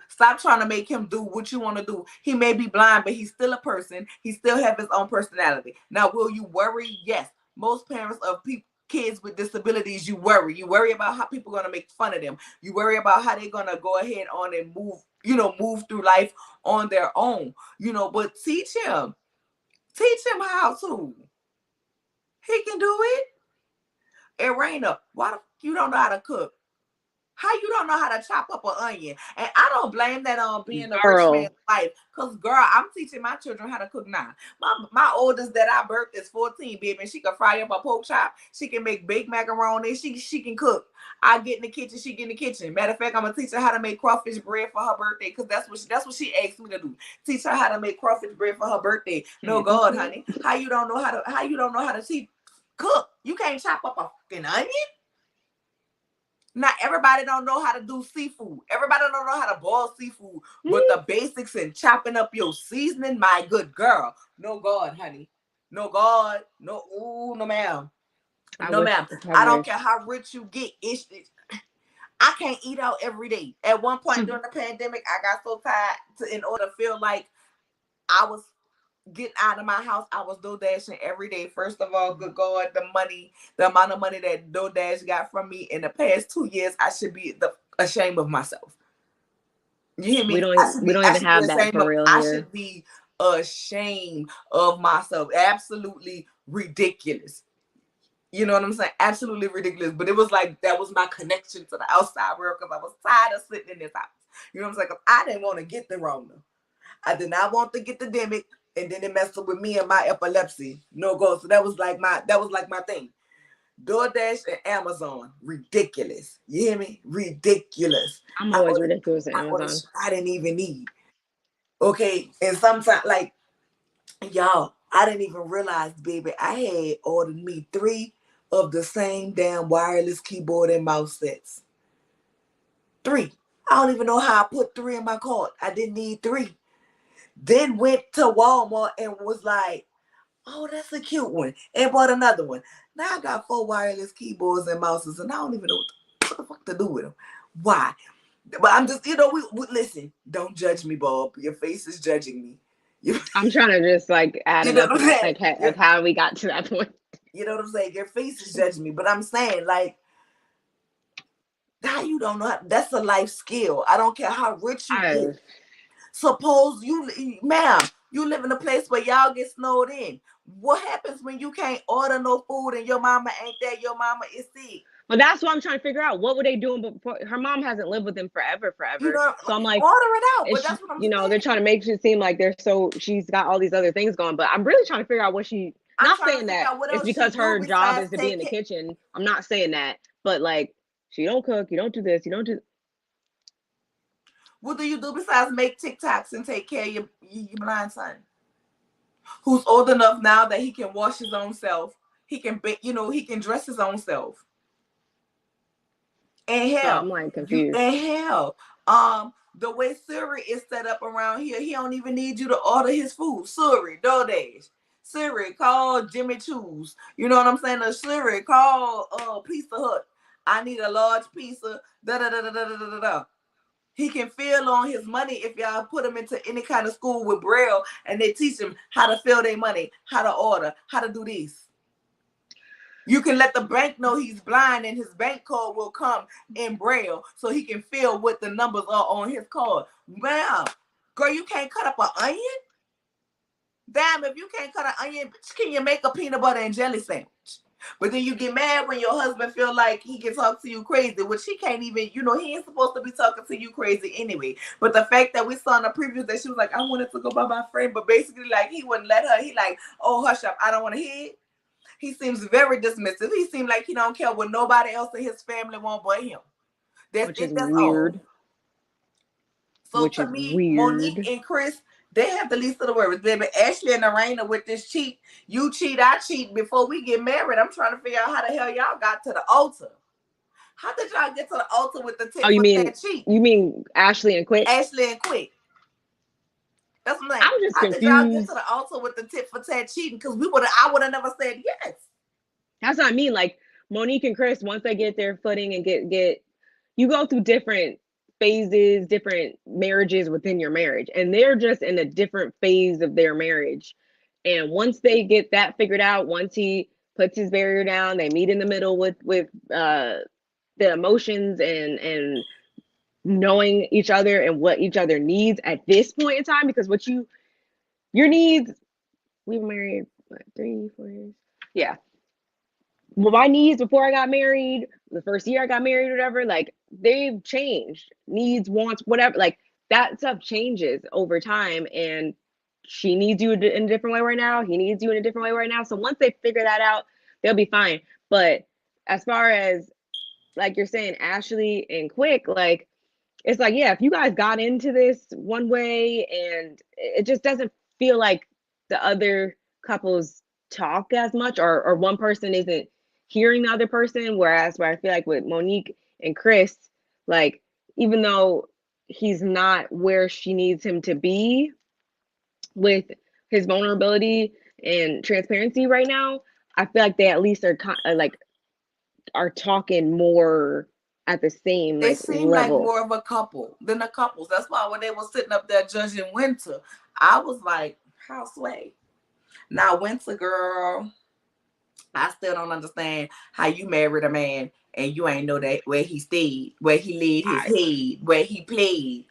Stop trying to make him do what you want to do. He may be blind, but he's still a person. He still have his own personality. Now, will you worry? Yes. Most parents of kids with disabilities, you worry. You worry about how people are going to make fun of them. You worry about how they're going to go ahead on and move through life on their own. But teach him how to. He can do it. And Raina, why you don't know how to cook? How you don't know how to chop up an onion? And I don't blame that on being a rich Girl. man's wife. Cause girl, I'm teaching my children how to cook now. My oldest that I birthed is 14, baby, and she can fry up a pork chop. She can make baked macaroni. She can cook. I get in the kitchen. She get in the kitchen. Matter of fact, I'm gonna teach her how to make crawfish bread for her birthday. Cause that's what she asked me to do. Teach her how to make crawfish bread for her birthday. No God, honey. How you don't know how to cook? You can't chop up a fucking onion. Not everybody don't know how to do seafood. Everybody don't know how to boil seafood. But the basics and chopping up your seasoning, my good girl. No God, honey. No God. No, ooh, no ma'am. No ma'am. I don't care how rich you get. I can't eat out every day. At one point during the pandemic, I got so tired in order to feel like I was getting out of my house, I was DoorDashing every day. First of all, good God, the amount of money that DoorDash got from me in the past 2 years, I should be ashamed of myself. You hear me? We don't even have that for real here. I should be ashamed of myself. Absolutely ridiculous. You know what I'm saying? Absolutely ridiculous. But it was like that was my connection to the outside world because I was tired of sitting in this house. You know what I'm saying? Because I didn't want to get the Rona. I did not want to get the demic. And then it messed up with me and my epilepsy. No go. So that was like my thing. DoorDash and Amazon, ridiculous. You hear me? Ridiculous. I'm always ridiculous at Amazon. I didn't even need. Okay, and sometimes like y'all, I didn't even realize, baby, I had ordered me 3 of the same damn wireless keyboard and mouse sets. 3. I don't even know how I put 3 in my cart. I didn't need 3. Then went to Walmart and was like, oh, that's a cute one. And bought another one. Now I got 4 wireless keyboards and mouses, and I don't even know what the fuck to do with them. Why? But I'm just, we listen, don't judge me, Barb. Your face is judging me. I'm trying to just like add it up like how we got to that point. You know what I'm saying? Your face is judging me. But I'm saying, like, how you don't know? That's a life skill. I don't care how rich you get. Suppose you live in a place where y'all get snowed in. What happens when you can't order no food and your mama ain't there? Your mama is sick. Well, that's what I'm trying to figure out. What were they doing before? Her mom hasn't lived with them forever. You know, so I'm like, order it out. But that's what I'm saying. They're trying to make it seem like she's got all these other things going. But I'm really trying to figure out what she. I'm not saying that it's because her job is to be in the kitchen. I'm not saying that, but like, she don't cook. You don't do this. You don't do. What do you do besides make TikToks and take care of your blind son? Who's old enough now that he can wash his own self. He can he can dress his own self. And hell, I'm like confused. And hell, the way Siri is set up around here, he don't even need you to order his food. Siri, DoorDash. Siri, call Jimmy Choo's. You know what I'm saying? Or Siri, call Pizza Hut. I need a large pizza. Da da da da da da da. He can feel on his money if y'all put him into any kind of school with Braille and they teach him how to feel their money, how to order, how to do this. You can let the bank know he's blind and his bank card will come in Braille so he can feel what the numbers are on his card. Wow. Girl, you can't cut up an onion? Damn, if you can't cut an onion, can you make a peanut butter and jelly sandwich? But then you get mad when your husband feel like he can talk to you crazy, which he can't even, he ain't supposed to be talking to you crazy anyway. But the fact that we saw in the previews that she was like, I wanted to go by my friend, but basically like he wouldn't let her. He like, oh, hush up, I don't want to hear it. He seems very dismissive. He seemed like he don't care what nobody else in his family want but him. Which is weird. So to me, Monique and Chris, they have the least of the worries, baby. Ashley and Arena with this cheat. You cheat, I cheat. Before we get married, I'm trying to figure out how the hell y'all got to the altar. How did y'all get to the altar with the tit for tat cheat? You mean Ashley and Quick? Ashley and Quick. That's what I'm saying. I'm just confused. How did y'all get to the altar with the tit for tat cheating? Because I would have never said yes. That's what I mean. Like Monique and Chris, once they get their footing and get you go through different phases, different marriages within your marriage, and they're just in a different phase of their marriage. And once they get that figured out, once he puts his barrier down, they meet in the middle with the emotions and knowing each other and what each other needs at this point in time. Because your needs, we were married 3-4 years, yeah. Well, my needs before I got married the first year I got married or whatever, like they've changed. Needs, wants, whatever. Like that stuff changes over time, and she needs you in a different way right now. He needs you in a different way right now. So once they figure that out, they'll be fine. But as far as like you're saying, Ashley and Quick, like it's like, yeah, if you guys got into this one way and it just doesn't feel like the other couples talk as much, or one person isn't hearing the other person, whereas where I feel like with Monique and Chris, like even though he's not where she needs him to be with his vulnerability and transparency right now, I feel like they at least are like are talking more at the same They like seem like level. more of a couple than the couples. That's why when they were sitting up there judging Winter, I was like, houseway. Now, Winter girl, I still don't understand how you married a man and you ain't know that where he stayed, where he laid his head, where he played.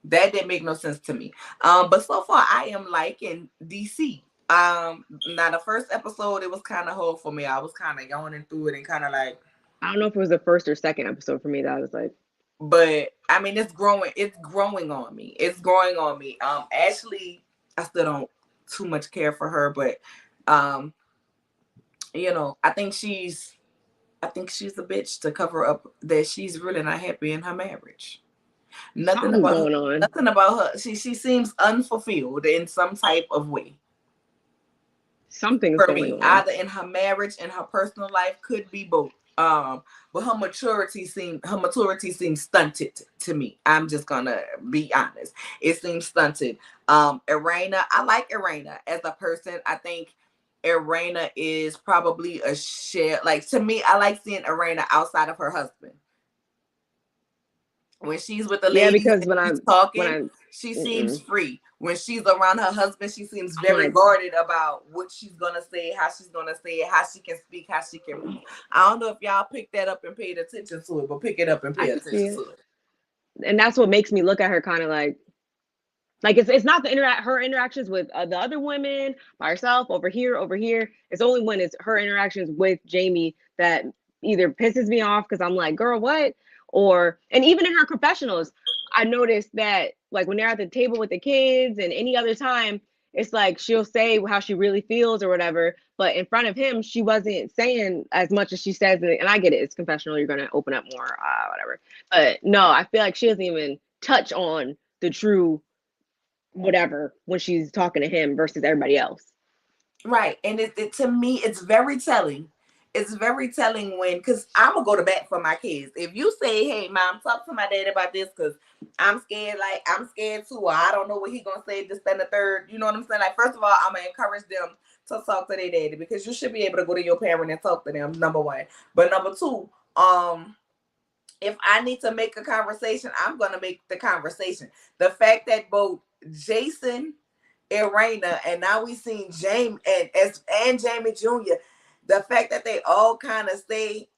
That didn't make no sense to me. But so far I am liking DC. Now the first episode it was kind of hard for me. I was kind of yawning through it and kind of like, I don't know if it was the first or second episode for me that I was like, but I mean it's growing on me. It's growing on me. Ashley, I still don't too much care for her, but you know, I think she's a bitch to cover up that she's really not happy in her marriage. Nothing something's about her, going on. nothing about her. She seems unfulfilled in some type of way. Something's For going me, on. either in her marriage and her personal life, could be both. But her maturity seems stunted to me. I'm just gonna be honest. It seems stunted. Irena, I like Irena as a person. I think Irena is probably a share. Like to me, I like seeing Irena outside of her husband. When she's with the Yeah, ladies because and she's talking, when she I seems free. When she's around her husband, she seems I'm very like, guarded about what she's gonna say, how she's gonna say it, how she can speak, how she can move. I don't know if y'all picked that up and paid attention to it, but pick it up and I pay can see attention it, to it. and that's what makes me look at her kind of like it's not the her interactions with the other women by herself over here. It's only when it's her interactions with Jamie that either pisses me off because I'm like, girl, what? Or and even in her confessionals, I noticed that like when they're at the table with the kids and any other time, it's like she'll say how she really feels or whatever, but in front of him, she wasn't saying as much as she says. And I get it, it's confessional, you're gonna open up more, whatever. But no, I feel like she doesn't even touch on the true whatever when she's talking to him versus everybody else. Right. And it to me, it's very telling. It's very telling when, because I'm going to go to bat for my kids. If you say, hey, mom, talk to my dad about this because I'm scared, like, I'm scared too, or I don't know what he going to say, this, then the third. You know what I'm saying? Like, first of all, I'm going to encourage them to talk to their daddy because you should be able to go to your parent and talk to them, number one. But number two, if I need to make a conversation, I'm going to make the conversation. The fact that both Jason, Irena, and now we seen Jamie and Jamie Jr. The fact that they all kind of scared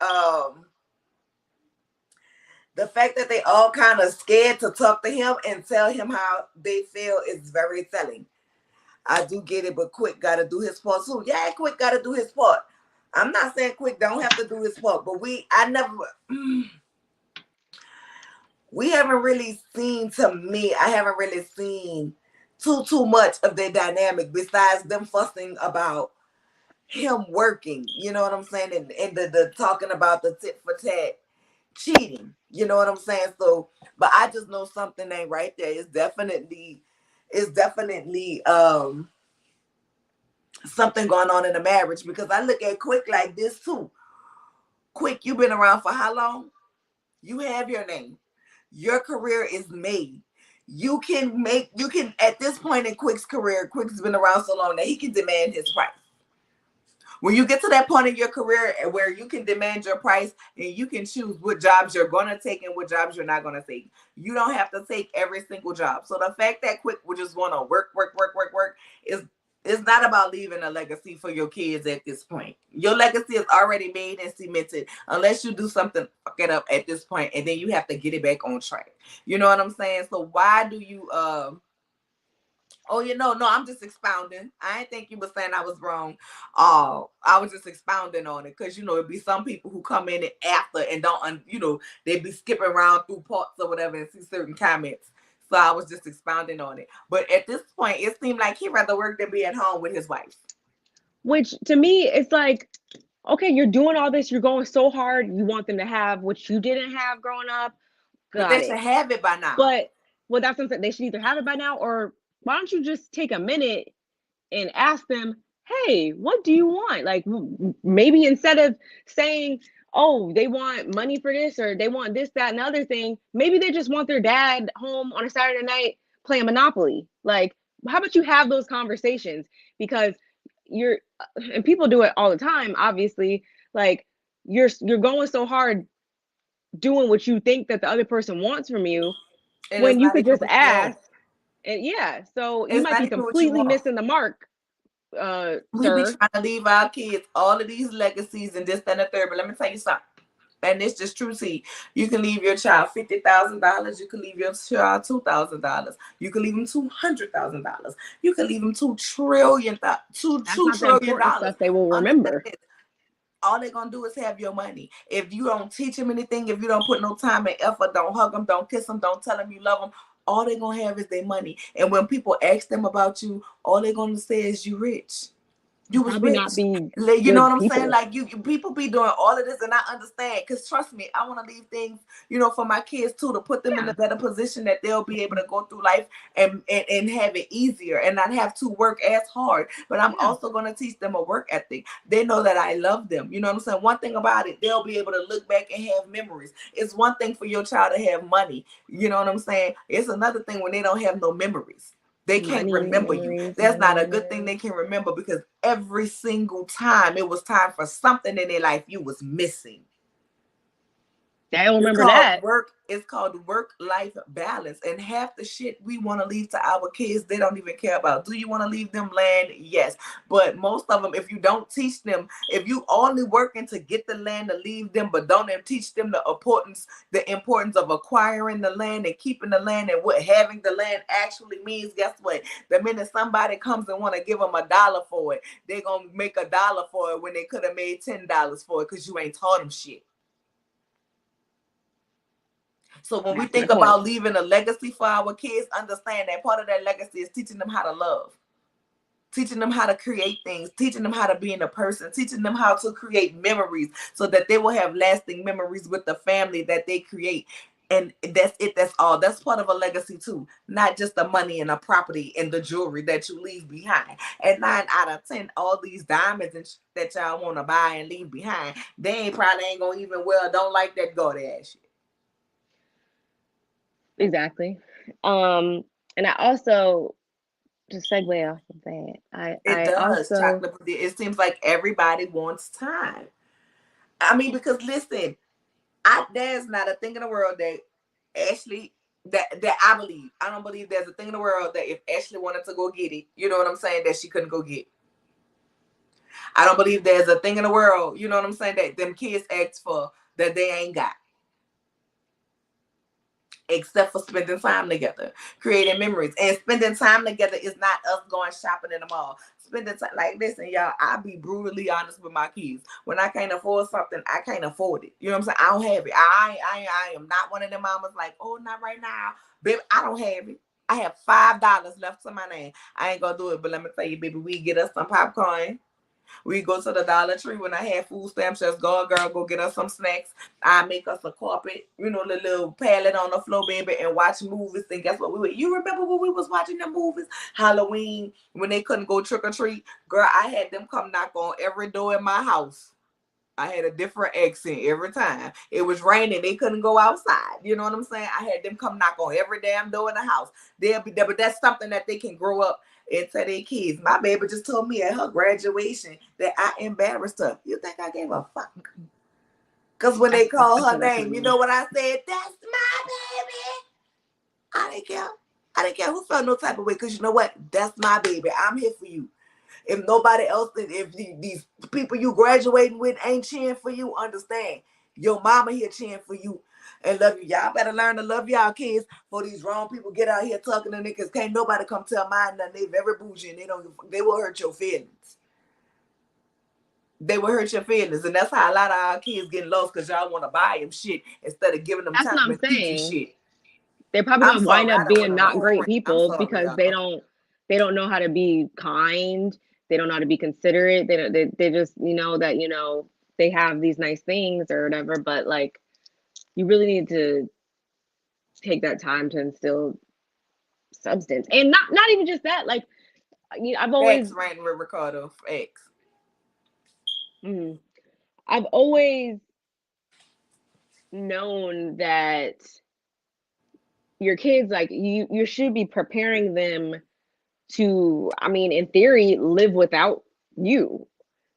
to talk to him and tell him how they feel is very telling. I do get it, but Quick got to do his part too. Yeah, Quick got to do his part. I'm not saying Quick don't have to do his part, but we haven't really seen, to me, I haven't really seen too much of their dynamic besides them fussing about him working, you know what I'm saying? And the talking about the tit for tat cheating, you know what I'm saying? So, but I just know something ain't right there. It's definitely something going on in the marriage because I look at Quick like this too. Quick, you've been around for how long? You have your name. Your career is made. You can at this point in Quick's career, Quick's been around so long that he can demand his price. When you get to that point in your career where you can demand your price and you can choose what jobs you're going to take and what jobs you're not going to take, you don't have to take every single job. So the fact that Quick would just want to work is not about leaving a legacy for your kids at this point. Your legacy is already made and cemented unless you do something fuck it up at this point and then you have to get it back on track. You know what I'm saying? So why do you Oh, no, I'm just expounding. I didn't think you were saying I was wrong. I was just expounding on it because it'd be some people who come in after and don't, they be skipping around through parts or whatever and see certain comments. So I was just expounding on it. But at this point, it seemed like he'd rather work than be at home with his wife. Which to me, it's like, okay, you're doing all this, you're going so hard, you want them to have what you didn't have growing up. But Got they it. should have it by now. But well, that's what I'm saying. They should either have it by now, or why don't you just take a minute and ask them, hey, what do you want? Like, maybe instead of saying, oh, they want money for this or they want this, that, and the other thing, maybe they just want their dad home on a Saturday night playing Monopoly. Like, how about you have those conversations? Because and people do it all the time, obviously. Like, you're going so hard doing what you think that the other person wants from you, and when you could just ask. And yeah, so you might be completely missing the mark. We be trying to leave our kids all of these legacies and this, that, and the third. But let me tell you something. And it's just true. See, you can leave your child $50,000. You can leave your child $2,000. You can leave them $200,000. You can leave them $2 trillion. $2 trillion. Stuff they will remember. All they're gonna do is have your money. If you don't teach them anything, if you don't put no time and effort, don't hug them, don't kiss them, don't tell them you love them, all they're gonna have is their money. And when people ask them about you, all they're gonna say is you rich. You was rich. You know what I'm saying? Like you people be doing all of this, and I understand. Because trust me, I want to leave things, for my kids too, to put them in a better position that they'll be able to go through life and have it easier and not have to work as hard. But I'm also going to teach them a work ethic. They know that I love them. You know what I'm saying? One thing about it, they'll be able to look back and have memories. It's one thing for your child to have money. You know what I'm saying? It's another thing when they don't have no memories. They can't remember you. That's not a good thing they can remember, because every single time it was time for something in their life, you was missing. I don't remember that. It's called work-life balance. And half the shit we want to leave to our kids, they don't even care about. Do you want to leave them land? Yes. But most of them, if you don't teach them, if you only working to get the land to leave them, but don't teach them the importance of acquiring the land and keeping the land and what having the land actually means, guess what? The minute somebody comes and want to give them $1 for it, they're going to make $1 for it when they could have made $10 for it, because you ain't taught them shit. So when we think about leaving a legacy for our kids, understand that part of that legacy is teaching them how to love, teaching them how to create things, teaching them how to be in a person, teaching them how to create memories so that they will have lasting memories with the family that they create. And that's it. That's all. That's part of a legacy too. Not just the money and the property and the jewelry that you leave behind. And 9 out of 10, all these diamonds and that y'all want to buy and leave behind, they probably ain't going to even don't like that Gaudy shit. Exactly. And I also, to segue off of that, it seems like everybody wants time. I mean, because listen, there's not a thing in the world that Ashley, that I believe. I don't believe there's a thing in the world that if Ashley wanted to go get it, you know what I'm saying, that she couldn't go get. I don't believe there's a thing in the world, you know what I'm saying, that them kids ask for that they ain't got. Except for spending time together, creating memories. And spending time together is not us going shopping in the mall. Spending time, like, listen, y'all, I'll be brutally honest with my kids. When I can't afford something, I can't afford it. You know what I'm saying? I don't have it. I am not one of them mamas like, oh, not right now. Baby, I don't have it. I have $5 left to my name. I ain't gonna do it, but let me tell you, baby, we get us some popcorn. We go to the Dollar Tree when I have food stamps. Just go get us some snacks. I make us a carpet, the little pallet on the floor, baby, and watch movies. And guess what? You remember when we was watching the movies? Halloween, when they couldn't go trick or treat? Girl, I had them come knock on every door in my house. I had a different accent every time. It was raining. They couldn't go outside. You know what I'm saying? I had them come knock on every damn door in the house. They'll be there, but that's something that they can grow up and tell their kids. My baby just told me at her graduation that I embarrassed her. You think I gave a fuck? Because when they call her name, you know what I said? That's my baby. I didn't care. I didn't care who felt no type of way, because you know what? That's my baby. I'm here for you. If nobody else, if these people you graduating with ain't cheering for you, understand. Your mama here cheering for you. and love you. Y'all better learn to love y'all kids before these wrong people get out here talking to niggas. Can't nobody come tell mine nothing. They very bougie and they will hurt your feelings. They will hurt your feelings. And that's how a lot of our kids getting lost, because y'all want to buy them shit instead of giving them That's time what I'm and teach you saying. shit. They're probably I'm gonna wind sorry, I up don't went being on a not whole great rant. I'm people sorry, because y'all. they don't know how to be kind. They don't know how to be considerate. They just that they have these nice things or whatever, but like you really need to take that time to instill substance, and not even just that. Like I've always Facts, ranting with Ricardo. Facts. I've always known that your kids, like you should be preparing them to, I mean, in theory, live without you.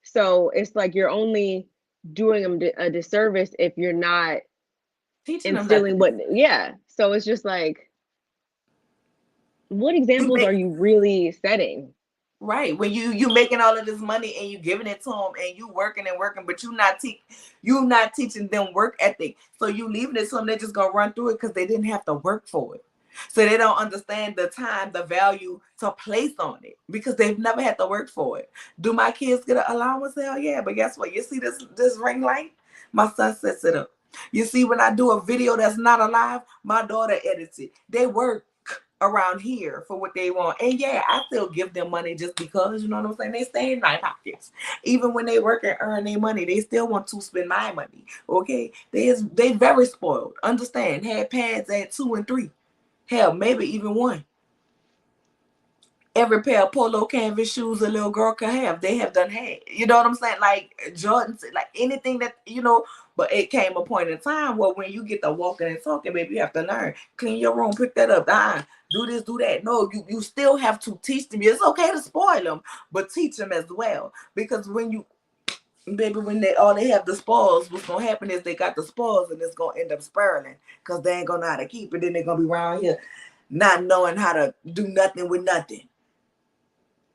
So it's like you're only doing them a disservice if you're not Teaching them instilling nothing. yeah. So it's just like, what examples are you really setting? Right. When you making all of this money and you giving it to them and you working and working, but you not teaching them work ethic. So you leaving it to them, they just gonna run through it because they didn't have to work for it. So they don't understand the time, the value to place on it because they've never had to work for it. Do my kids get an allowance? Hell yeah. But guess what? You see this ring light? My son sets it up. You see, when I do a video that's not alive, my daughter edits it. They work around here for what they want. And yeah, I still give them money just because, you know what I'm saying? They stay in my pockets. Even when they work and earn their money, they still want to spend my money. Okay? They very spoiled. Understand? Had pads at 2 and 3. Hell, maybe even 1. Every pair of polo canvas shoes a little girl could have, they have done had. You know what I'm saying? Like Jordans, like anything that, but it came a point in time where when you get to walking and talking, baby, you have to learn. Clean your room, pick that up, do this, do that. No, you still have to teach them. It's okay to spoil them, but teach them as well. Because when they have the spoils, what's gonna happen is they got the spoils and it's gonna end up spiraling because they ain't gonna know how to keep it. Then they're gonna be around here not knowing how to do nothing with nothing.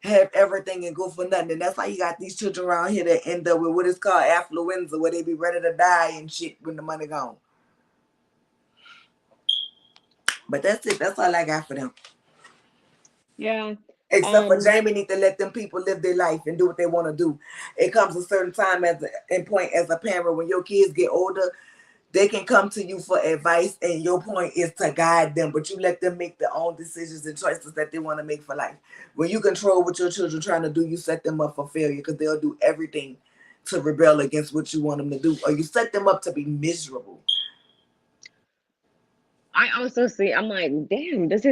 Have everything and go for nothing. And that's why you got these children around here that end up with what is called affluenza, where they be ready to die and shit when the money gone. But that's it. That's all I got for them. Yeah. Except for Jamie need to let them people live their life and do what they want to do. It comes a certain time point as a parent when your kids get older, they can come to you for advice, and your point is to guide them, but you let them make their own decisions and choices that they want to make for life. When you control what your children trying to do, you set them up for failure because they'll do everything to rebel against what you want them to do, or you set them up to be miserable. I also see, I'm like, damn, does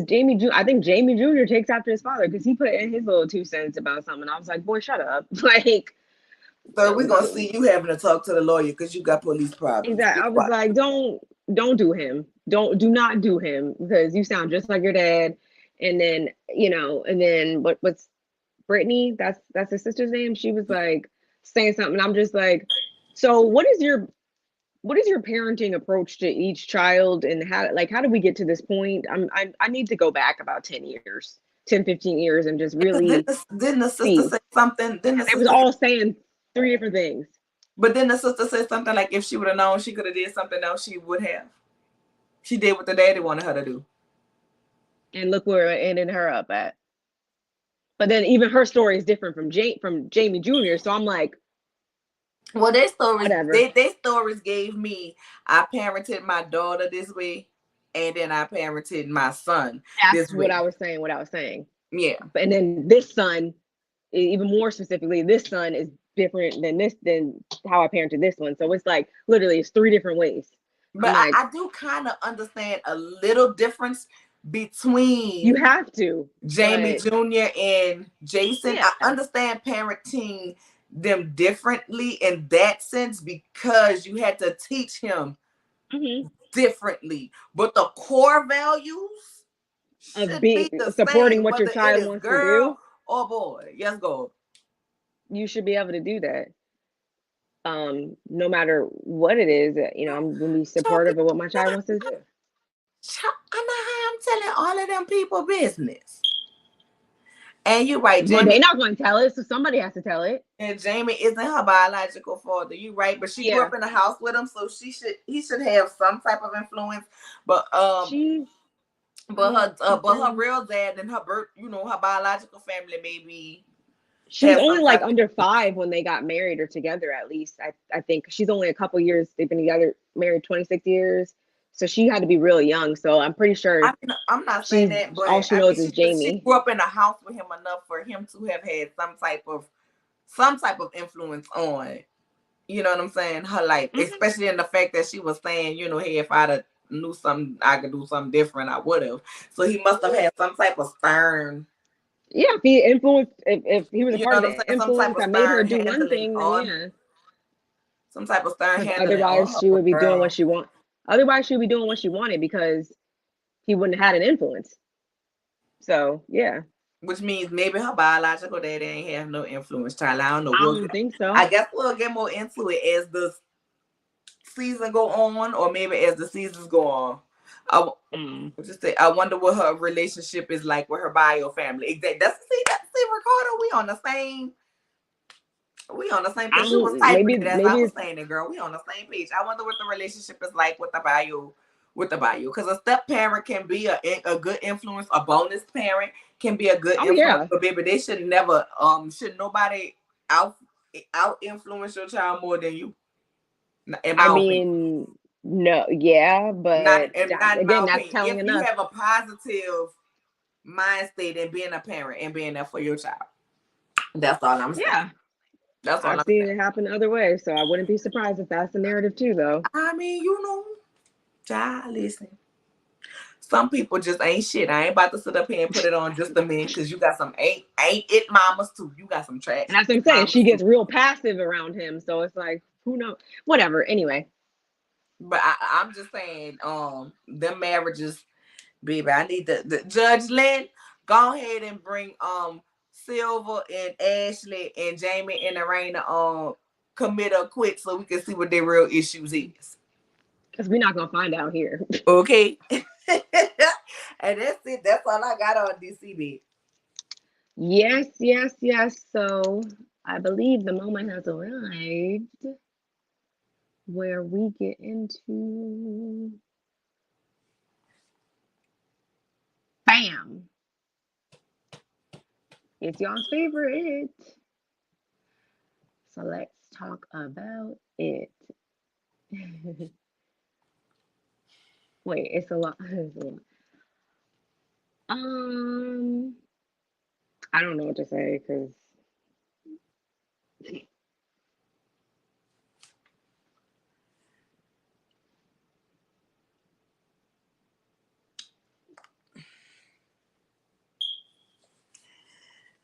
Jamie Jr., I think Jamie Jr. takes after his father because he put in his little 2 cents about something. I was like, boy, shut up. Like, so we're going to see you having to talk to the lawyer because you got police problems. Exactly. I was like, don't do him. Do not do him because you sound just like your dad. And then, what's Brittany? That's his sister's name. She was like saying something. I'm just like, so what is your parenting approach to each child, and how did we get to this point? I need to go back about 10 years, 10, 15 years and just really didn't the sister say something? They was all saying 3 different things. But then the sister said something like, if she would have known she could have did something else, she would have. She did what the daddy wanted her to do. And look where it ended her up at. But then even her story is different from Jamie Jr. So I'm like, well, their stories gave me, I parented my daughter this way, and then I parented my son this way. What I was saying. Yeah. And then this son, even more specifically, this son is different than how I parented this one. So it's like literally it's 3 different ways. But I do kind of understand a little difference between you have to Jamie Jr. and Jason. Yeah. I understand parenting them differently in that sense because you had to teach him differently. But the core values of being supporting what your child wants to do. Oh boy, yes, go. You should be able to do that. No matter what it is, I'm gonna be supportive of what my child wants to do. I know how I'm telling all of them people business. And you're right, Well, Jamie. they're not going to tell it, so somebody has to tell it. And Jamie isn't her biological father. You right, but she grew up in a house with him, so he should have some type of influence. But her real dad and her birth, her biological family maybe. She's only like under 5 when they got married or together. At least I think she's only a couple years. They've been together, married 26 years. So she had to be real young. So I'm pretty sure. I mean, I'm not saying that, but all she knows is Jamie. She grew up in a house with him enough for him to have had some type of influence on, you know what I'm saying, her life, especially in the fact that she was saying, hey, if I'd knew something, I could do something different, I would have. So he must have had some type of stern. Yeah, if he influenced, if he was a part of the influence that made her do one thing, then yeah. Some type of stern handling. Otherwise, she would be doing what she wanted. Otherwise, she would be doing what she wanted because he wouldn't have had an influence. So, yeah. Which means maybe her biological daddy ain't have no influence, child. I don't know. I don't think so. I guess we'll get more into it as the season go on, or maybe as the seasons go on. I wonder what her relationship is like with her bio family. Exactly. That's Ricardo. We on the same page. She was typing it as I was saying it, girl. We on the same page. I wonder what the relationship is like with the bio. Because a step parent can be a good influence. A bonus parent can be a good influence. Yeah. But baby, they should never should nobody out influence your child more than you. I mean, no, yeah, but that's telling enough. You have a positive mind state in being a parent and being there for your child. That's all I'm saying. Yeah. That's all I've seen it happen the other way, so I wouldn't be surprised if that's the narrative too, though. I mean, child, listen. Some people just ain't shit. I ain't about to sit up here and put it on just a minute because you got some ain't it mamas too. You got some trash. And that's what I'm saying. She gets real passive around him, so it's like, who knows? Whatever. Anyway. But I'm just saying, them marriages, baby. I need the Judge Lynn, go ahead and bring Silver and Ashley and Jamie and Arena commit or quit so we can see what their real issues is. Because we're not gonna find out here. Okay. And that's it. That's all I got on DCB. Yes. So I believe the moment has arrived where we get into bam. It's y'all's favorite. So let's talk about it. Wait, it's a lot. I don't know what to say because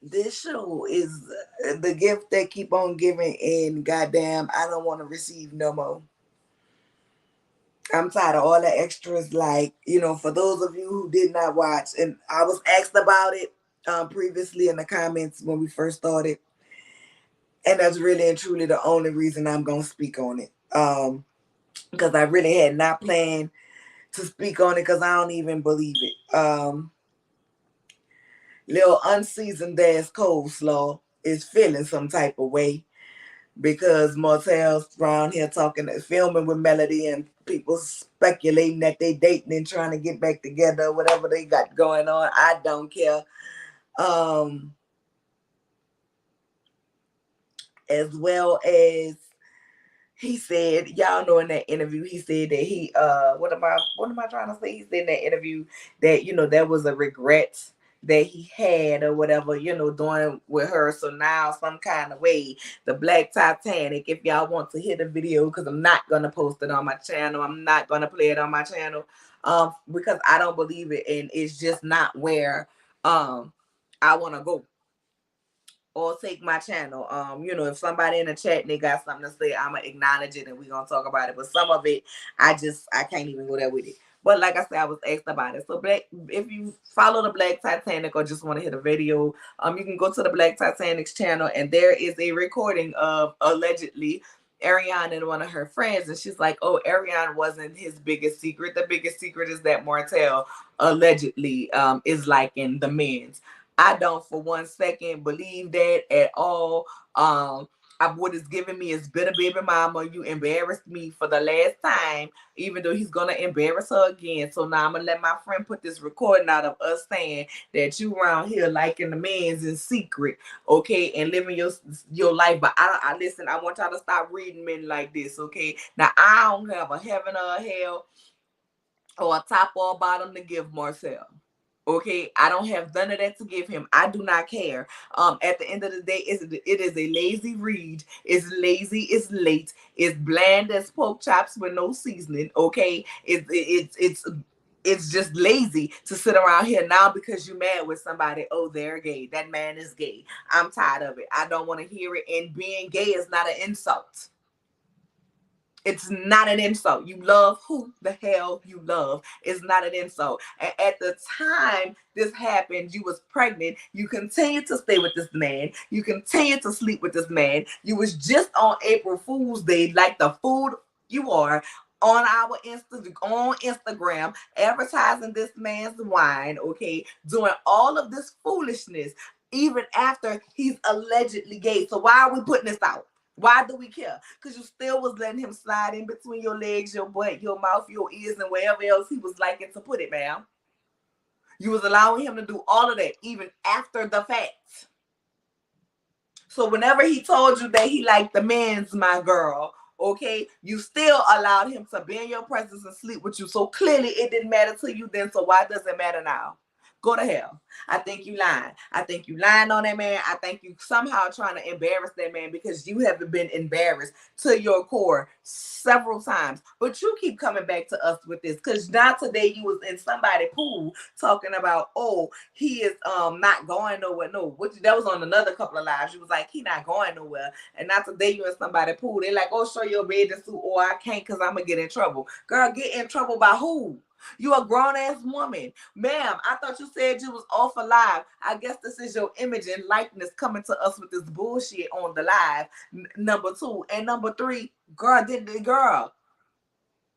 this show is the gift that keep on giving, and goddamn, I don't want to receive no more. I'm tired of all the extras, like, for those of you who did not watch, and I was asked about it previously in the comments when we first started, and that's really and truly the only reason I'm going to speak on it, because I really had not planned to speak on it because I don't even believe it. Little unseasoned ass coleslaw is feeling some type of way because Martell's around here filming with Melody, and people speculating that they dating and trying to get back together, whatever they got going on. I don't care. As well as he said, y'all know in that interview, he said that he what am I trying to say? He said in that interview that there was a regret that he had or whatever, doing with her. So now some kind of way, the Black Titanic, if y'all want to hear the video, because I'm not going to post it on my channel. I'm not going to play it on my channel because I don't believe it. And it's just not where I want to go or take my channel. If somebody in the chat and they got something to say, I'm going to acknowledge it and we're going to talk about it. But some of it, I can't even go there with it. But like I said, I was asked about it. So if you follow the Black Titanic or just want to hear the video, you can go to the Black Titanic's channel, and there is a recording of allegedly Ariane and one of her friends. And she's like, oh, Ariane wasn't his biggest secret. The biggest secret is that Martell allegedly is liking the men's. I don't for 1 second believe that at all. What it's giving me is bitter baby mama. You embarrassed me for the last time, even though he's gonna embarrass her again. So now I'm gonna let my friend put this recording out of us saying that you around here liking the man's in secret, okay, and living your life. But I listen. I want y'all to stop reading men like this, okay? Now I don't have a heaven or a hell or a top or a bottom to give Marcel. Okay, I don't have none of that to give him. I do not care. At the end of the day, it is a lazy read. It's lazy. It's late. It's bland as pork chops with no seasoning. Okay, it's just lazy to sit around here now because you're mad with somebody. Oh, they're gay. That man is gay. I'm tired of it. I don't want to hear it. And being gay is not an insult. It's not an insult. You love who the hell you love. It's not an insult. And at the time this happened, you was pregnant. You continued to stay with this man. You continued to sleep with this man. You was just on April Fool's Day, like the food you are, on our Instagram, advertising this man's wine, okay, doing all of this foolishness, even after he's allegedly gay. So why are we putting this out? Why do we care? Because you still was letting him slide in between your legs, your butt, your mouth, your ears, and wherever else he was liking to put it, ma'am. You was allowing him to do all of that, even after the fact. So whenever he told you that he liked the men's, my girl, okay, you still allowed him to be in your presence and sleep with you. So clearly it didn't matter to you then, so why does it matter now? Go to hell. I think you lying. I think you lying on that man. I think you somehow trying to embarrass that man because you haven't been embarrassed to your core several times. But you keep coming back to us with this because not today you was in somebody's pool talking about, oh, he is not going nowhere. No, which that was on another couple of lives. You was like, he not going nowhere. And not today you in somebody's pool. They like, oh, show your bathing suit, or I can't because I'm gonna get in trouble. Girl, get in trouble by who? You a grown-ass woman. Ma'am, I thought you said you was off alive. I guess this is your image and likeness coming to us with this bullshit on the live, number 2. And number 3, girl,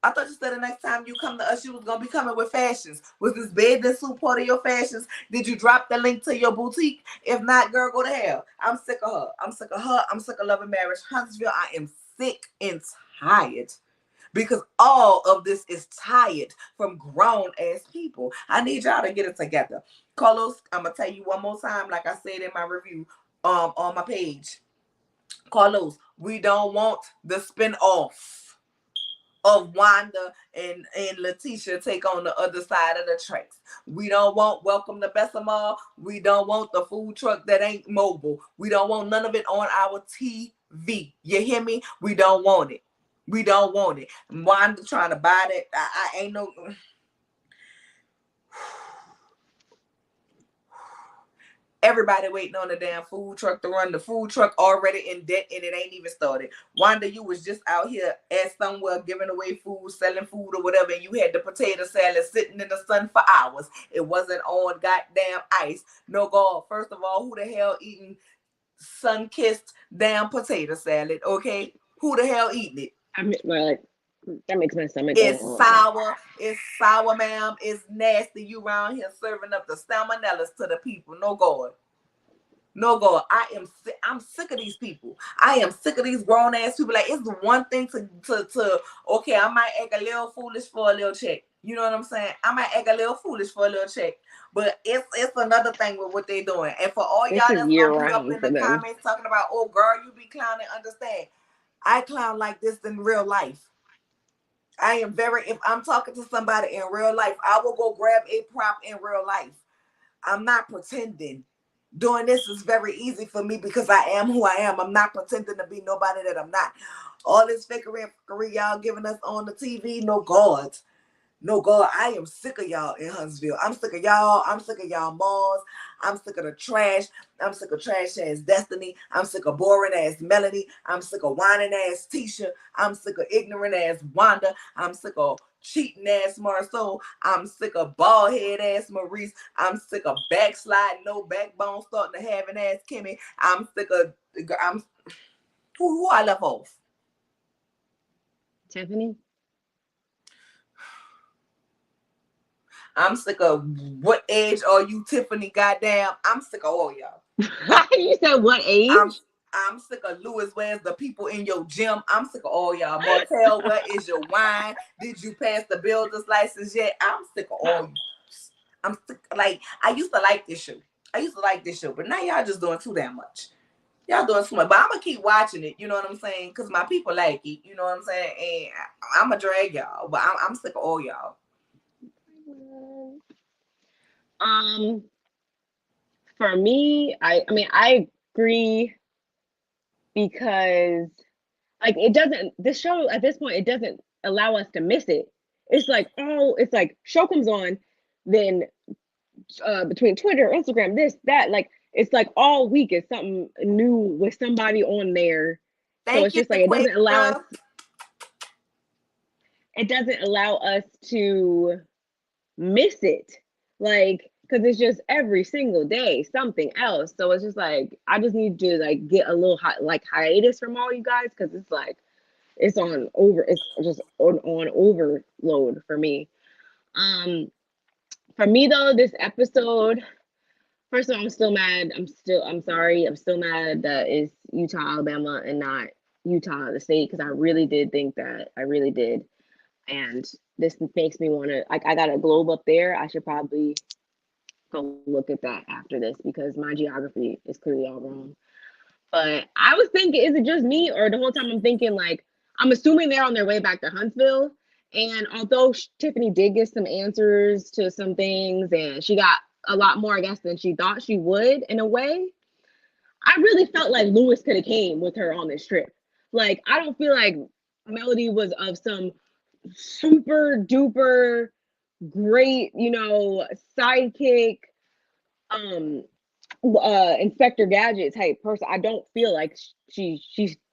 I thought you said the next time you come to us, you was going to be coming with fashions. Was this bathing suit part of your fashions? Did you drop the link to your boutique? If not, girl, go to hell. I'm sick of her. I'm sick of her. I'm sick of Love and Marriage Huntsville. I am sick and tired. Because all of this is tired from grown ass people. I need y'all to get it together. Carlos, I'm gonna tell you one more time, like I said in my review on my page. Carlos, we don't want the spin-off of Wanda and Letitia take on the other side of the tracks. We don't want Welcome to Bessemer. We don't want the food truck that ain't mobile. We don't want none of it on our TV. You hear me? We don't want it. We don't want it. Wanda trying to buy that. I ain't no. Everybody waiting on the damn food truck to run. The food truck already in debt and it ain't even started. Wanda, you was just out here at somewhere giving away food, selling food or whatever, and you had the potato salad sitting in the sun for hours. It wasn't on goddamn ice. No, God. First of all, who the hell eating sun-kissed damn potato salad? Okay, who the hell eating it? I mean, like, that makes my stomach It's go, sour. It's sour, ma'am. It's nasty. You around here serving up the salmonellas to the people. No, God. No, God. I'm sick of these people. I am sick of these grown ass people. Like, it's the one thing to okay, I might act a little foolish for a little check. You know what I'm saying? I might act a little foolish for a little check. But it's another thing with what they doing. And for all y'all that's gonna be up in the comments talking about, oh girl, you be clowning, understand. I clown like this in real life. If I'm talking to somebody in real life, I will go grab a prop in real life. I'm not pretending. Doing this is very easy for me because I am who I am. I'm not pretending to be nobody that I'm not. All this fakery y'all giving us on the TV, no God. No, God, I am sick of y'all in Huntsville. I'm sick of y'all. I'm sick of y'all malls. I'm sick of the trash. I'm sick of trash ass Destiny. I'm sick of boring ass Melanie. I'm sick of whining ass Tisha. I'm sick of ignorant ass Wanda. I'm sick of cheating ass Marceau. I'm sick of bald head ass Maurice. I'm sick of backsliding, no backbone, starting to have an ass Kimmy. I'm sick of who I left off. Tiffany. I'm sick of what age are you, Tiffany? Goddamn, I'm sick of all y'all. You said what age? I'm sick of Lewis. Where's the people in your gym? I'm sick of all y'all. Martell, where is your wine? Did you pass the builder's license yet? I'm sick of all you. I'm sick. Like, I used to like this show. But now y'all just doing too damn much. Y'all doing too much. But I'm gonna keep watching it. You know what I'm saying? Because my people like it. You know what I'm saying? And I'm gonna drag y'all. But I'm sick of all y'all. For me, I mean, I agree, because like this show at this point, it doesn't allow us to miss it. It's like, oh, it's like show comes on, then between Twitter, Instagram, this, that, like it's like all week is something new with somebody on there. So it's just like it doesn't allow us to miss it, like, because it's just every single day something else. So it's just like I just need to like get a little hiatus from all you guys, because it's like it's just on overload for me. For me though, this episode, first of all, I'm still mad. I'm sorry. I'm still mad that it's Utah, Alabama, and not Utah, the state, because I really did think that. I really did. And this makes me want to, like, I got a globe up there. I should probably go look at that after this, because my geography is clearly all wrong. But I was thinking, is it just me, or the whole time I'm thinking, like, I'm assuming they're on their way back to Huntsville. And although Tiffany did get some answers to some things, and she got a lot more, I guess, than she thought she would in a way, I really felt like Lewis could have came with her on this trip. Like, I don't feel like Melody was of some super duper great, sidekick, Inspector Gadget type person. I don't feel like she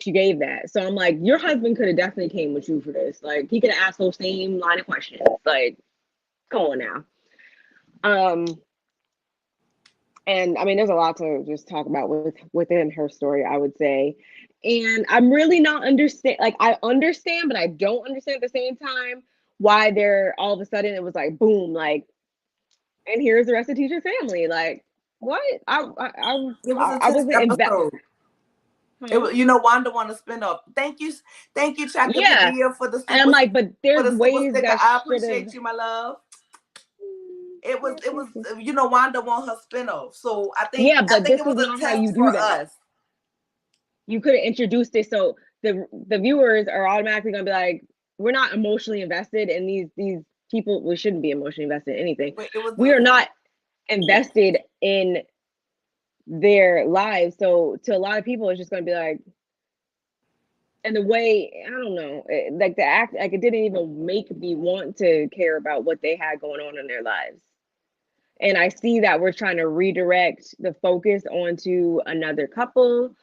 gave that. So I'm like, your husband could have definitely came with you for this. Like, he could have asked those same line of questions. Like, come on now. And I mean, there's a lot to just talk about within her story, I would say. And I'm really not understand. Like, I understand, but I don't understand at the same time why they're all of a sudden it was like boom, like, and here's the rest of Teacher's family. Like, what? It was a wasn't episode. It was, Wanda want to spin off. Thank you, Chaka Padilla, for the super. And I'm like, but there's ways that I appreciate you, my love. It was, Wanda want her spinoff. So I think, but this it was not a how you test do for that. us. You could have introduced it so the viewers are automatically gonna be like, we're not emotionally invested in these people. We shouldn't be emotionally invested in anything. We are not invested in their lives. So to a lot of people, it's just gonna be like, and the way, I don't know, like the act, like it didn't even make me want to care about what they had going on in their lives. And I see that we're trying to redirect the focus onto another couple,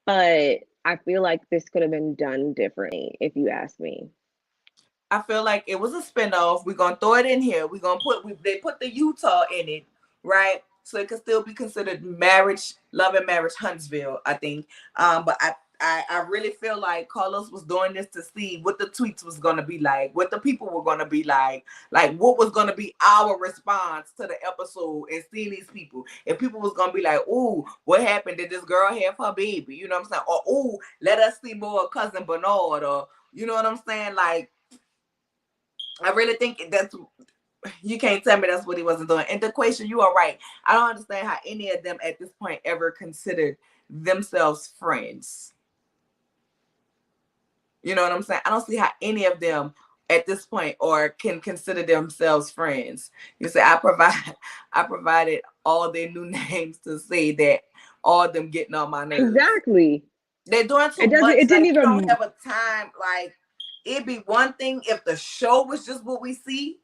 but I feel like this could have been done differently, if you ask me. I feel like it was a spinoff. We're gonna throw it in here. They put the Utah in it, right? So it could still be considered Love and Marriage Huntsville, I think. But I really feel like Carlos was doing this to see what the tweets was gonna be like, what the people were gonna be like what was gonna be our response to the episode, and seeing these people. If people was gonna be like, "Ooh, what happened? Did this girl have her baby?" You know what I'm saying? Or, "Ooh, let us see more of Cousin Bernard," or, you know what I'm saying? Like, I really think you can't tell me that's what he wasn't doing. And DeQuasia, you are right. I don't understand how any of them at this point ever considered themselves friends. You know what I'm saying? I don't see how any of them at this point or can consider themselves friends. You say, I provided all their new names to say that all of them getting on my nerves. Exactly. They're doing too much. It didn't even. You don't have a time. Like, it'd be one thing if the show was just what we see.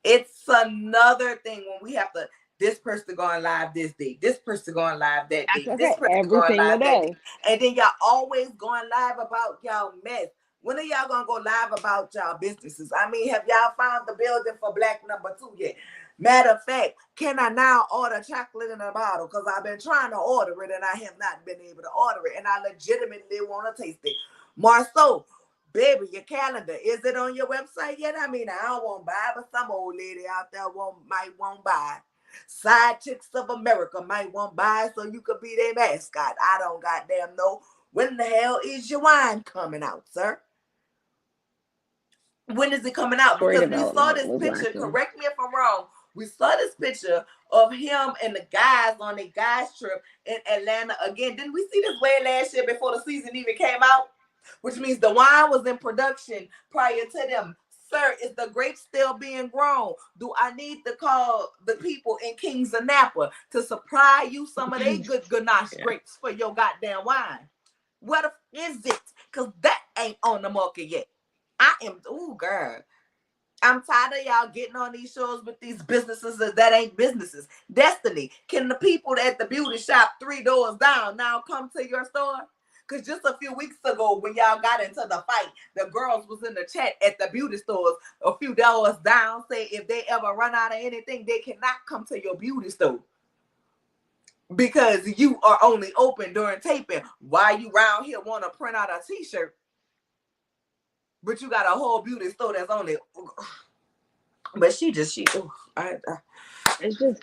It's another thing when we have to, this person going live this day, this person going live that day, this person going live that day. And then y'all always going live about y'all mess. When are y'all gonna go live about y'all businesses? I mean, have y'all found the building for Black number 2 yet? Matter of fact, can I now order chocolate in a bottle? Because I've been trying to order it and I have not been able to order it. And I legitimately want to taste it. Marceau, Baby, your calendar, is it on your website yet? I mean, I don't want to buy, but some old lady out there might want buy. Side Chicks of America might want buy so you could be their mascot. I don't goddamn know. When the hell is your wine coming out, sir? When is it coming out? Story Because we saw development this was picture, lacking. correct me if I'm wrong, we saw this picture of him and the guys on a guys trip in Atlanta again. Didn't we see this way last year before the season even came out? Which means the wine was in production prior to them. Sir, is the grapes still being grown? Do I need to call the people in Kings of Napa to supply you some of their good Ganache grapes for your goddamn wine? What is it? Because that ain't on the market yet. Oh, girl. I'm tired of y'all getting on these shows with these businesses that ain't businesses. Destiny, can the people at the beauty shop 3 doors down now come to your store? Because just a few weeks ago, when y'all got into the fight, the girls was in the chat at the beauty stores a few doors down, say if they ever run out of anything, they cannot come to your beauty store because you are only open during taping. Why you round here want to print out a t-shirt, but you got a whole beauty store that's only... But it's just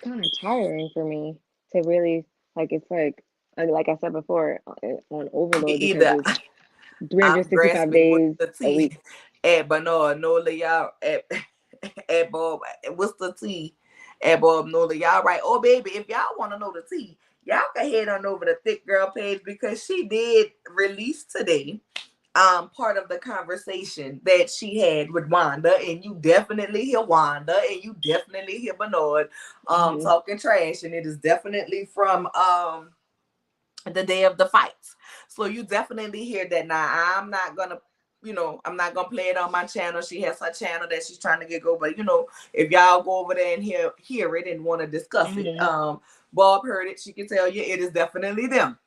kind of tiring for me to really, like, it's like I said before, on overload because either it's I'm 365 grasping with days the a tea week. at Bernard, Nola, y'all at Barb. What's the tea at Barb, Nola? Y'all right? Oh, baby, if y'all want to know the tea, y'all can head on over to Thick Girl page because she did release today part of the conversation that she had with Wanda, and you definitely hear Wanda and you definitely hear Bernard talking trash, and it is definitely from the day of the fights. So you definitely hear that. Now I'm not gonna play it on my channel. She has her channel that she's trying to get go, but if y'all go over there and hear it and want to discuss it, Barb heard it. She can tell you it is definitely them.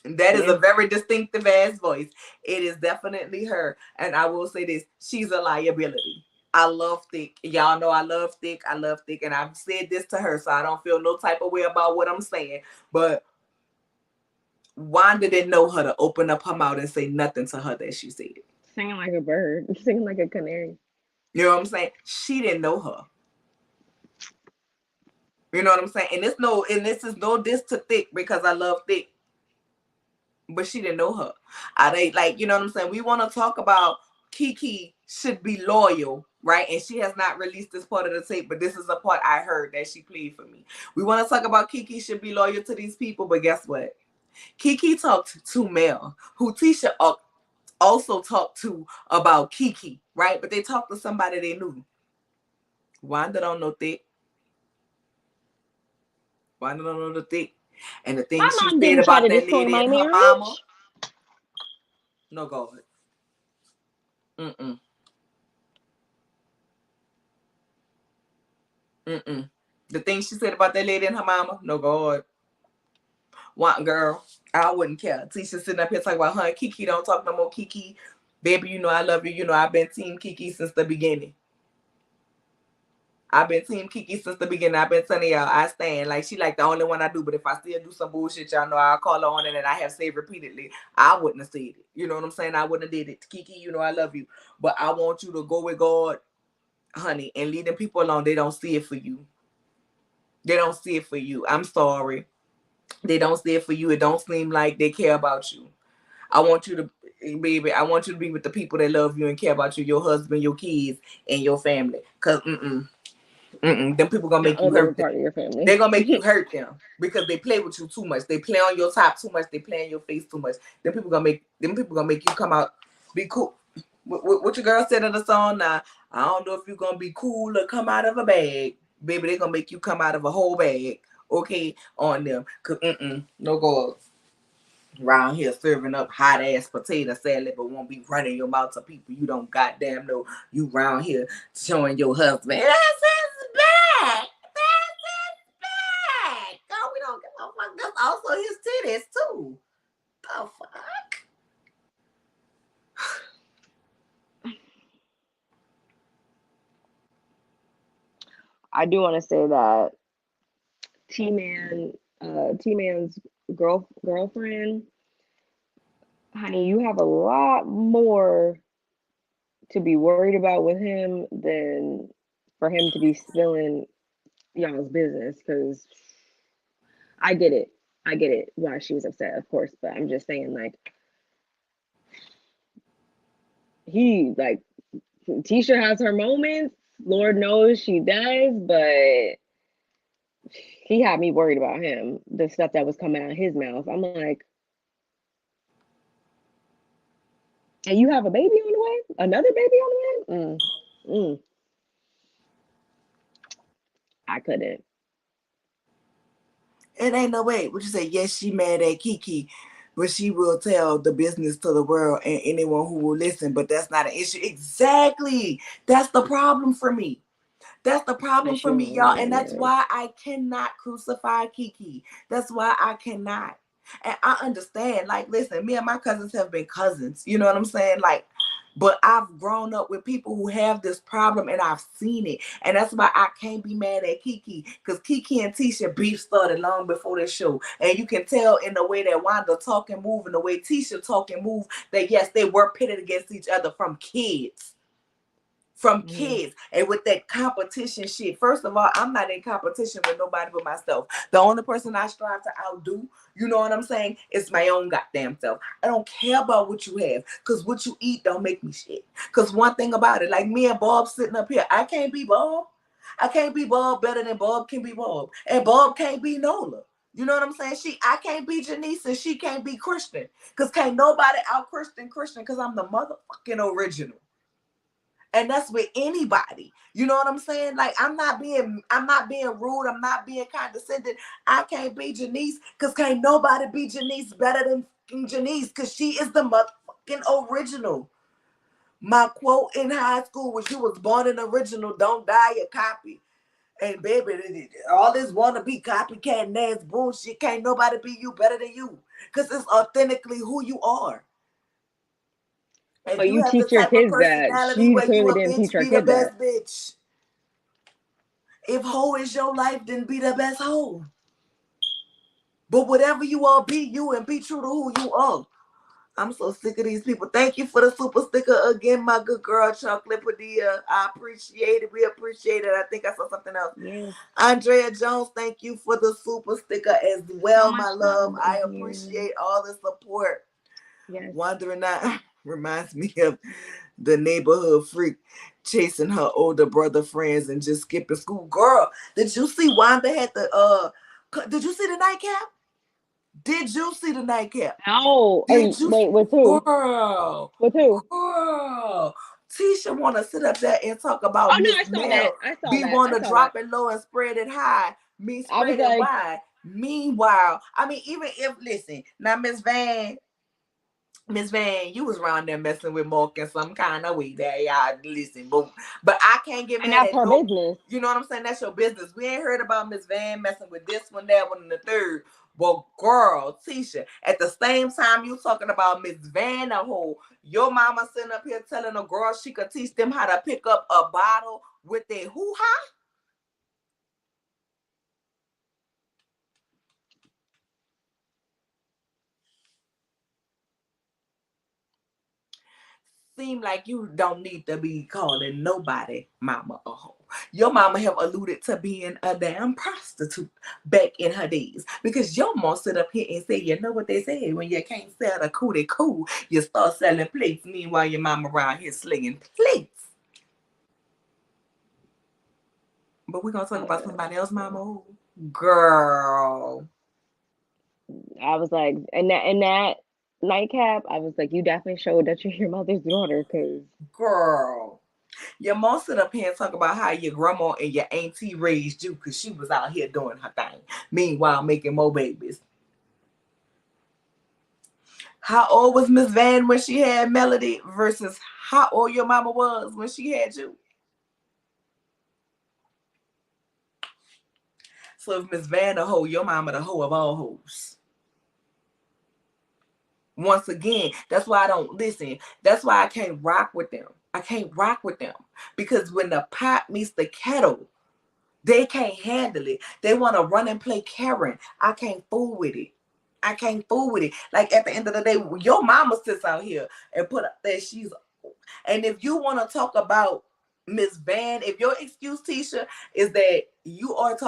That is a very distinctive ass voice. It is definitely her. And I will say this, she's a liability. I love Thick. Y'all know I love Thick. I love Thick. And I've said this to her, so I don't feel no type of way about what I'm saying. But Wanda didn't know her to open up her mouth and say nothing to her that she said. Singing like a bird, singing like a canary. You know what I'm saying? She didn't know her. You know what I'm saying? And this is no diss to Thick because I love Thick. But she didn't know her. I ain't like, you know what I'm saying? We want to talk about Kiki should be loyal, right? And she has not released this part of the tape, but this is a part I heard that she played for me. We want to talk about Kiki should be loyal to these people, but guess what? Kiki talked to Mel, who Tisha also talked to about Kiki, right? But they talked to somebody they knew. Wanda don't know Thick. Wanda don't know the Thick. And the thing My she mom said didn't try about to that destroy lady my and her marriage. mama. No, God. The thing she said about that lady and her mama. No, God. Want girl. I wouldn't care. Tisha sitting up here talking about her and Kiki. Don't talk no more, Kiki. Baby, you know I love you. You know I've been Team Kiki since the beginning. I've been Team Kiki since the beginning. I've been telling y'all I stand. Like, she like the only one I do. But if I still do some bullshit, y'all know I'll call her on it, and I have said repeatedly, I wouldn't have said it. You know what I'm saying? I wouldn't have did it. Kiki, you know I love you. But I want you to go with God, honey, and leave them people alone. They don't see it for you. They don't see it for you. I'm sorry. They don't see it for you. It don't seem like they care about you. I want you to, baby, I want you to be with the people that love you and care about you, your husband, your kids, and your family. Because, them people gonna make you hurt them. Part of your family. They're gonna make you hurt them because they play with you too much. They play on your top too much. They play in your face too much. Them people gonna make you come out, be cool. What your girl said in the song now, I don't know if you're gonna be cool or come out of a bag. Baby, they're gonna make you come out of a whole bag. Okay, on them. Cause no go around here serving up hot ass potato salad, but won't be running your mouth to people you don't goddamn know. You round here showing your husband, that's his back. That's his back. Oh, we don't give a fuck. That's also his titties too. The fuck? I do want to say that T-Man's girlfriend, honey, you have a lot more to be worried about with him than for him to be spilling y'all's business. Because I get it. I get it why she was upset, of course. But I'm just saying, like, he, like, Tisha has her moments. Lord knows she does. But he had me worried about him, the stuff that was coming out of his mouth. I'm like, and you have a baby on the way? Another baby on the way? I couldn't. It ain't no way. Would you say, yes, she mad at Kiki, but she will tell the business to the world and anyone who will listen, but that's not an issue. Exactly. That's the problem for me. That's the problem for me, y'all. And that's why I cannot crucify Kiki. That's why I cannot. And I understand. Like, listen, me and my cousins have been cousins. You know what I'm saying? Like, but I've grown up with people who have this problem and I've seen it. And that's why I can't be mad at Kiki. Because Kiki and Tisha beef started long before this show. And you can tell in the way that Wanda talk and move and the way Tisha talk and move that, yes, they were pitted against each other from kids. Kids and with that competition shit. First of all, I'm not in competition with nobody but myself. The only person I strive to outdo, you know what I'm saying, is my own goddamn self. I don't care about what you have, because what you eat don't make me shit. Because one thing about it, like me and Barb sitting up here, I can't be Barb. I can't be Barb better than Barb can be Barb. And Barb can't be Nola. You know what I'm saying? I can't be Janice and she can't be Christian. Because can't nobody out Christian because I'm the motherfucking original. And that's with anybody. You know what I'm saying? Like, I'm not being rude. I'm not being condescending. I can't be Janice because can't nobody be Janice better than Janice because she is the motherfucking original. My quote in high school was, you was born an original, don't die a copy. And baby, all this wannabe copycat and ass bullshit, can't nobody be you better than you. Because it's authentically who you are. If But you you have the teach your type of kids that. personality She where you clearly a didn't teach bitch, her be the kids that. best bitch. If hoe is your life, then be the best hoe. But whatever you are, be you and be true to who you are. I'm so sick of these people. Thank you for the super sticker again, my good girl, Chocolate Padilla. I appreciate it. We appreciate it. I think I saw something else. Yes. Andrea Jones, thank you for the super sticker as well, my love. I appreciate all the support. Yes. Wandering Out reminds me of the neighborhood freak chasing her older brother friends and just skipping school. Girl, did you see Wanda had the did you see the nightcap? Did you see the nightcap? No. Did you Wait, with who? girl? With who? Girl. Tisha wanna sit up there and talk about Oh no, Miss I saw that. Mel. I saw Be that. I wanna saw drop that. it low and spread it high. Me I was spread it like, wide. Meanwhile, I mean, even if listen, now Miss Van, you was around there messing with Mark in some kind of way there, y'all. Listen, but I can't get and mad that's at her no. business. You know what I'm saying? That's your business. We ain't heard about Miss Van messing with this one, that one, and the third. Well, girl, Tisha, at the same time you talking about Miss Van, a whole your mama sitting up here telling a girl she could teach them how to pick up a bottle with their hoo-ha. Seem like you don't need to be calling nobody mama a hoe. Your mama have alluded to being a damn prostitute back in her days. Because your mom sit up here and say, you know what they say, when you can't sell the cootie cool, you start selling plates. Meanwhile, your mama around here slinging plates. But we're going to talk about somebody else, mama. Girl. I was like, and that nightcap, I was like, you definitely showed that you're your mother's daughter, because Girl. Your mom sit up here and talk about how your grandma and your auntie raised you because she was out here doing her thing. Meanwhile, making more babies. How old was Miss Van when she had Melody versus how old your mama was when she had you? So if Miss Van the hoe, your mama the hoe of all hoes. Once again, that's why I don't listen. That's why I can't rock with them. I can't rock with them. Because when the pot meets the kettle, they can't handle it. They want to run and play Karen. I can't fool with it. I can't fool with it. Like at the end of the day, your mama sits out here and put up that she's. And if you want to talk about Miss Van, if your excuse, Tisha, is that you are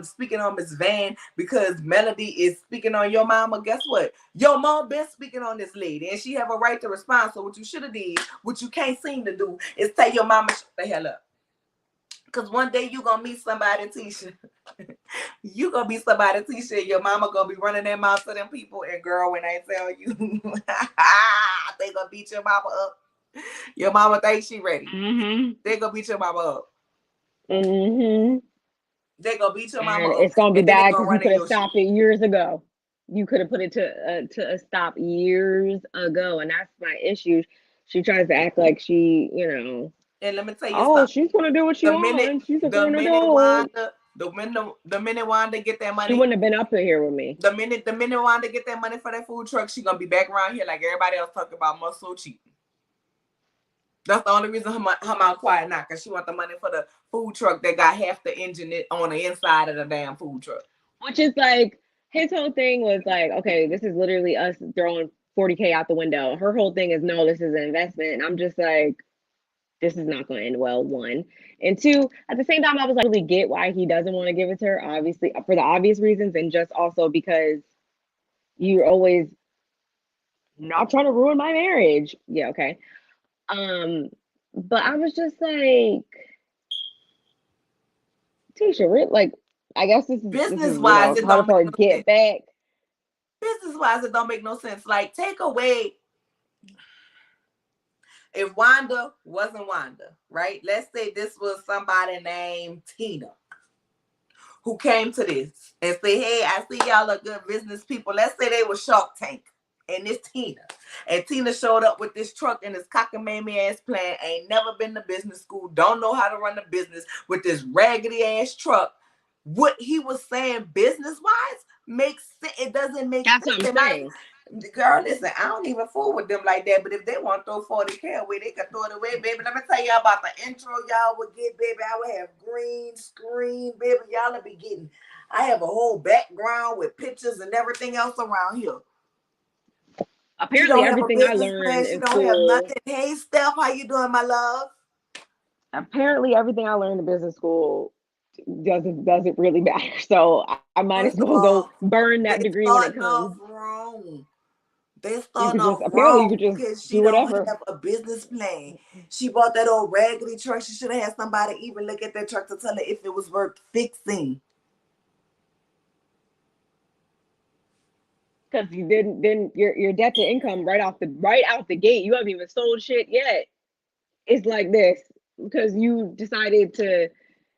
speaking on Miss Van because Melody is speaking on your mama, guess what? Your mom been speaking on this lady, and she have a right to respond. So what you should have did, what you can't seem to do, is tell your mama shut the hell up. Because one day you gonna meet somebody, Tisha. You gonna be somebody, Tisha, and your mama gonna be running their mouth to them people. And girl, when I tell you, they gonna beat your mama up. Your mama thinks she ready. They gonna beat your mama up. They gonna beat your mama up. It's gonna be bad because you could have stopped it years ago. You could have put it to a stop years ago, and that's my issue. She tries to act like she, And let me tell you something. She's gonna do what she wants. She's a grown adult. The minute Wanda get that money, she wouldn't have been up here with me. The minute Wanda get that money for that food truck, she gonna be back around here like everybody else talking about muscle cheap. That's the only reason her mouth quiet now, because she want the money for the food truck that got half the engine on the inside of the damn food truck. Which is like, his whole thing was like, okay, this is literally us throwing $40K out the window. Her whole thing is, no, this is an investment. And I'm just like, this is not going to end well, one. And two, at the same time, I was like, I really get why he doesn't want to give it to her, obviously, for the obvious reasons, and just also because you're always not trying to ruin my marriage. Yeah, okay. But I was just like, Tisha, like, I guess this is business-wise, it don't make no sense. Back. Business-wise, it don't make no sense. Like, take away, if Wanda wasn't Wanda, right? Let's say this was somebody named Tina who came to this and say, hey, I see y'all are good business people. Let's say they were Shark Tank and it's Tina. And Tina showed up with this truck and this cockamamie ass plan, ain't never been to business school, don't know how to run a business with this raggedy ass truck. What he was saying business-wise makes sense. It doesn't make sense. That's what I'm saying. Girl, listen, I don't even fool with them like that. But if they want to throw 40K away, they can throw it away, baby. Let me tell y'all about the intro y'all would get, baby. I would have green screen, baby. Y'all would be getting. I have a whole background with pictures and everything else around here. Apparently, everything I learned in school. Have nothing. Hey, Steph, how you doing, my love? Apparently, everything I learned in business school doesn't really matter. So I might as well go burn that degree when it comes. Wrong. They starting off wrong because she don't have a business plan. She bought that old raggedy truck. She should have had somebody even look at that truck to tell her if it was worth fixing. Because you then your debt to income right out the gate. You haven't even sold shit yet. It's like this because you decided to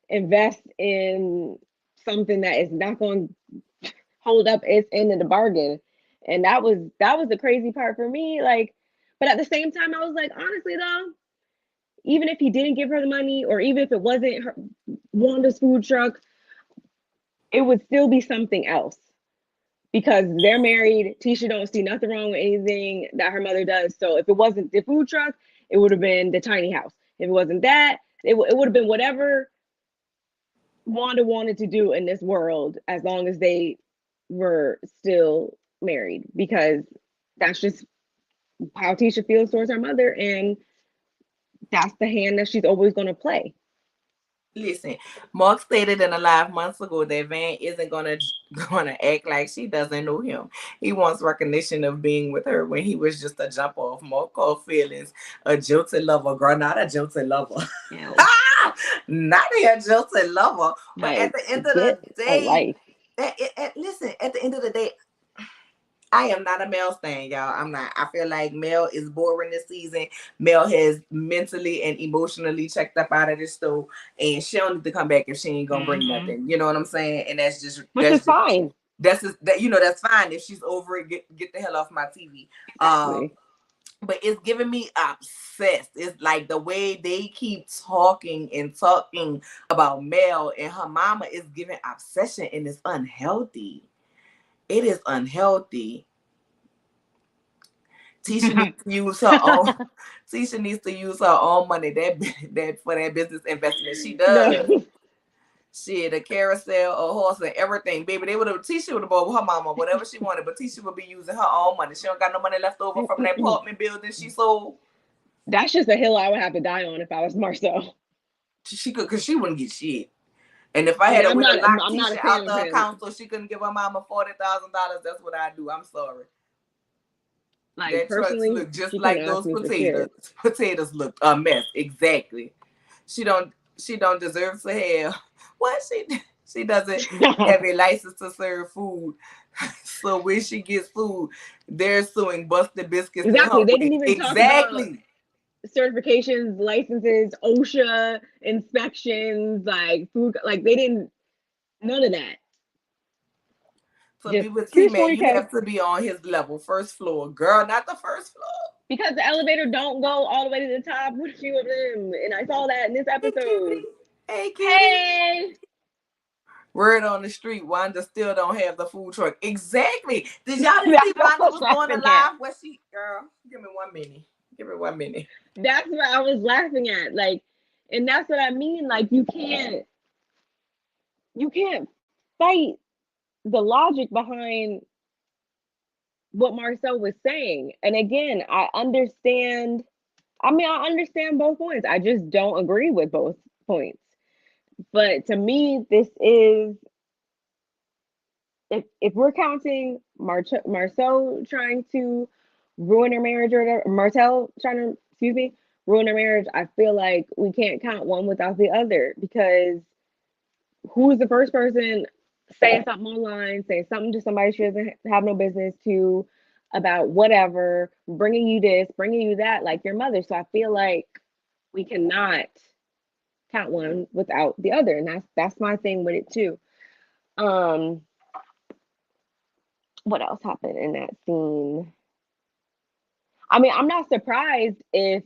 invest in something that is not going to hold up its end of the bargain. And that was the crazy part for me. Like, but at the same time, I was like, honestly though, even if he didn't give her the money, or even if it wasn't Wanda's food truck, it would still be something else. Because they're married, Tisha don't see nothing wrong with anything that her mother does. So if it wasn't the food truck, it would have been the tiny house. If it wasn't that, it would have been whatever Wanda wanted to do in this world, as long as they were still married, because that's just how Tisha feels towards her mother, and that's the hand that she's always going to play. Listen, Mark stated in a live months ago that Van isn't gonna act like she doesn't know him. He wants recognition of being with her when he was just a jump off. Mark called feelings a jilted lover, girl, not a jilted lover. Not a jilted lover. But at the end of the day, listen, at the end of the day, I am not a Mel stan, y'all. I'm not. I feel like Mel is boring this season. Mel has mentally and emotionally checked up out of this stove, and she don't need to come back if she ain't gonna bring nothing. You know what I'm saying? And that's just fine. That's fine if she's over it. Get the hell off my TV. Exactly. But it's giving me obsessed. It's like the way they keep talking about Mel and her mama is giving obsession, and it's unhealthy. It is unhealthy. Tisha needs to use her own. Tisha needs to use her own money that for that business investment. She does. No. shit, a carousel, a horse, and everything, baby. They would have Tisha would have bought her mama whatever she wanted, but Tisha would be using her own money. She don't got no money left over from that apartment building she sold. That's just a hill I would have to die on if I was Marcel. She could, cause she wouldn't get shit. And if I had to lock Tisha out the account so she couldn't give her mama $40,000, that's what I do. I'm sorry. Like, that truck look just like those potatoes. Potatoes looked a mess. Exactly. She don't deserve to have. What she doesn't have a license to serve food. So when she gets food, they're suing Busted Biscuits. Exactly. They didn't even talk about certifications, licenses, OSHA inspections, like food, like they didn't, none of that. So be with T-Man, you have to be on his level, first floor. Girl, not the first floor. Because the elevator don't go all the way to the top with a few of them. And I saw that in this episode. Hey. Word on the street, Wanda still don't have the food truck. Exactly. Did y'all see Wanda was going to live? What she, girl, give me 1 minute. Give me 1 minute. That's what I was laughing at. Like, and that's what I mean. Like, you can't fight the logic behind what Marcel was saying. And again, I understand both points. I just don't agree with both points. But to me, this is, if we're counting Marcel trying to ruin her marriage, or whatever, Marcel trying to, ruin her marriage, I feel like we can't count one without the other, because who's the first person saying something online, saying something to somebody she doesn't have no business to, about whatever, bringing you this, bringing you that, like your mother. So I feel like we cannot count one without the other, and that's my thing with it too. What else happened in that scene? I mean, I'm not surprised if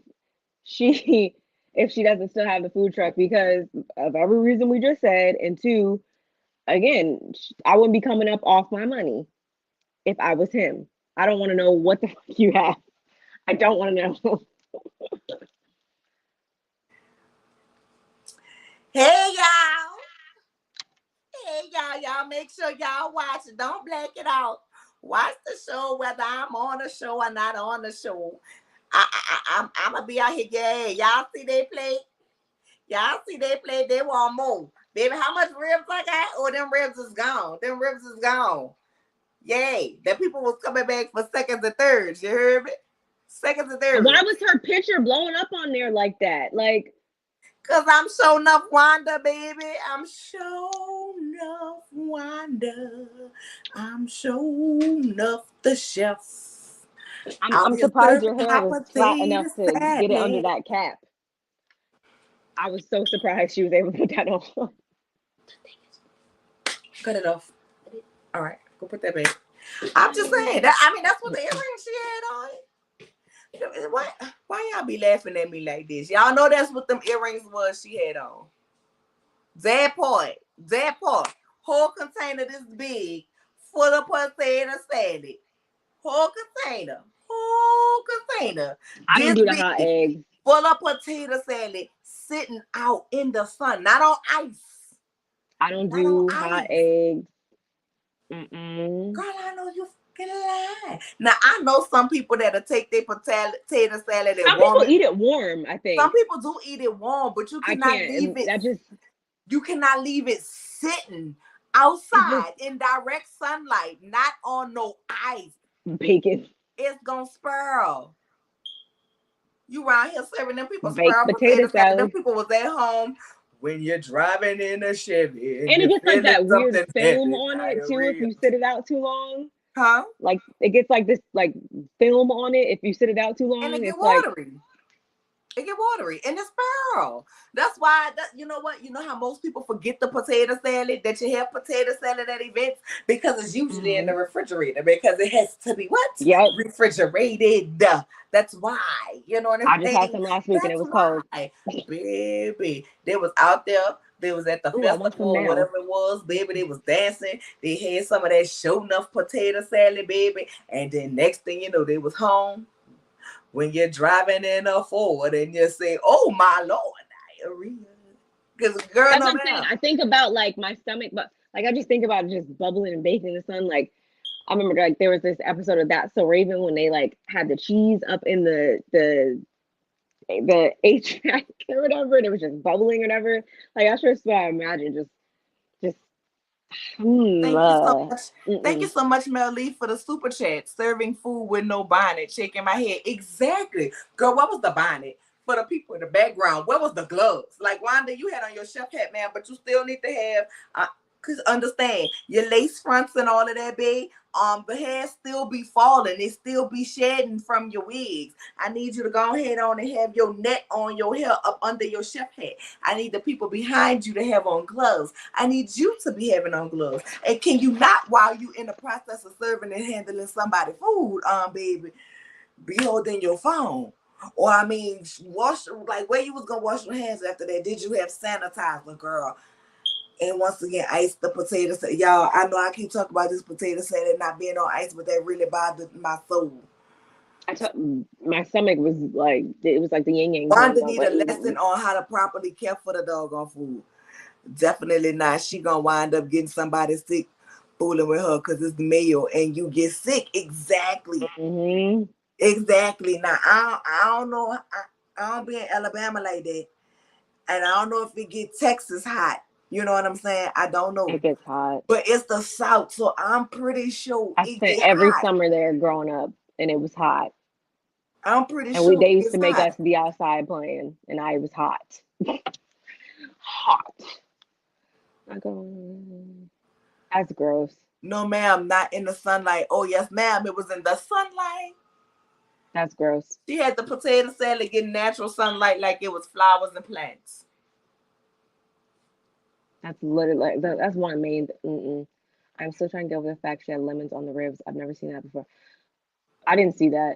she doesn't still have the food truck, because of every reason we just said, and two, again, I wouldn't be coming up off my money if I was him. I don't want to know what the fuck you have. I don't want to know. Hey y'all, make sure y'all watch it. Don't black it out. Watch the show, whether I'm on the show or not on the show. I'm gonna be out here. Yeah, y'all see they play. They want more. Baby, how much ribs I got? Oh, them ribs is gone. Yay. The people was coming back for seconds and thirds. You heard me? Seconds and thirds. Why was her picture blowing up on there like that? Like, because I'm showing up Wanda, baby. I'm showing up Wanda. I'm showing up the chef. I'm surprised your hair was flat enough to get it under that cap. I was so surprised she was able to put that on. Cut it off. All right, go put that back. I'm just saying that. I mean, that's what the earrings she had on. Why y'all be laughing at me like this? Y'all know that's what them earrings was she had on. That part. Whole container this big, full of potato salad. Whole container. I don't do the hot eggs. Full of potato salad, sitting out in the sun, not on ice. I don't do hot eggs. Girl, I know you fucking lie. Now I know some people that'll take their potato salad and some people eat it warm. I think some people do eat it warm, but you cannot leave it. You cannot leave it sitting outside in direct sunlight, not on no ice. Bacon. It's gonna spoil. You around here serving them people potato salad. Them people was at home when you're driving in a Chevy. And it gets like that weird film on it too if you sit it out too long. Huh? Like it gets like this like film on it if you sit it out too long. And it get watery. It get watery and it's spoil. That's why you know what? You know how most people forget the potato salad, that you have potato salad at events, because it's usually in the refrigerator, because it has to be what? Yep. Refrigerated. That's why. You know what I'm saying? I just had some last week and it was cold. Baby, they was out there. They was at the festival or whatever it was, baby. They was dancing. They had some of that show enough potato salad, baby. And then next thing you know, they was home. When you're driving in a Ford and you say, "Oh my Lord, diarrhea." Because girl, That's no what I'm saying. ma'am. I think about like my stomach, but like I just think about it just bubbling and baking in the sun. Like I remember like there was this episode of That's So Raven when they like had the cheese up in the HVAC or whatever, and it was just bubbling or whatever. Like that's just what I imagine. Just Thank you so much. Thank you mm-mm. so much, Mel Lee, for the super chat. Serving food with no bonnet. Shaking my head. Exactly. Girl, what was the bonnet? For the people in the background, where was the gloves? Like, Wanda, you had on your chef hat, man, but you still need to have, cause understand, your lace fronts and all of that, babe. The hair still be falling. It still be shedding from your wigs. I need you to go ahead on and have your net on your hair up under your chef hat. I need the people behind you to have on gloves. I need you to be having on gloves. And can you not, while you in the process of serving and handling somebody food, baby, be holding your phone? Or I mean, wash, like where you was gonna wash your hands after that? Did you have sanitizer, girl? And once again, ice the potato salad. Y'all, I know I keep talking about this potato salad not being on ice, but that really bothered my soul. My stomach was like it was like the yin yang twins. Wanda I was need like, a lesson on how to properly care for the doggone food. Definitely not. She gonna wind up getting somebody sick fooling with her because it's mayo and you get sick. Exactly. mm-hmm. Exactly. Now I don't know. I don't be in Alabama like that, and I don't know if it get Texas hot. You know what I'm saying? I don't know. It gets hot. But it's the South, so I'm pretty sure I it spent get every hot. summer there growing up, and it was hot. I'm pretty And sure they used it's to make hot. us be outside playing, and I was hot, hot. I go, that's gross. No, ma'am, not in the sunlight. Oh, yes, ma'am, it was in the sunlight. That's gross. She had the potato salad getting natural sunlight like it was flowers and plants. That's literally that's one main. I'm still trying to get over the fact she had lemons on the ribs. I've never seen that before. I didn't see that.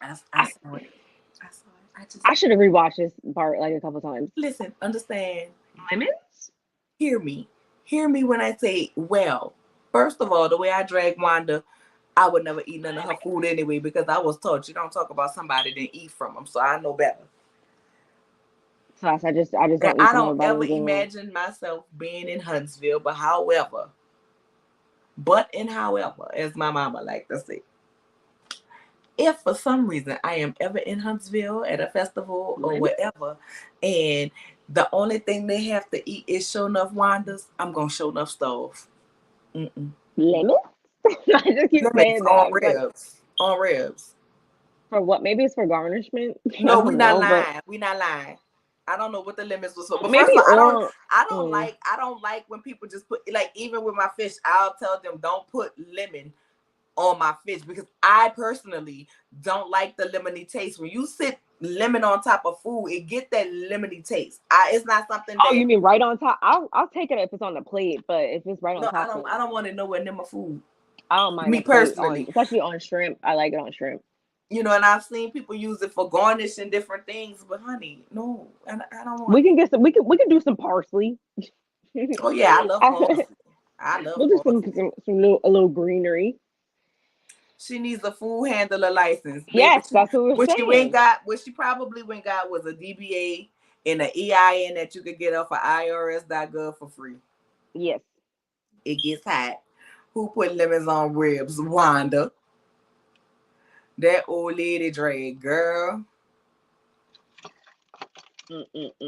I saw it. I saw it. I should have rewatched this part like a couple times. Listen, understand. Lemons? Hear me. Hear me when I say, well, first of all, the way I drag Wanda, I would never eat none of her food anyway because I was taught you don't talk about somebody then eat from them. So I know better. So I just don't eat I from don't nobody ever in general. imagine myself being in Huntsville, but however, as my mama like to say, if for some reason I am ever in Huntsville at a festival or whatever, and the only thing they have to eat is show enough Wandas, I'm gonna show enough stove. Lemons? I just keep saying that. On ribs. On ribs. For what? Maybe it's for garnishment. No, we not know, lying. We not lying. I don't know what the lemons was for. But maybe first of all, I don't like when people just put, like, even with my fish, I'll tell them don't put lemon on my fish because I personally don't like the lemony taste. When you sit lemon on top of food, it get that lemony taste. It's not something that. Oh, you mean right on top? I'll take it if it's on the plate, but if it's right on top, I don't want it nowhere near my food. I don't mind. Me personally, especially on shrimp, I like it on shrimp. You know, and I've seen people use it for garnish and different things, but honey, no, I don't want. We can get some. We can do some parsley. Oh yeah, I love parsley. We'll do a little greenery. She needs a food handler license. Yes, that's what we're saying. What she probably went got was a DBA and an EIN that you could get off of IRS.gov for free. Yes. It gets hot. Who put lemons on ribs? Wanda. That old lady drag, girl.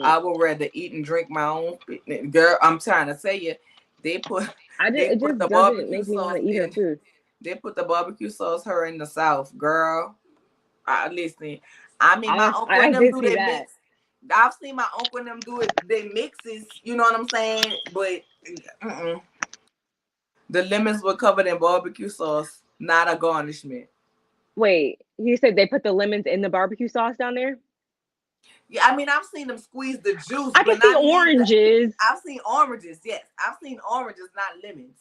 I would rather eat and drink my own. Girl, I'm trying to say it. They put the barbecue sauce in. Food. They put the barbecue sauce her in the South, girl. Listen, I mean, my uncle and them do that mix. I've seen my uncle and them do it. They mixes, you know what I'm saying? But the lemons were covered in barbecue sauce, not a garnishment. Wait, you said they put the lemons in the barbecue sauce down there? Yeah, I mean, I've seen them squeeze the juice. I can see oranges. I've seen oranges, yes. I've seen oranges, not lemons.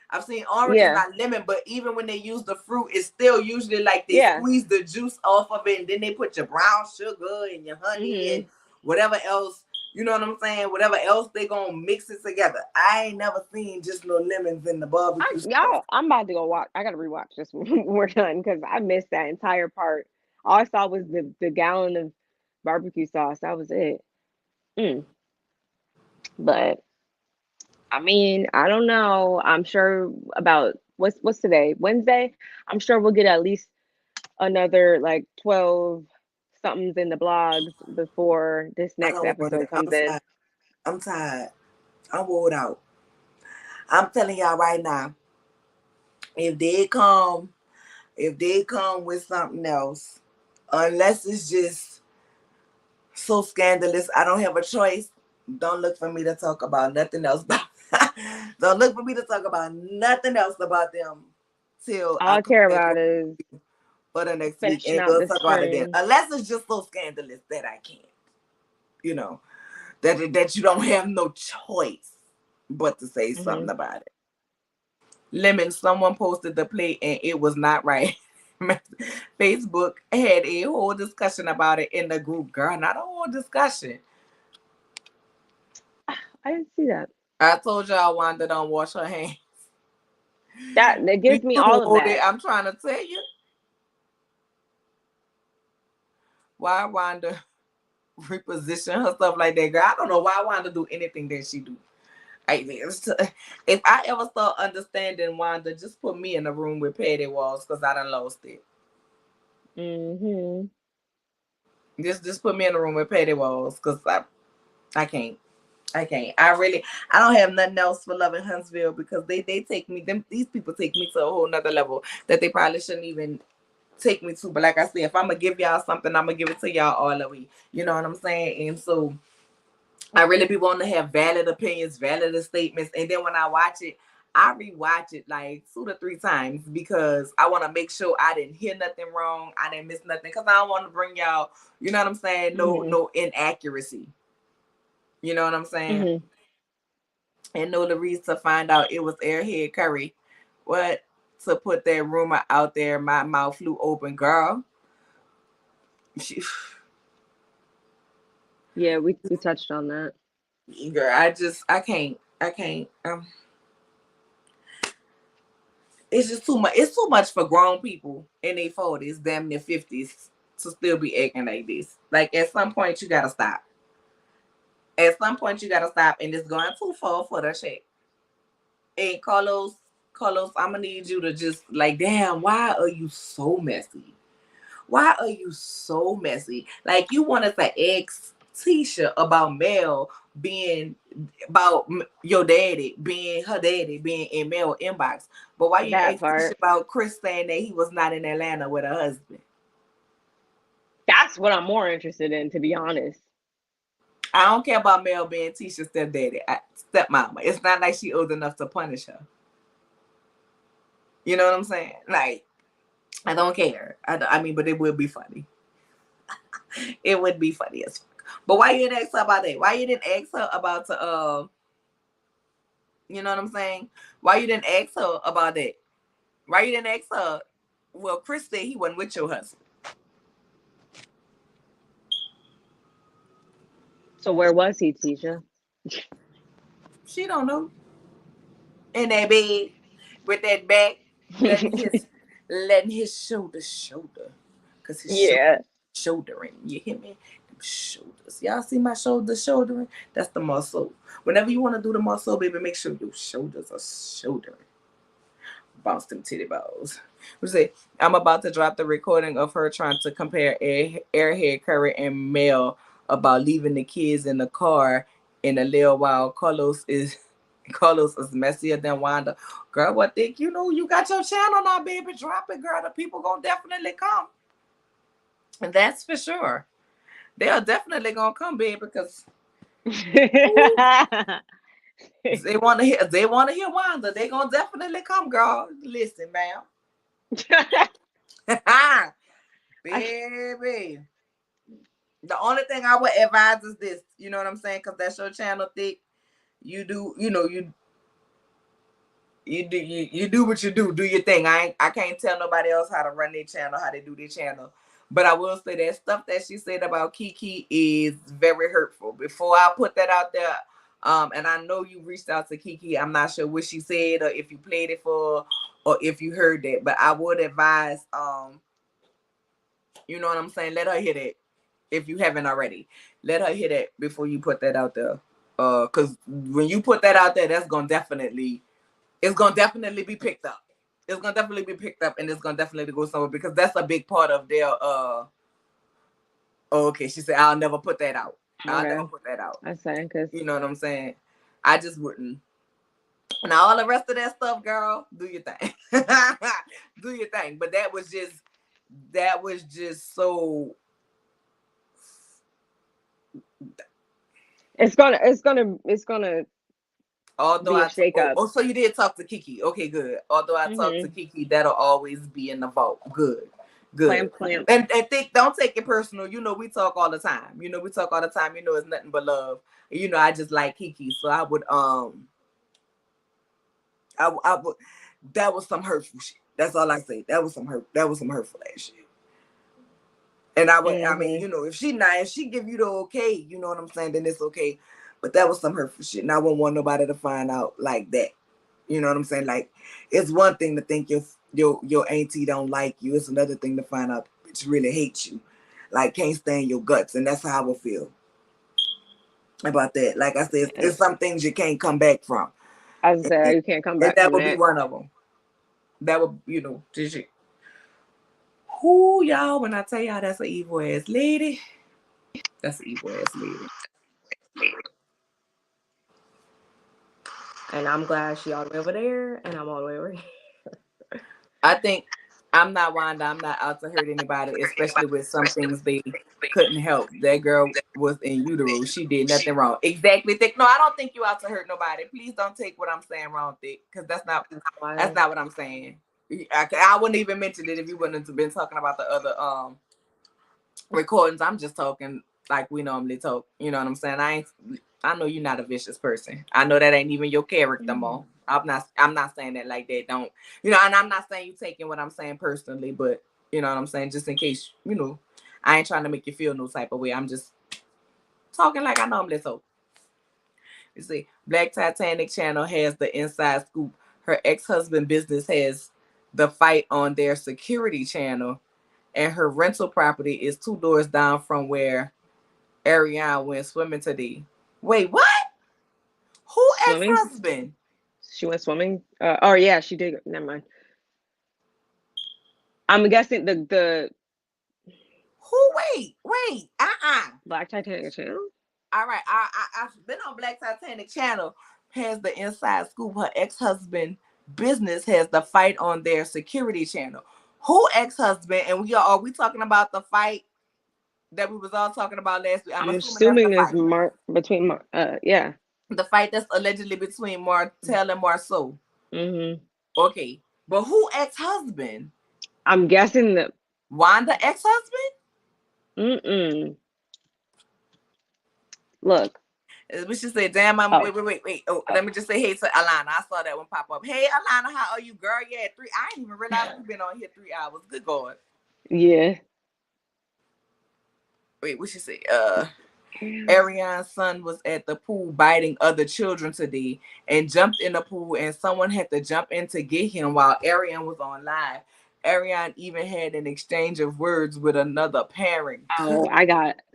I've seen oranges, not lemon, but even when they use the fruit, it's still usually like they squeeze the juice off of it, and then they put your brown sugar and your honey and whatever else, you know what I'm saying? Whatever else they gonna mix it together. I ain't never seen just no lemons in the barbecue. I'm about to go watch. I gotta rewatch this when we're done because I missed that entire part. All I saw was the gallon of barbecue sauce. That was it. But I mean, I don't know. I'm sure about what's today? Wednesday? I'm sure we'll get at least another like 12 somethings in the blogs before this I next don't want it. episode comes in. I'm tired. I'm wore out. I'm telling y'all right now, if they come, with something else, unless it's just so scandalous, I don't have a choice. Don't look for me to talk about nothing else. Don't look for me to talk about nothing else about them till All I I come care back about is for the next week, finishing and out we'll this talk about it then. string. Unless it's just so scandalous that I can't, you know, that you don't have no choice but to say something about it. Lemon, someone posted the plate and it was not right. Facebook had a whole discussion about it in the group. Girl, not a whole discussion. I didn't see that. I told y'all Wanda don't wash her hands. That You gives me all of hold it. that. I'm trying to tell you. Why Wanda reposition herself like that, girl? I don't know why Wanda do anything that she do. If I ever start understanding Wanda, just put me in the room with Patty Walls because I done lost it. Mm-hmm. Just put me in the room with Patty Walls because I can't. I can't. I don't have nothing else for Love in Huntsville because they take me, these people take me to a whole nother level that they probably shouldn't even take me to. But like I said, if I'm gonna give y'all something, I'm gonna give it to y'all all the way. You know what I'm saying? And so I really be wanting to have valid opinions, valid statements. And then when I watch it, I rewatch it like 2 to 3 times because I want to make sure I didn't hear nothing wrong. I didn't miss nothing because I don't want to bring y'all, you know what I'm saying? No inaccuracy. You know what I'm saying? Mm-hmm. And Nola ReadZzzz to find out it was Airhead Curry. What? To put that rumor out there, my mouth flew open, girl. Yeah, we touched on that. Girl, I can't. It's just too much. It's too much for grown people in their 40s, damn near 50s, to still be acting like this. Like at some point, you gotta stop. At some point, you gotta stop, and it's going too far for the shit. And Carlos, I'm gonna need you to just like, damn, why are you so messy? Why are you so messy? Like you wanted to ask Tisha about Mel being about your daddy being her daddy being in Mel inbox, but why you That ask Tisha part. about Chris saying that he was not in Atlanta with her husband? That's what I'm more interested in, to be honest. I don't care about Mel being Tisha's stepdaddy, stepmama. It's not like she old enough to punish her. You know what I'm saying? Like I don't care. I mean, but it would be funny. It would be funny as fuck. But why you didn't ask her about that? Why you didn't ask her about you know what I'm saying? Why you didn't ask her about that? Why you didn't ask her? Well, Chris said he wasn't with your husband. So where was he, Tisha? She don't know. In that bed with that back, letting his shoulder. Cause his Yeah. shouldering. You hear me? Them shoulders. Y'all see my shouldering? That's the muscle. Whenever you want to do the muscle, baby, make sure your shoulders are shouldering. Bounce them titty balls. We say, I'm about to drop the recording of her trying to compare Airhead Curry and Mel about leaving the kids in the car in a little while. Carlos is messier than Wanda. Girl, what think you know? You got your channel now, baby. Drop it, girl. The people gonna definitely come. And that's for sure. They are definitely gonna come, baby, because they wanna hear Wanda. They gonna definitely come, girl. Listen, ma'am. Baby. The only thing I would advise is this, you know what I'm saying? Because that's your channel, thick. You do, you know, you do what you do. Do your thing. I can't tell nobody else how to run their channel, how they do their channel. But I will say that stuff that she said about Kiki is very hurtful. Before I put that out there, and I know you reached out to Kiki. I'm not sure what she said or if you played it for or if you heard that. But I would advise, you know what I'm saying? Let her hear that if you haven't already. Let her hear that before you put that out there. Because when you put that out there, it's gonna definitely be picked up. It's gonna definitely be picked up, and it's gonna definitely go somewhere because that's a big part of their. Okay, she said, "I'll never put that out. I'll never put that out." I'm saying because you know what I'm saying. I just wouldn't. Now all the rest of that stuff, girl, do your thing. Do your thing. But that was just so. it's gonna Although be a shakeup. so you did talk to Kiki. Okay, good. Although I talked to Kiki, that'll always be in the vault. Good. Clamp. And don't take it personal. You know, we talk all the time. You know, it's nothing but love. You know, I just like Kiki. So I would I would that was some hurtful shit. That's all I say. That was some hurtful ass shit. And I would I mean, you know, if she give you the okay, you know what I'm saying, then it's okay. But that was some hurtful shit. And I wouldn't want nobody to find out like that. You know what I'm saying? Like, it's one thing to think your auntie don't like you. It's another thing to find out she really hates you. Like, can't stand your guts. And that's how I would feel about that. Like I said, there's some things you can't come back from. I was saying you can't come back. That would be one of them. That would, you know, just who y'all, when I tell y'all that's an evil ass lady. That's an evil ass lady. And I'm glad she all the way over there, and I'm all the way over here. I think I'm not Wanda. I'm not out to hurt anybody, especially with some things they couldn't help. That girl was in utero. She did nothing wrong. Exactly. No, I don't think you out to hurt nobody. Please don't take what I'm saying wrong, Thick, because that's not what I'm saying. I wouldn't even mention it if you wouldn't have been talking about the other recordings. I'm just talking like we normally talk. You know what I'm saying? I know you're not a vicious person. I know that ain't even your character, Mo. I'm not saying that like that. Don't, you know, and I'm not saying you taking what I'm saying personally, but you know what I'm saying, just in case, you know, I ain't trying to make you feel no type of way. I'm just talking like I normally talk. You see, Black Titanic channel has the inside scoop. Her ex-husband business has the fight on their security channel, and her rental property is 2 doors down from where Ariane went swimming today. Wait, what? Who ex-husband? She went swimming. Oh yeah, she did. Never mind. I'm guessing the. Who? Wait. Black Titanic channel. All right. I've been on Black Titanic channel. Has the inside scoop. Her ex-husband business has the fight on their security channel. Who ex-husband? And are we talking about the fight that we was all talking about last week? I'm assuming it's between yeah. The fight that's allegedly between Martell and Marceau. Okay. But who ex-husband? I'm guessing that Wanda ex-husband? Look. We should say, damn, wait. Oh, let me just say hey to Alana. I saw that one pop up. Hey, Alana, how are you, girl? Yeah, I didn't even realize you've been on here 3 hours. Good God. Yeah. Wait, we should say, Ariane's son was at the pool biting other children today and jumped in the pool, and someone had to jump in to get him while Ariane was on live. Ariane even had an exchange of words with another parent. Oh,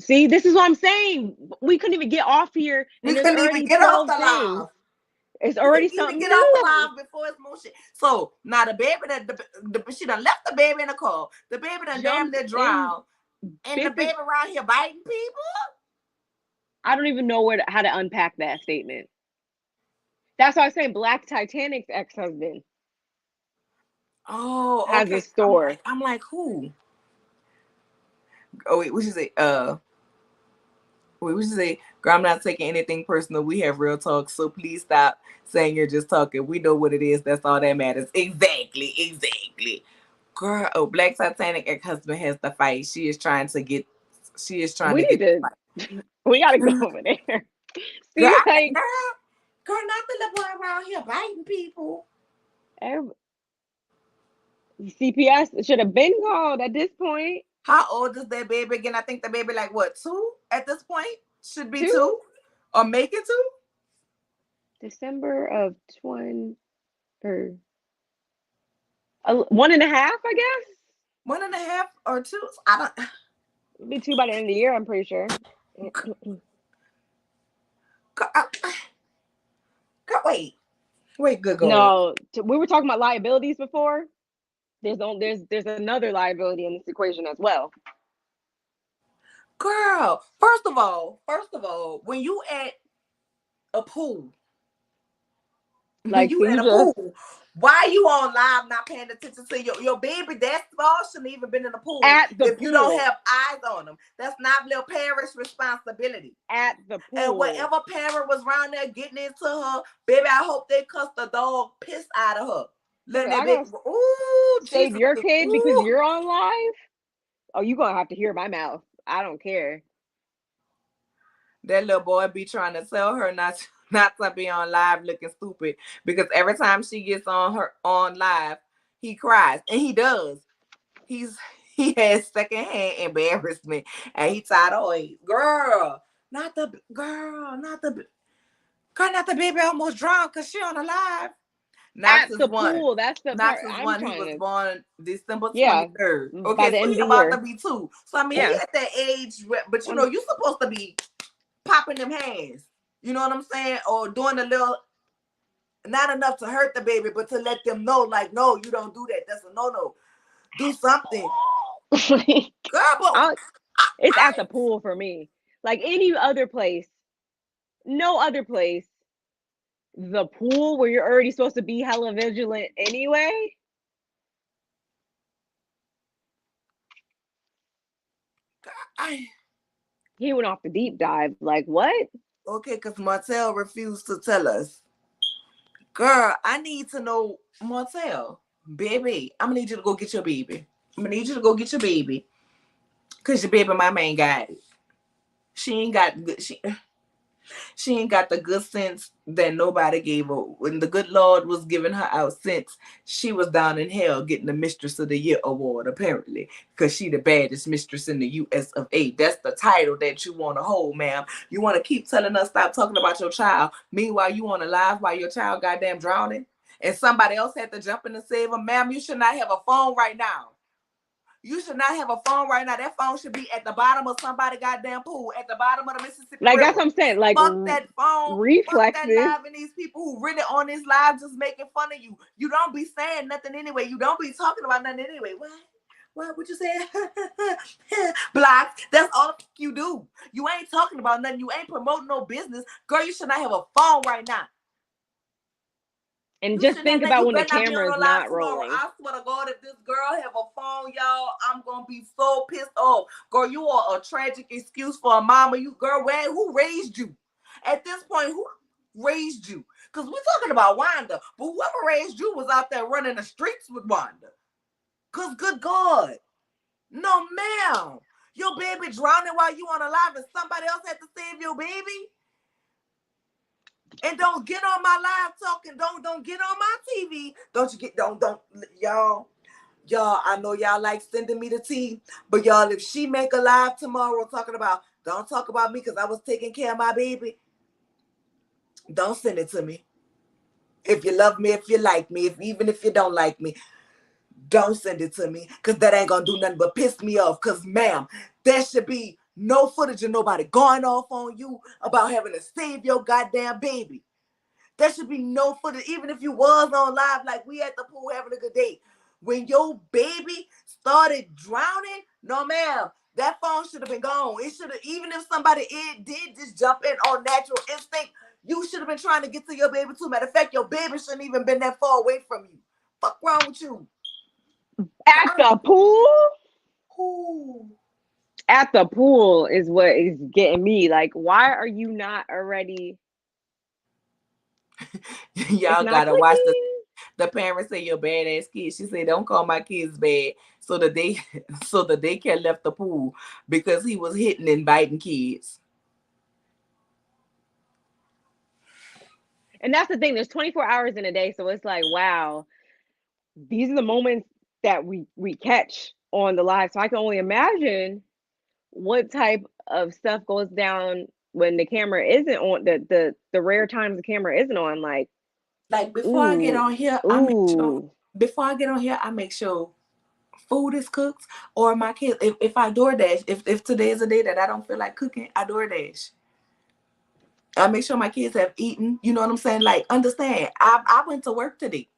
see, this is what I'm saying. We couldn't even get off here. We couldn't even get off the live. It's already something get off the live before it's more shit. So now the baby she done left the baby in the car. The baby done damn near drowned. And the baby around here biting people? I don't even know how to unpack that statement. That's why I was saying Black Titanic's ex-husband. Oh, okay. Has a store. I'm like, who? Oh, wait, we should say, girl, I'm not taking anything personal. We have real talk, so please stop saying you're just talking. We know what it is. That's all that matters. Exactly. Girl, Black Titanic ex-husband has the fight. She is trying to get the fight. We gotta go over there. See, girl, not the little boy around here biting people. CPS should have been called at this point. How old is that baby again? I think the baby like what, 2 at this point? Should be 2 or make it 2. December of 1.5, I guess. 1.5 or 2. I don't. It'll be 2 by the end of the year, I'm pretty sure. Wait, good God. No, we were talking about liabilities before. There's another liability in this equation as well. Girl, first of all, when you at a pool, Like, so you just why you on live not paying attention to your baby? That small shouldn't even been in the pool. At the if pool. You don't have eyes on them. That's not little parent's responsibility. At the pool. And whatever parent was around there getting into her, baby, I hope they cussed the dog piss out of her. Letting that baby, save Jesus, your kid because you're on live? Oh, you gonna have to hear my mouth. I don't care. That little boy be trying to tell her not to be on live looking stupid, because every time she gets on live, he cries, and he does. He has secondhand embarrassment, and he tired of it. Not the baby almost drowned because she on a live. At the pool, that's the part I'm trying to. He was born December 23rd. Okay, by the end so of the year. About to be 2. So I mean, he at that age, but you know, you're supposed to be popping them hands. You know what I'm saying? Or doing a little, not enough to hurt the baby, but to let them know, like, no, you don't do that. That's a no-no. Do something. Girl, but it's at the pool for me. Like any other place, no other place. The pool where you're already supposed to be hella vigilant anyway. He went off the deep dive. Like, what? Okay, because Martell refused to tell us. Girl, I need to know, Martell, baby, I'm gonna need you to go get your baby. Because your baby mama ain't got it. She ain't got the good sense that nobody gave her. When the good Lord was giving her out sense, she was down in hell getting the Mistress of the Year award, apparently, because she the baddest mistress in the US of A. That's the title that you want to hold, ma'am. You want to keep telling us stop talking about your child. Meanwhile, you on a live while your child goddamn drowning, and somebody else had to jump in and save her. Ma'am, you should not have a phone right now. You should not have a phone right now. That phone should be at the bottom of somebody's goddamn pool, at the bottom of the Mississippi River. That's what I'm saying. Like, fuck that phone, reflexes. Fuck that live, and these people who really on this live just making fun of you. You don't be saying nothing anyway. You don't be talking about nothing anyway. What would you say? Blocks. That's all you do. You ain't talking about nothing. You ain't promoting no business. Girl, you should not have a phone right now. And just think about when the camera is not rolling. I swear to God, if this girl have a phone, y'all, I'm gonna be so pissed off. Girl, you are a tragic excuse for a mama. You girl, who raised you? At this point, who raised you? Because we're talking about Wanda, but whoever raised you was out there running the streets with Wanda. Because good God, no ma'am, your baby drowning while you on a live, and somebody else had to save your baby. And don't get on my live talking. Don't get on my TV. Don't y'all. I know y'all like sending me the tea, but y'all, if she make a live tomorrow talking about, don't talk about me because I was taking care of my baby. Don't send it to me. If you love me, if you like me, even if you don't like me, don't send it to me, because that ain't gonna do nothing but piss me off. Because ma'am, there should be no footage of nobody going off on you about having to save your goddamn baby. There should be no footage, even if you was on live like we at the pool having a good day. When your baby started drowning, no ma'am, that phone should have been gone. It should have, even if somebody did just jump in on natural instinct, you should have been trying to get to your baby too. Matter of fact, your baby shouldn't even been that far away from you. Fuck wrong with you? At the pool? Ooh. At the pool is what is getting me. Like, why are you not already? Y'all gotta watch the parents say you're badass kids. She said, don't call my kids bad. So the daycare left the pool because he was hitting and biting kids. And that's the thing. There's 24 hours in a day. So it's like, wow, these are the moments that we catch on the live. So I can only imagine what type of stuff goes down when the camera isn't on, the rare times the camera isn't on. Like before I get on here, I make sure food is cooked, or my kids, if I DoorDash, if today is a day that I don't feel like cooking, I DoorDash. I make sure my kids have eaten. You know what I'm saying? Like, understand, I went to work today.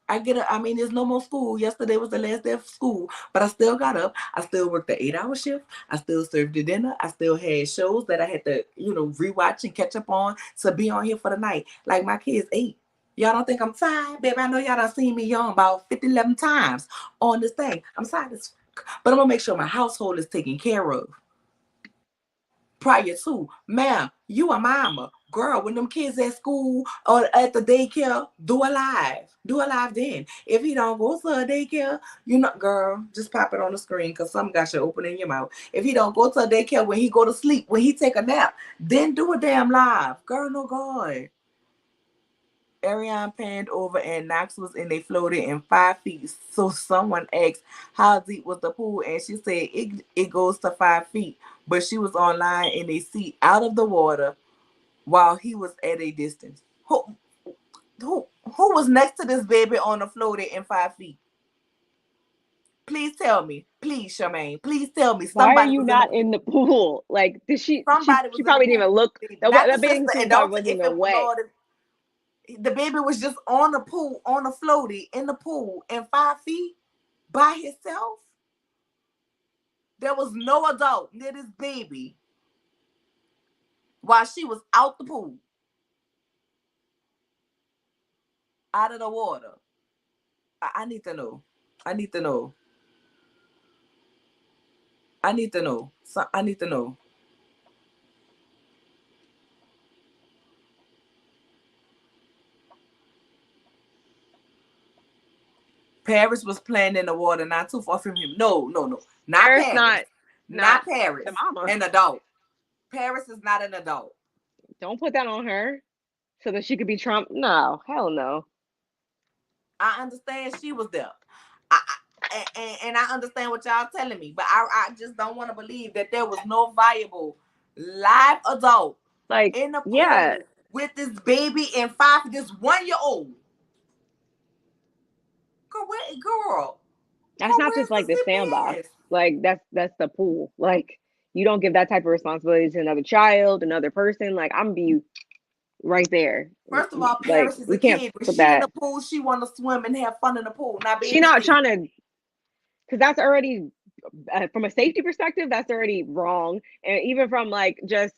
I mean, there's no more school. Yesterday was the last day of school, but I still got up. I still worked the 8-hour shift. I still served the dinner. I still had shows that I had to, rewatch and catch up on to be on here for the night. Like, my kids ate. Y'all don't think I'm tired? Baby, I know y'all done seen me yawn about 50, 11 times on this thing. I'm tired as fuck. But I'm going to make sure my household is taken care of. Prior to, ma'am, you a mama. Girl, when them kids at school or at the daycare, do a live. Do a live then. If he don't go to a daycare, girl, just pop it on the screen because some got you open in your mouth. If he don't go to a daycare, when he go to sleep, when he take a nap, then do a damn live. Girl, no God. Ariane panned over and Knox was in. They floated in 5 feet. So someone asked how deep was the pool, and she said it goes to 5 feet. But she was online in a seat out of the water while he was at a distance. Who was next to this baby on the floater in 5 feet? Please tell me. Please, Charmaine. Please tell me. Why are Somebody you was in the not in the pool? Like, did she? somebody She was in the probably didn't pool. even look. Not the That bathing sister. suit And probably don't wasn't if even it wet. Lord, the baby was just on the pool, on the floaty, in the pool, in 5 feet by himself. There was no adult near this baby while she was out the pool, out of the water. I need to know. I need to know. I need to know. I need to know. Paris was playing in the water not too far from him. No. Not Paris, Paris. not Not Paris. the mama. An adult. Paris is not an adult. Don't put that on her, so that she could be Trump. No, hell no. I understand she was there. I, and I understand what y'all telling me, but I just don't want to believe that there was no viable live adult Like, in the yeah, pool with this baby and this 1-year-old. Girl, that's not where's just like the the sandbox. CPS? Like, that's the pool. Like, you don't give that type of responsibility to another child, another person. Like, I'm gonna be right there. First of all, Like, Paris is we a can't kid. When put she in that. the pool, she want to swim and have fun in the pool. Now, She baby, not please. trying to, because that's already from a safety perspective, that's already wrong. And even from like just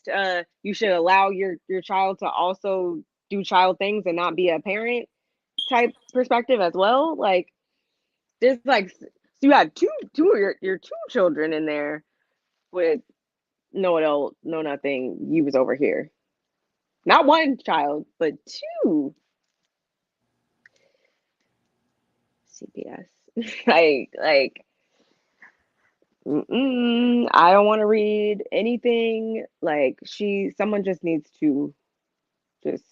you should allow your child to also do child things and not be a parent type perspective as well. Like, there's like, so you had two of your two children in there with no adult, no nothing. You was over here, not one child, but two. CPS. like I don't want to read anything. Like, someone just needs to just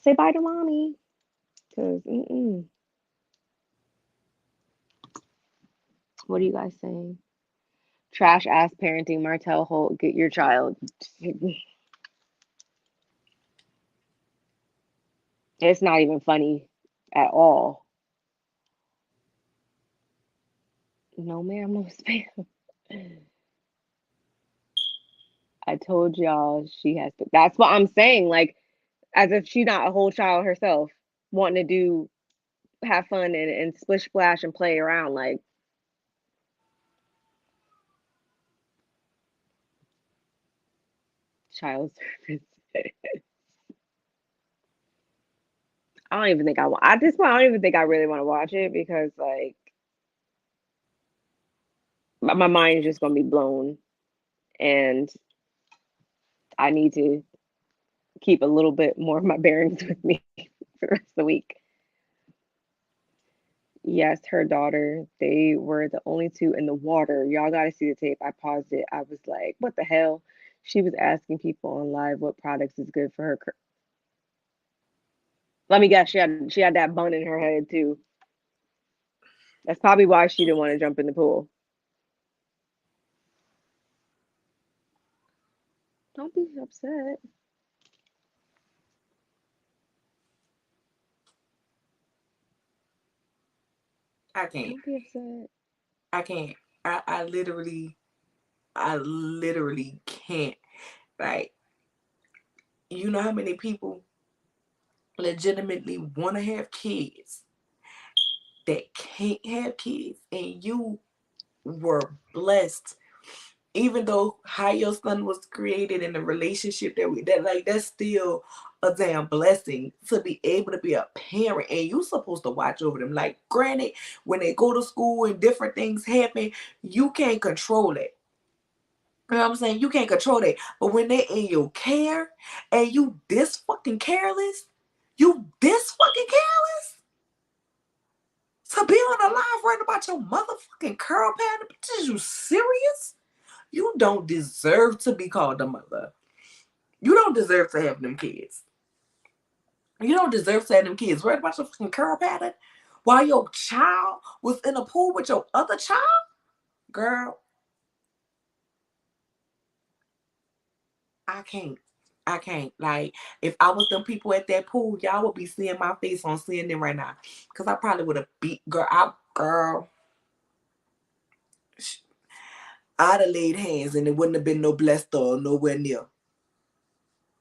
say bye to mommy. Cause what are you guys saying? Trash ass parenting, Martell Holt, get your child. It's not even funny at all. No, ma'am, no spam. I told y'all she has to. That's what I'm saying. Like, as if she's not a whole child herself, wanting to have fun and splish splash and play around. Like, child service. I don't even think I want. At this point, I don't even think I really want to watch it because, like, my mind is just gonna be blown, and I need to keep a little bit more of my bearings with me for the rest of the week. Yes, her daughter. They were the only two in the water. Y'all got to see the tape. I paused it. I was like, "What the hell?" She was asking people on live what products is good for her. Let me guess. She had that bun in her head too. That's probably why she didn't want to jump in the pool. Don't be upset. I can't. Don't be upset. I can't. I literally I literally can't. Like, you know how many people legitimately want to have kids that can't have kids, and you were blessed, even though how your son was created in the relationship that's still a damn blessing to be able to be a parent, and you supposed to watch over them. Like, granted, when they go to school and different things happen, you can't control it. You know what I'm saying? You can't control that. But when they in your care and you this fucking careless, you this fucking careless to be on the live right about your motherfucking curl pattern. Is you serious? You don't deserve to be called a mother. You don't deserve to have them kids. You don't deserve to have them kids worried about your fucking curl pattern while your child was in a pool with your other child? Girl, I can't. I can't. Like, if I was them people at that pool, y'all would be seeing my face on CNN right now. Because I probably would have beat, girl, I'd have laid hands and it wouldn't have been no blessed or nowhere near.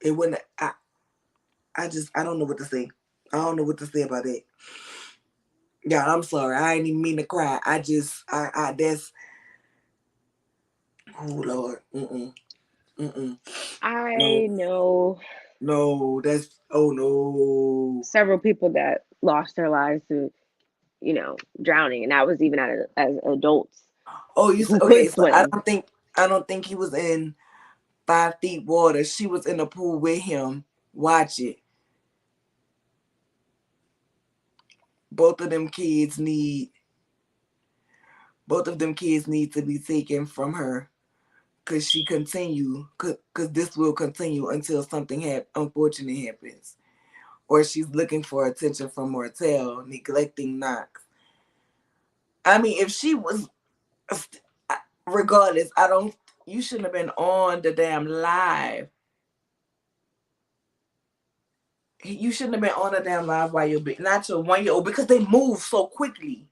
It wouldn't, I don't know what to say. I don't know what to say about that. Yeah, I'm sorry. I ain't even mean to cry. That's, oh Lord. I know No, that's, oh no. several people that lost their lives to, drowning, and that was even as adults Oh, you who said, okay, could so I swim. don't think he was in 5 feet water. She was in the pool with him. Watch it. Both of them kids need to be taken from her, because this will continue until something unfortunate happens, or she's looking for attention from Mortel, neglecting Knox. I mean, if she was, regardless, you shouldn't have been on the damn live. You shouldn't have been on a damn live while you're not your 1-year-old, because they move so quickly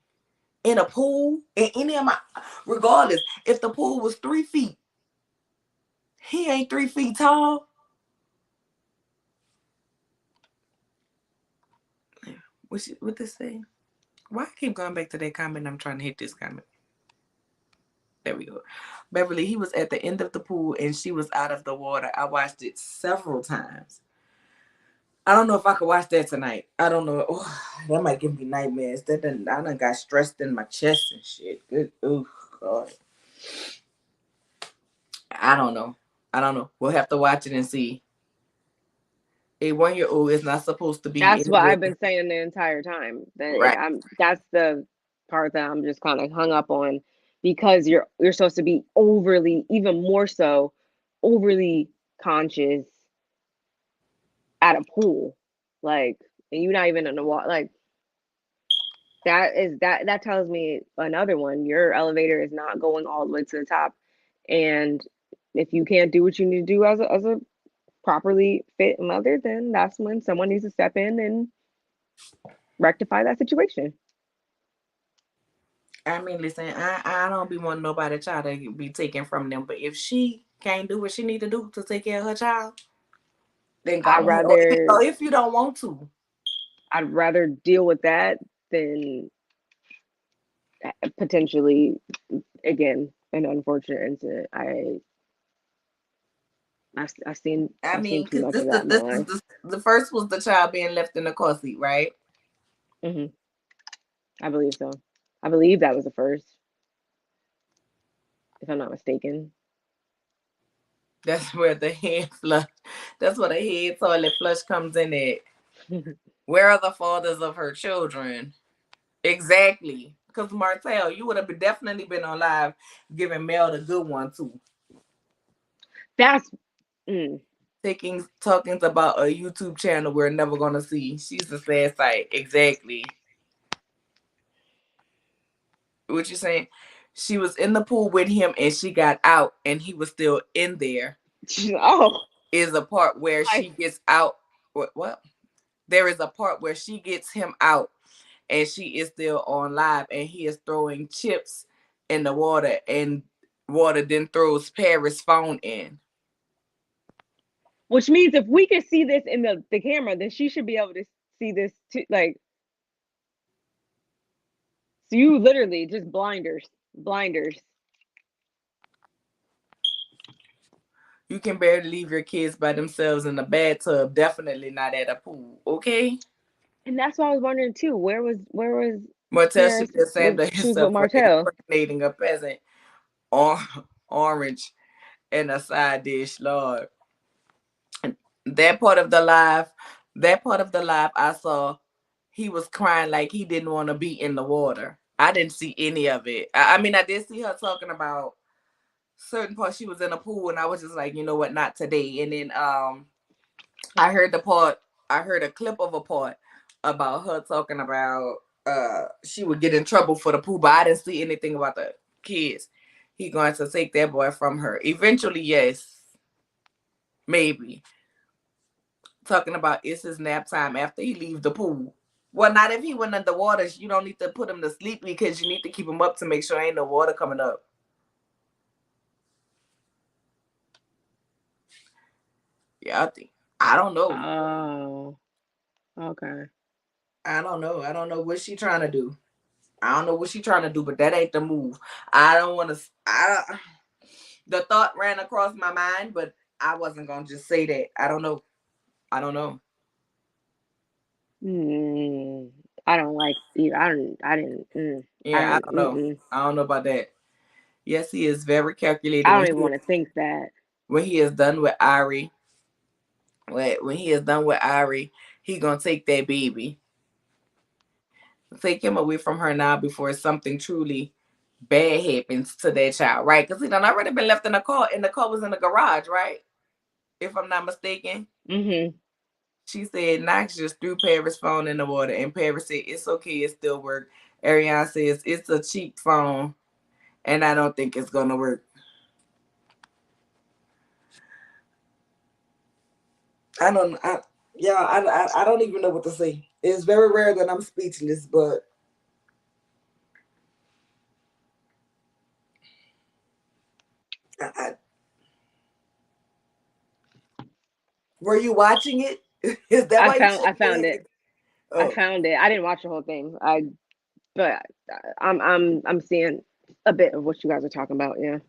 in a pool. In any of my, regardless, if the pool was 3 feet, he ain't 3 feet tall. What this say? Why I keep going back to that comment? I'm trying to hit this comment. There we go. Beverly, he was at the end of the pool and she was out of the water. I watched it several times. I don't know if I could watch that tonight. I don't know. Oh, that might give me nightmares. I done got stressed in my chest and shit. Good. Oh, God. I don't know. We'll have to watch it and see. A 1-year-old is not supposed to be That's in what there. I've been saying the entire time. Right. That's the part that I'm just kind of hung up on, because you're supposed to be even more so, overly conscious at a pool, like, and you're not even in the water. Like, that tells me another one. Your elevator is not going all the way to the top, and if you can't do what you need to do as a properly fit mother, then that's when someone needs to step in and rectify that situation. I mean, listen, I don't be wanting nobody child to be taken from them, but if she can't do what she need to do to take care of her child, then go I'd ahead. rather Or if you don't want to. I'd rather deal with that than potentially, again, an unfortunate incident. I've seen I mean, too because much of that in my life. the first was the child being left in the car seat, right? Hmm. I believe so. I believe that was the first, if I'm not mistaken. That's where the head flush. That's where the head toilet flush comes in at. Where are the fathers of her children? Exactly. Because Martell, you would have definitely been on live giving Mel the good one too. That's Talking about a YouTube channel we're never gonna see. She's a sad sight. Exactly. What you saying? She was in the pool with him and she got out and he was still in there. oh, Is a part where she gets out. What? There is a part where she gets him out and she is still on live and he is throwing chips in the water, and water, then throws Paris' phone in. Which means if we can see this in the camera, then she should be able to see this too. Like, so you literally just blinders. You can barely leave your kids by themselves in the bathtub. Definitely not at a pool. Okay. And that's why I was wondering too. Where was Martell should Paris? be ashamed of She was with himself for Martell. impregnating a peasant or orange and a side dish, Lord. That part of the live, I saw he was crying like he didn't want to be in the water. I didn't see any of it. I mean, I did see her talking about certain parts. She was in a pool, and I was just like, you know what, not today. And then I heard a clip of a part about her talking about she would get in trouble for the pool, but I didn't see anything about the kids. He going to take that boy from her. Eventually, yes. Maybe. Talking about it's his nap time after he leaves the pool. Well, not if he went underwater. You don't need to put him to sleep because you need to keep him up to make sure ain't no water coming up. Yeah, I don't know. Oh, okay. I don't know. I don't know what she trying to do. I don't know what she trying to do, but that ain't the move. I don't want to. The thought ran across my mind, but I wasn't gonna just say that. I don't know. I don't know. I don't like you. I didn't. Yeah, I don't know. I don't know about that. Yes, he is very calculated. I don't even want to think that. When he is done with Ari, when he is done with Ari, he gonna take that baby, take him away from her now before something truly bad happens to that child, right? Because he done already been left in the car, and the car was in the garage, right? If I'm not mistaken. She said Knox just threw Paris' phone in the water, and Paris said it's okay, it still works. Ariane says it's a cheap phone, and I don't think it's gonna work. I don't even know what to say. It's very rare that I'm speechless, but were you watching it? Is that why I found it. Oh. I found it. I didn't watch the whole thing. But I'm seeing a bit of what you guys are talking about. Yeah.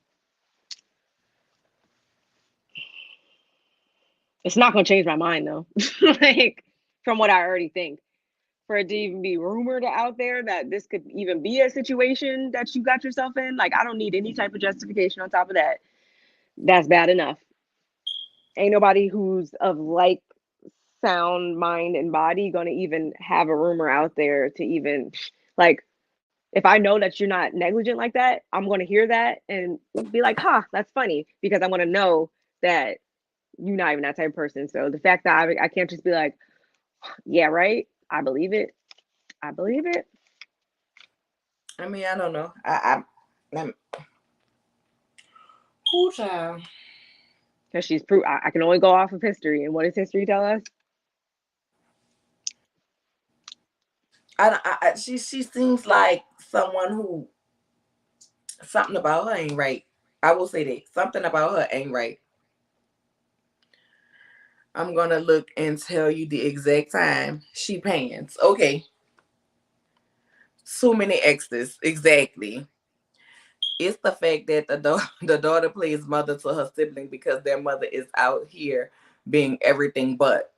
It's not gonna change my mind though. Like from what I already think. For it to even be rumored out there that this could even be a situation that you got yourself in, like I don't need any type of justification on top of that. That's bad enough. Ain't nobody who's of like sound mind and body gonna even have a rumor out there to even like if I know that you're not negligent like that, I'm gonna hear that and be like, huh, that's funny, because I'm gonna know that you're not even that type of person. So the fact that I can't just be like, yeah, right, I believe it. I believe it. I mean, I don't know. I'm who child? Because she's proof. I can only go off of history, and what does history tell us? She seems like someone who something about her ain't right. I will say that something about her ain't right. I'm gonna look and tell you the exact time she pans. Okay. So many extras. Exactly. It's the fact that the daughter plays mother to her sibling because their mother is out here being everything but.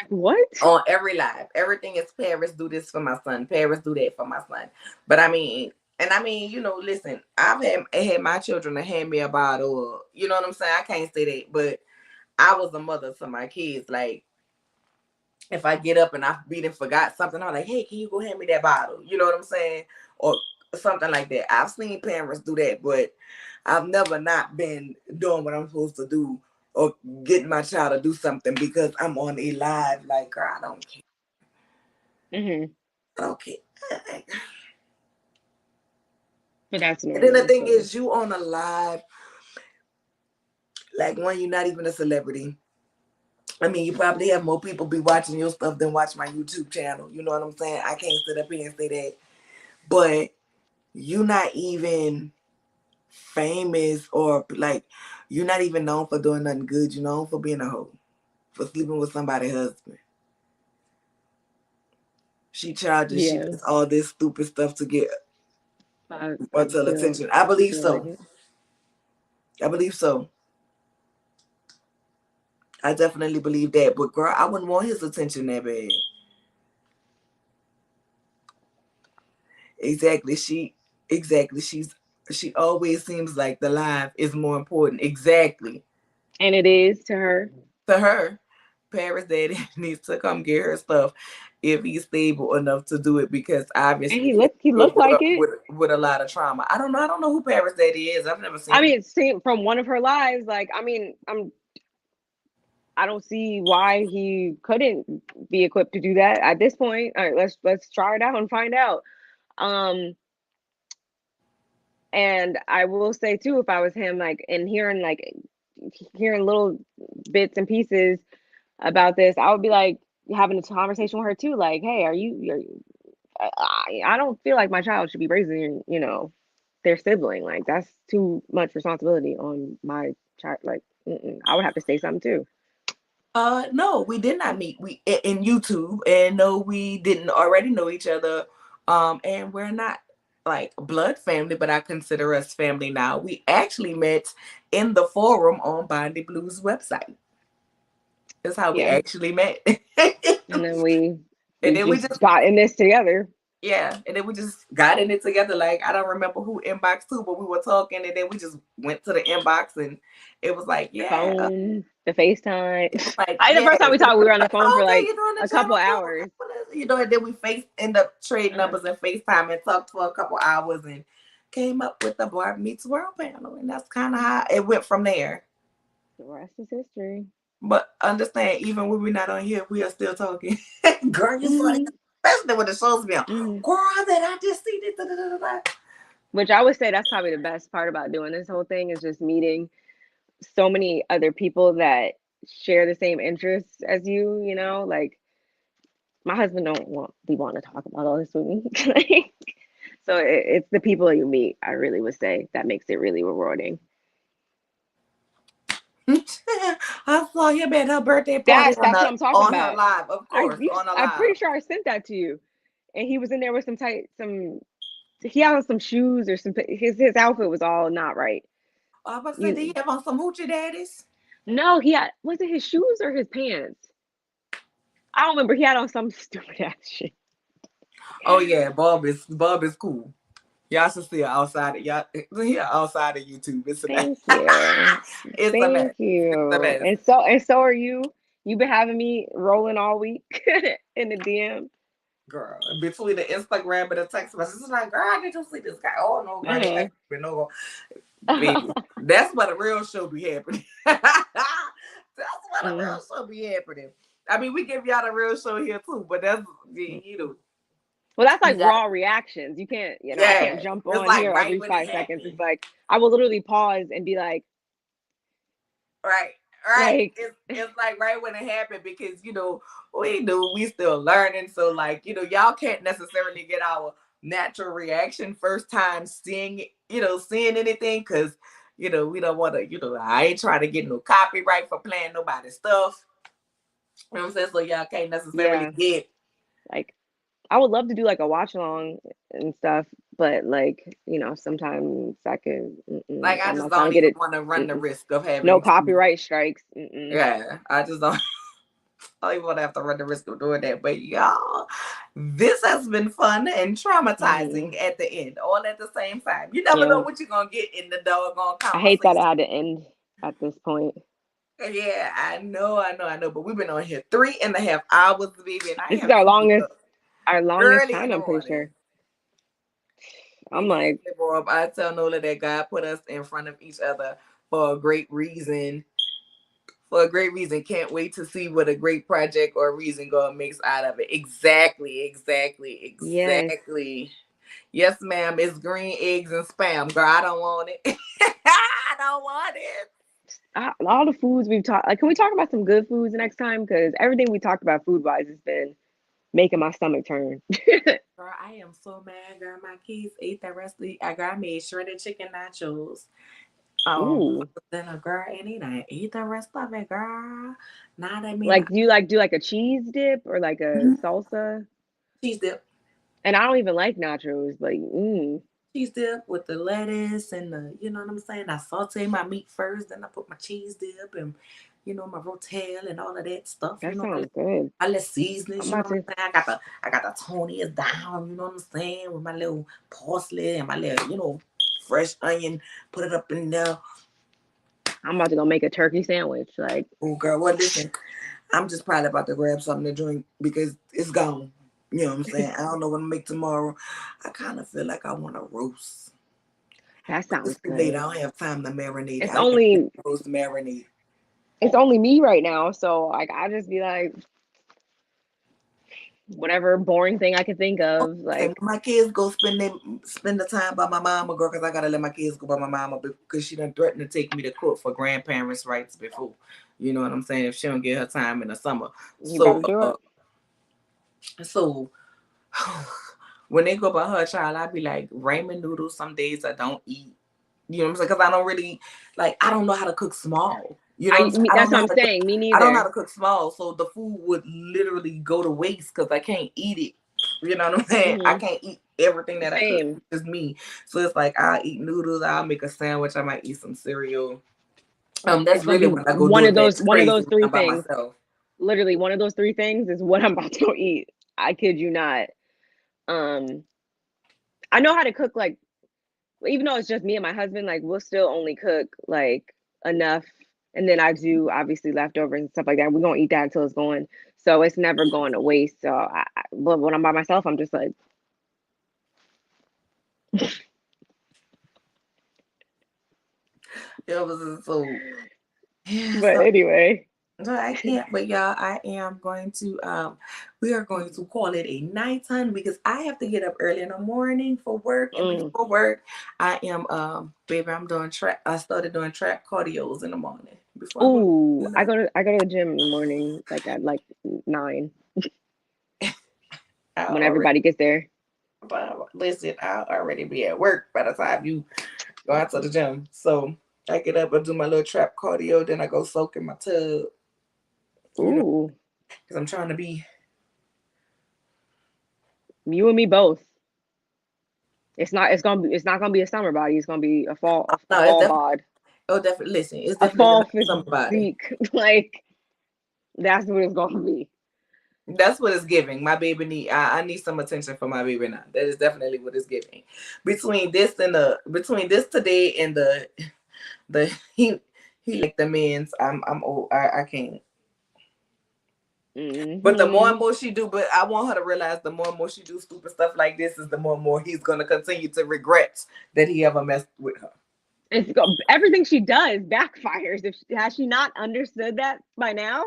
What? On every live. Everything is Paris do this for my son. Paris do that for my son. But I mean, you know, listen, I've had my children to hand me a bottle. You know what I'm saying? I can't say that, but I was a mother to my kids. Like, if I get up and I beat and forgot something, I'm like, hey, can you go hand me that bottle? You know what I'm saying? Or something like that. I've seen parents do that, but I've never not been doing what I'm supposed to do or getting my child to do something because I'm on a live. Like, girl, I don't care. I don't care. But that's normal. And then the thing is, you on a live, like when you're not even a celebrity. I mean, you probably have more people be watching your stuff than watch my YouTube channel. You know what I'm saying? I can't sit up here and say that. But you not even famous or like you're not even known for doing nothing good. You're known for being a hoe, for sleeping with somebody's husband. She charges. She Yeah, does all this stupid stuff to get I until feel attention. I believe like so. it. I believe so. I definitely believe that. But girl, I wouldn't want his attention that bad. Exactly. She always seems like the life is more important. Exactly. And it is to her. To her, Paris daddy needs to come get her stuff if he's stable enough to do it because And obviously he he looked grew like up it. with a lot of trauma. I don't know. I don't know who Paris daddy is. I've never seen I him. mean, seeing from one of her lives, like, I don't see why he couldn't be equipped to do that at this point. All right, let's try it out and find out. Um, and I will say too, if I was him, like, and hearing little bits and pieces about this, I would be like having a conversation with her too, like, hey, I don't feel like my child should be raising, their sibling. Like, that's too much responsibility on my child. Like, I would have to say something too. No, we did not meet. We in YouTube, and no, we didn't already know each other. And we're not like blood family, but I consider us family now. We actually met in the forum on Bondy Blues website. That's how we Yeah. actually met. And then we And then we just just got in this together. yeah, and then we just got in it together. Like I don't remember who inbox to, but we were talking, and then we just went to the inbox, and it was like, yeah, Phone, the FaceTime. it was like, I think the yeah. first time we talked, we were on the Like, phone oh, for okay, like you're doing the a couple channel too. hours. And then we end up trading numbers and FaceTime and talked for a couple hours and came up with the Barb Meets World panel, and that's kind of how it went from there. The rest is history. But understand, even when we're not on here, we are still talking. Girl, you funny, Mm-hmm. especially when the show's be on. Mm-hmm. Girl, that I just see this. Which I would say that's probably the best part about doing this whole thing is just meeting so many other people that share the same interests as you, like my husband don't be wanting to talk about all this with me. So it's the people that you meet, I really would say, that makes it really rewarding. I saw him at her birthday party That's what I'm talking on her about. live, of course, on a I'm pretty live. sure I sent that to you, and he was in there with he had on some shoes or his outfit was all not right. I was about to say, did he You have on some hoochie daddies? No, was it his shoes or his pants? I don't remember. He had on some stupid ass shit. Oh yeah, Bob is cool. Y'all should see her outside of y'all here outside of YouTube. It's a mess. Thank you. It's a mess. Thank It's a you. mess. And so are you. You've been having me rolling all week in the DM. Girl, between the Instagram and the text messages, it's like, girl, did you see this guy? Oh no, girl, they ain't been no. Baby, that's what a real show be happening. That's what a real show be happening. I mean, we give y'all the real show here too, but that's Well, that's like raw reactions. You can't, I can't jump it's on like here right every when 5 seconds. It's like I will literally pause and be like, right. like It's like right when it happened because we still learning. So like, y'all can't necessarily get our natural reaction first time seeing anything because we don't want to, I ain't trying to get no copyright for playing nobody's stuff. You know what I'm saying? So y'all can't necessarily yeah, get like I would love to do like a watch along and stuff, but like, sometimes I can, like I I'm just not trying don't to get even it. want to run the risk of No having to. copyright strikes. Yeah, I just don't. I don't even want to have to run the risk of doing that. But y'all, this has been fun and traumatizing at the end, all at the same time. You never know Yeah, what you're gonna get in the doggone I hate that conversation. I had to end at this point. Yeah, I know. But we've been on here 3.5 hours, baby, and I This is have our to wake longest up our longest early in time, the I'm pretty morning. sure. I'm like, Exactly, Barb. I tell Nola that God put us in front of each other for a great reason. For a great reason. Can't wait to see what a great project or reason God makes out of it. Exactly. yes. Yes, ma'am. It's green eggs and spam. Girl, I don't want it. I don't want it. All the foods we've talked, like, can we talk about some good foods next time? Because everything we talked about food wise has been making my stomach turn. Girl, I am so mad, girl. My kids ate the rest of the. I made shredded chicken nachos. Ooh. Then a girl and he done ate the rest of it, girl. Now that mean Like, do you like do like a cheese dip or like a salsa? cheese dip. And I don't even like nachos. Like, Cheese dip with the lettuce and the, you know what I'm saying? I saute my meat first, then I put my cheese dip and, you know, my rotel and all of that stuff. You that know, sounds good. my little seasonings, I'm you know about what I'm to. saying? I got the Tony's down, you know what I'm saying? With my little parsley and my little, you know, fresh onion, put it up in there. I'm about to go make a turkey sandwich. Like, Oh girl, well listen, I'm just probably about to grab something to drink because it's gone. You know what I'm saying? I don't know what to make tomorrow. I kind of feel like I want to roast. that But it's sounds too late. I good. don't have time to marinate it. It's I like only roast marinade. it's only me right now, so like I just be like whatever boring thing I can think of. And Like, when my kids go spend the time by my mama, girl, because I gotta let my kids go by my mama because she done threatened to take me to court for grandparents' rights before. You know what I'm saying? If she don't get her time in the summer. you better So do it. so when they go by her child, I be like ramen noodles. Some days I don't eat. You know what I'm saying? Because I don't really I don't know how to cook small. You know what I'm saying? I That's don't know what how I'm to cook. saying. Me I don't know how neither. to cook small, so the food would literally go to waste because I can't eat it. You know what I'm saying? I Hmm. can't eat everything that I cook. Same. It's just me. So it's like I'll eat noodles. I'll make a sandwich. I might eat some cereal. That's It's gonna really be when I go do it. That's one of crazy those when three I'm by things. myself. Literally, one of those three things is what I'm about to go eat. I kid you not. Um, I know how to cook like even though it's just me and my husband, like we'll still only cook like enough. And then I do obviously leftovers and stuff like that. We're gonna eat that until it's gone. So it's never going to waste. So but when I'm by myself, I'm just like, It was so yeah. but So anyway. so I can't, but y'all, I am going to we are going to call it a night, hun, because I have to get up early in the morning for work, and Mm. before work, I am baby, I'm doing track. I started doing track cardios in the morning before I go Ooh, to I go to the gym in the morning, like at like 9 I when already everybody gets there. listen, I'll already be at work by the time you go out to the gym. So I get up and do my little trap cardio, then I go soak in my tub, you know, Ooh, because I'm trying to be. you and me both. It's not gonna be a summer body. It's gonna be a No, it's fall definitely. bod, Oh, definitely. Listen, it's a definitely fall not somebody. physique. Like that's what it's gonna be. That's what it's giving. My baby need. I need some attention for my baby now. That is definitely what it's giving. Between this today and the he like the men's. I'm old. I can't. But the more and Hmm. more she do, but I want her to realize the more and more she do stupid stuff like this is the more and more he's gonna continue to regret that he ever messed with her. Everything she does backfires. If has she not understood that by now?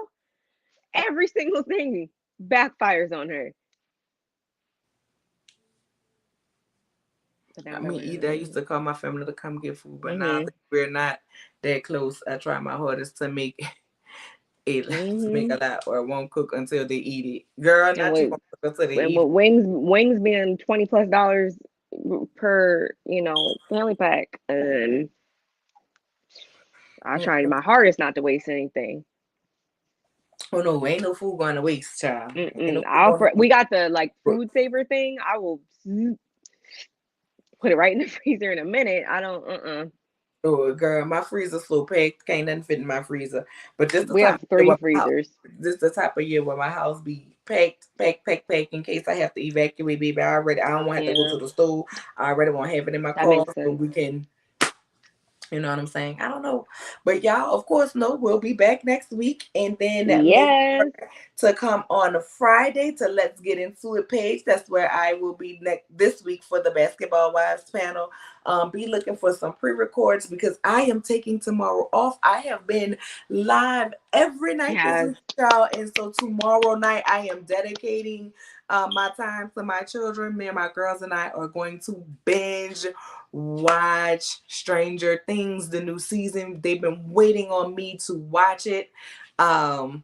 Every single thing backfires on her. But I now that mean, either I used to call my family to come get food, but now hmm that we're not that close, I try my hardest to make it to make hmm a lot or won't cook until they eat it. Girl, and not you with gonna cook until they and eat with wings being $20+ per family pack, and I it. tried my hardest not to waste anything. Oh no, ain't no food going to waste, child. Ain't no Mm-mm. food going to We waste. got the like food saver thing. I will put it right in the freezer in a minute. I don't. Oh girl, my freezer's so packed, can't nothing fit in my freezer. But this the We time have of year three where my house, freezers. this the type of year where my house be packed, packed, packed, packed in case I have to evacuate, baby. I don't want to have to go Yeah, to the store. I already want to have it in my that car makes so sense. we can. You know what I'm saying? I don't know. But y'all, of course, know we'll be back next week. And then make sure Yes. to come on a Friday to Let's Get Into It page. That's where I will be next this week for the Basketball Wives panel. Be looking for some pre-records because I am taking tomorrow off. I have been live every night this Yes. week, y'all. And so tomorrow night I am dedicating my time to my children. Me and my girls and I are going to binge watch Stranger Things, the new season. They've been waiting on me to watch it. Um,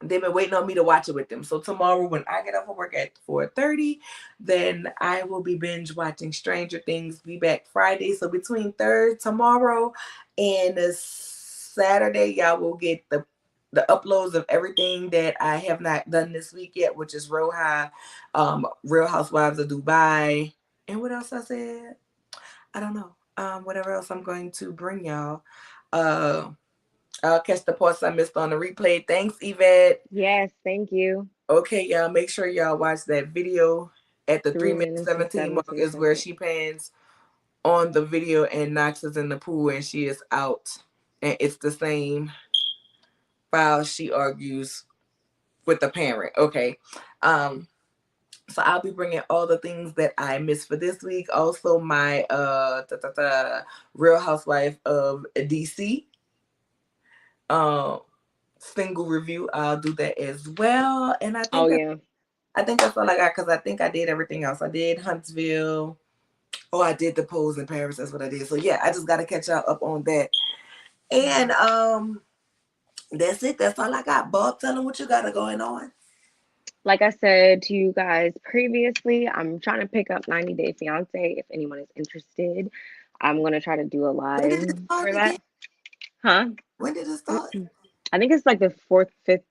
they've been waiting on me to watch it with them. So tomorrow when I get off of work at 4:30, then I will be binge watching Stranger Things. Be back Friday. So between tomorrow and Saturday, y'all will get the uploads of everything that I have not done this week yet, which is Real Housewives of Dubai. And what else I said? I don't know. Whatever else I'm going to bring y'all. I'll catch the parts I missed on the replay. Thanks, Yvette. Yes, thank you. Okay, y'all, make sure y'all watch that video at the 3 minute 3 minutes and 17 mark 17 is where seconds. she pans on the video and Knox is in the pool and she is out. And it's the same file she argues with the parent. Okay. So I'll be bringing all the things that I missed for this week. Also my Real Housewife of DC single review. I'll do that as well. And I think that's all I got because I think I did everything else. I did Huntsville. Oh, I did the polls in Paris. That's what I did. So yeah, I just gotta catch y'all up on that. And that's it. That's all I got. Bob, tell them what you got going on. Like I said to you guys previously, I'm trying to pick up 90 Day Fiance. If anyone is interested, I'm gonna try to do a When did it live start for that. again? Huh? When did it start? I think it's like the fourth, fifth.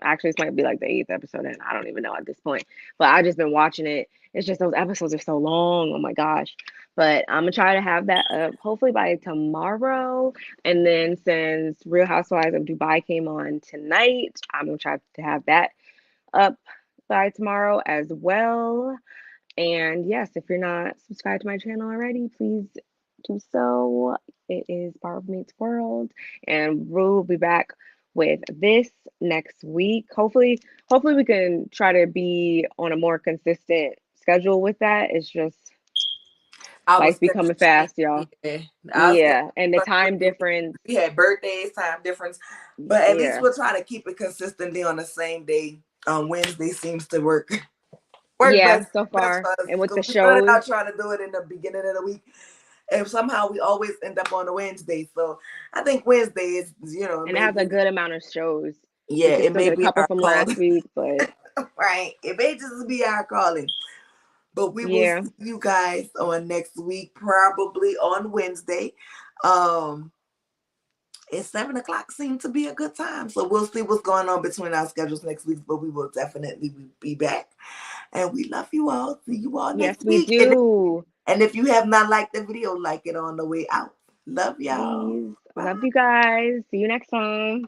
Actually, this might be like the eighth episode, and I don't even know at this point. But I just been watching it. It's just those episodes are so long. Oh my gosh! But I'm gonna try to have that up hopefully by tomorrow. And then since Real Housewives of Dubai came on tonight, I'm gonna try to have that up by tomorrow as well. And yes, if you're not subscribed to my channel already, please do so. It is Barb Meets World, and we'll be back with this next week. Hopefully we can try to be on a more consistent schedule with that. It's just Our life's schedule becoming changed. fast, y'all. Yeah. Our Yeah, and the schedule, time difference. we had birthdays, time difference, but at least Yeah, we'll try to keep it consistently on the same day. Wednesday seems to work yeah, best so for far. us And with the because we started shows, out trying to do it in the beginning of the week, and somehow we always end up on a Wednesday. So I think Wednesday is, and it has a good amount of shows. We yeah, could it still may get a be couple our from calling, last week, but right? It may just be our calling. But we will yeah. see you guys on next week, probably on Wednesday. Um, and 7 o'clock seemed to be a good time. So we'll see what's going on between our schedules next week, but we will definitely be back. And we love you all. See you all Yes, next we week. do. And if you have not liked the video, like it on the way out. Love y'all. Please. Bye. Love you guys. See you next time.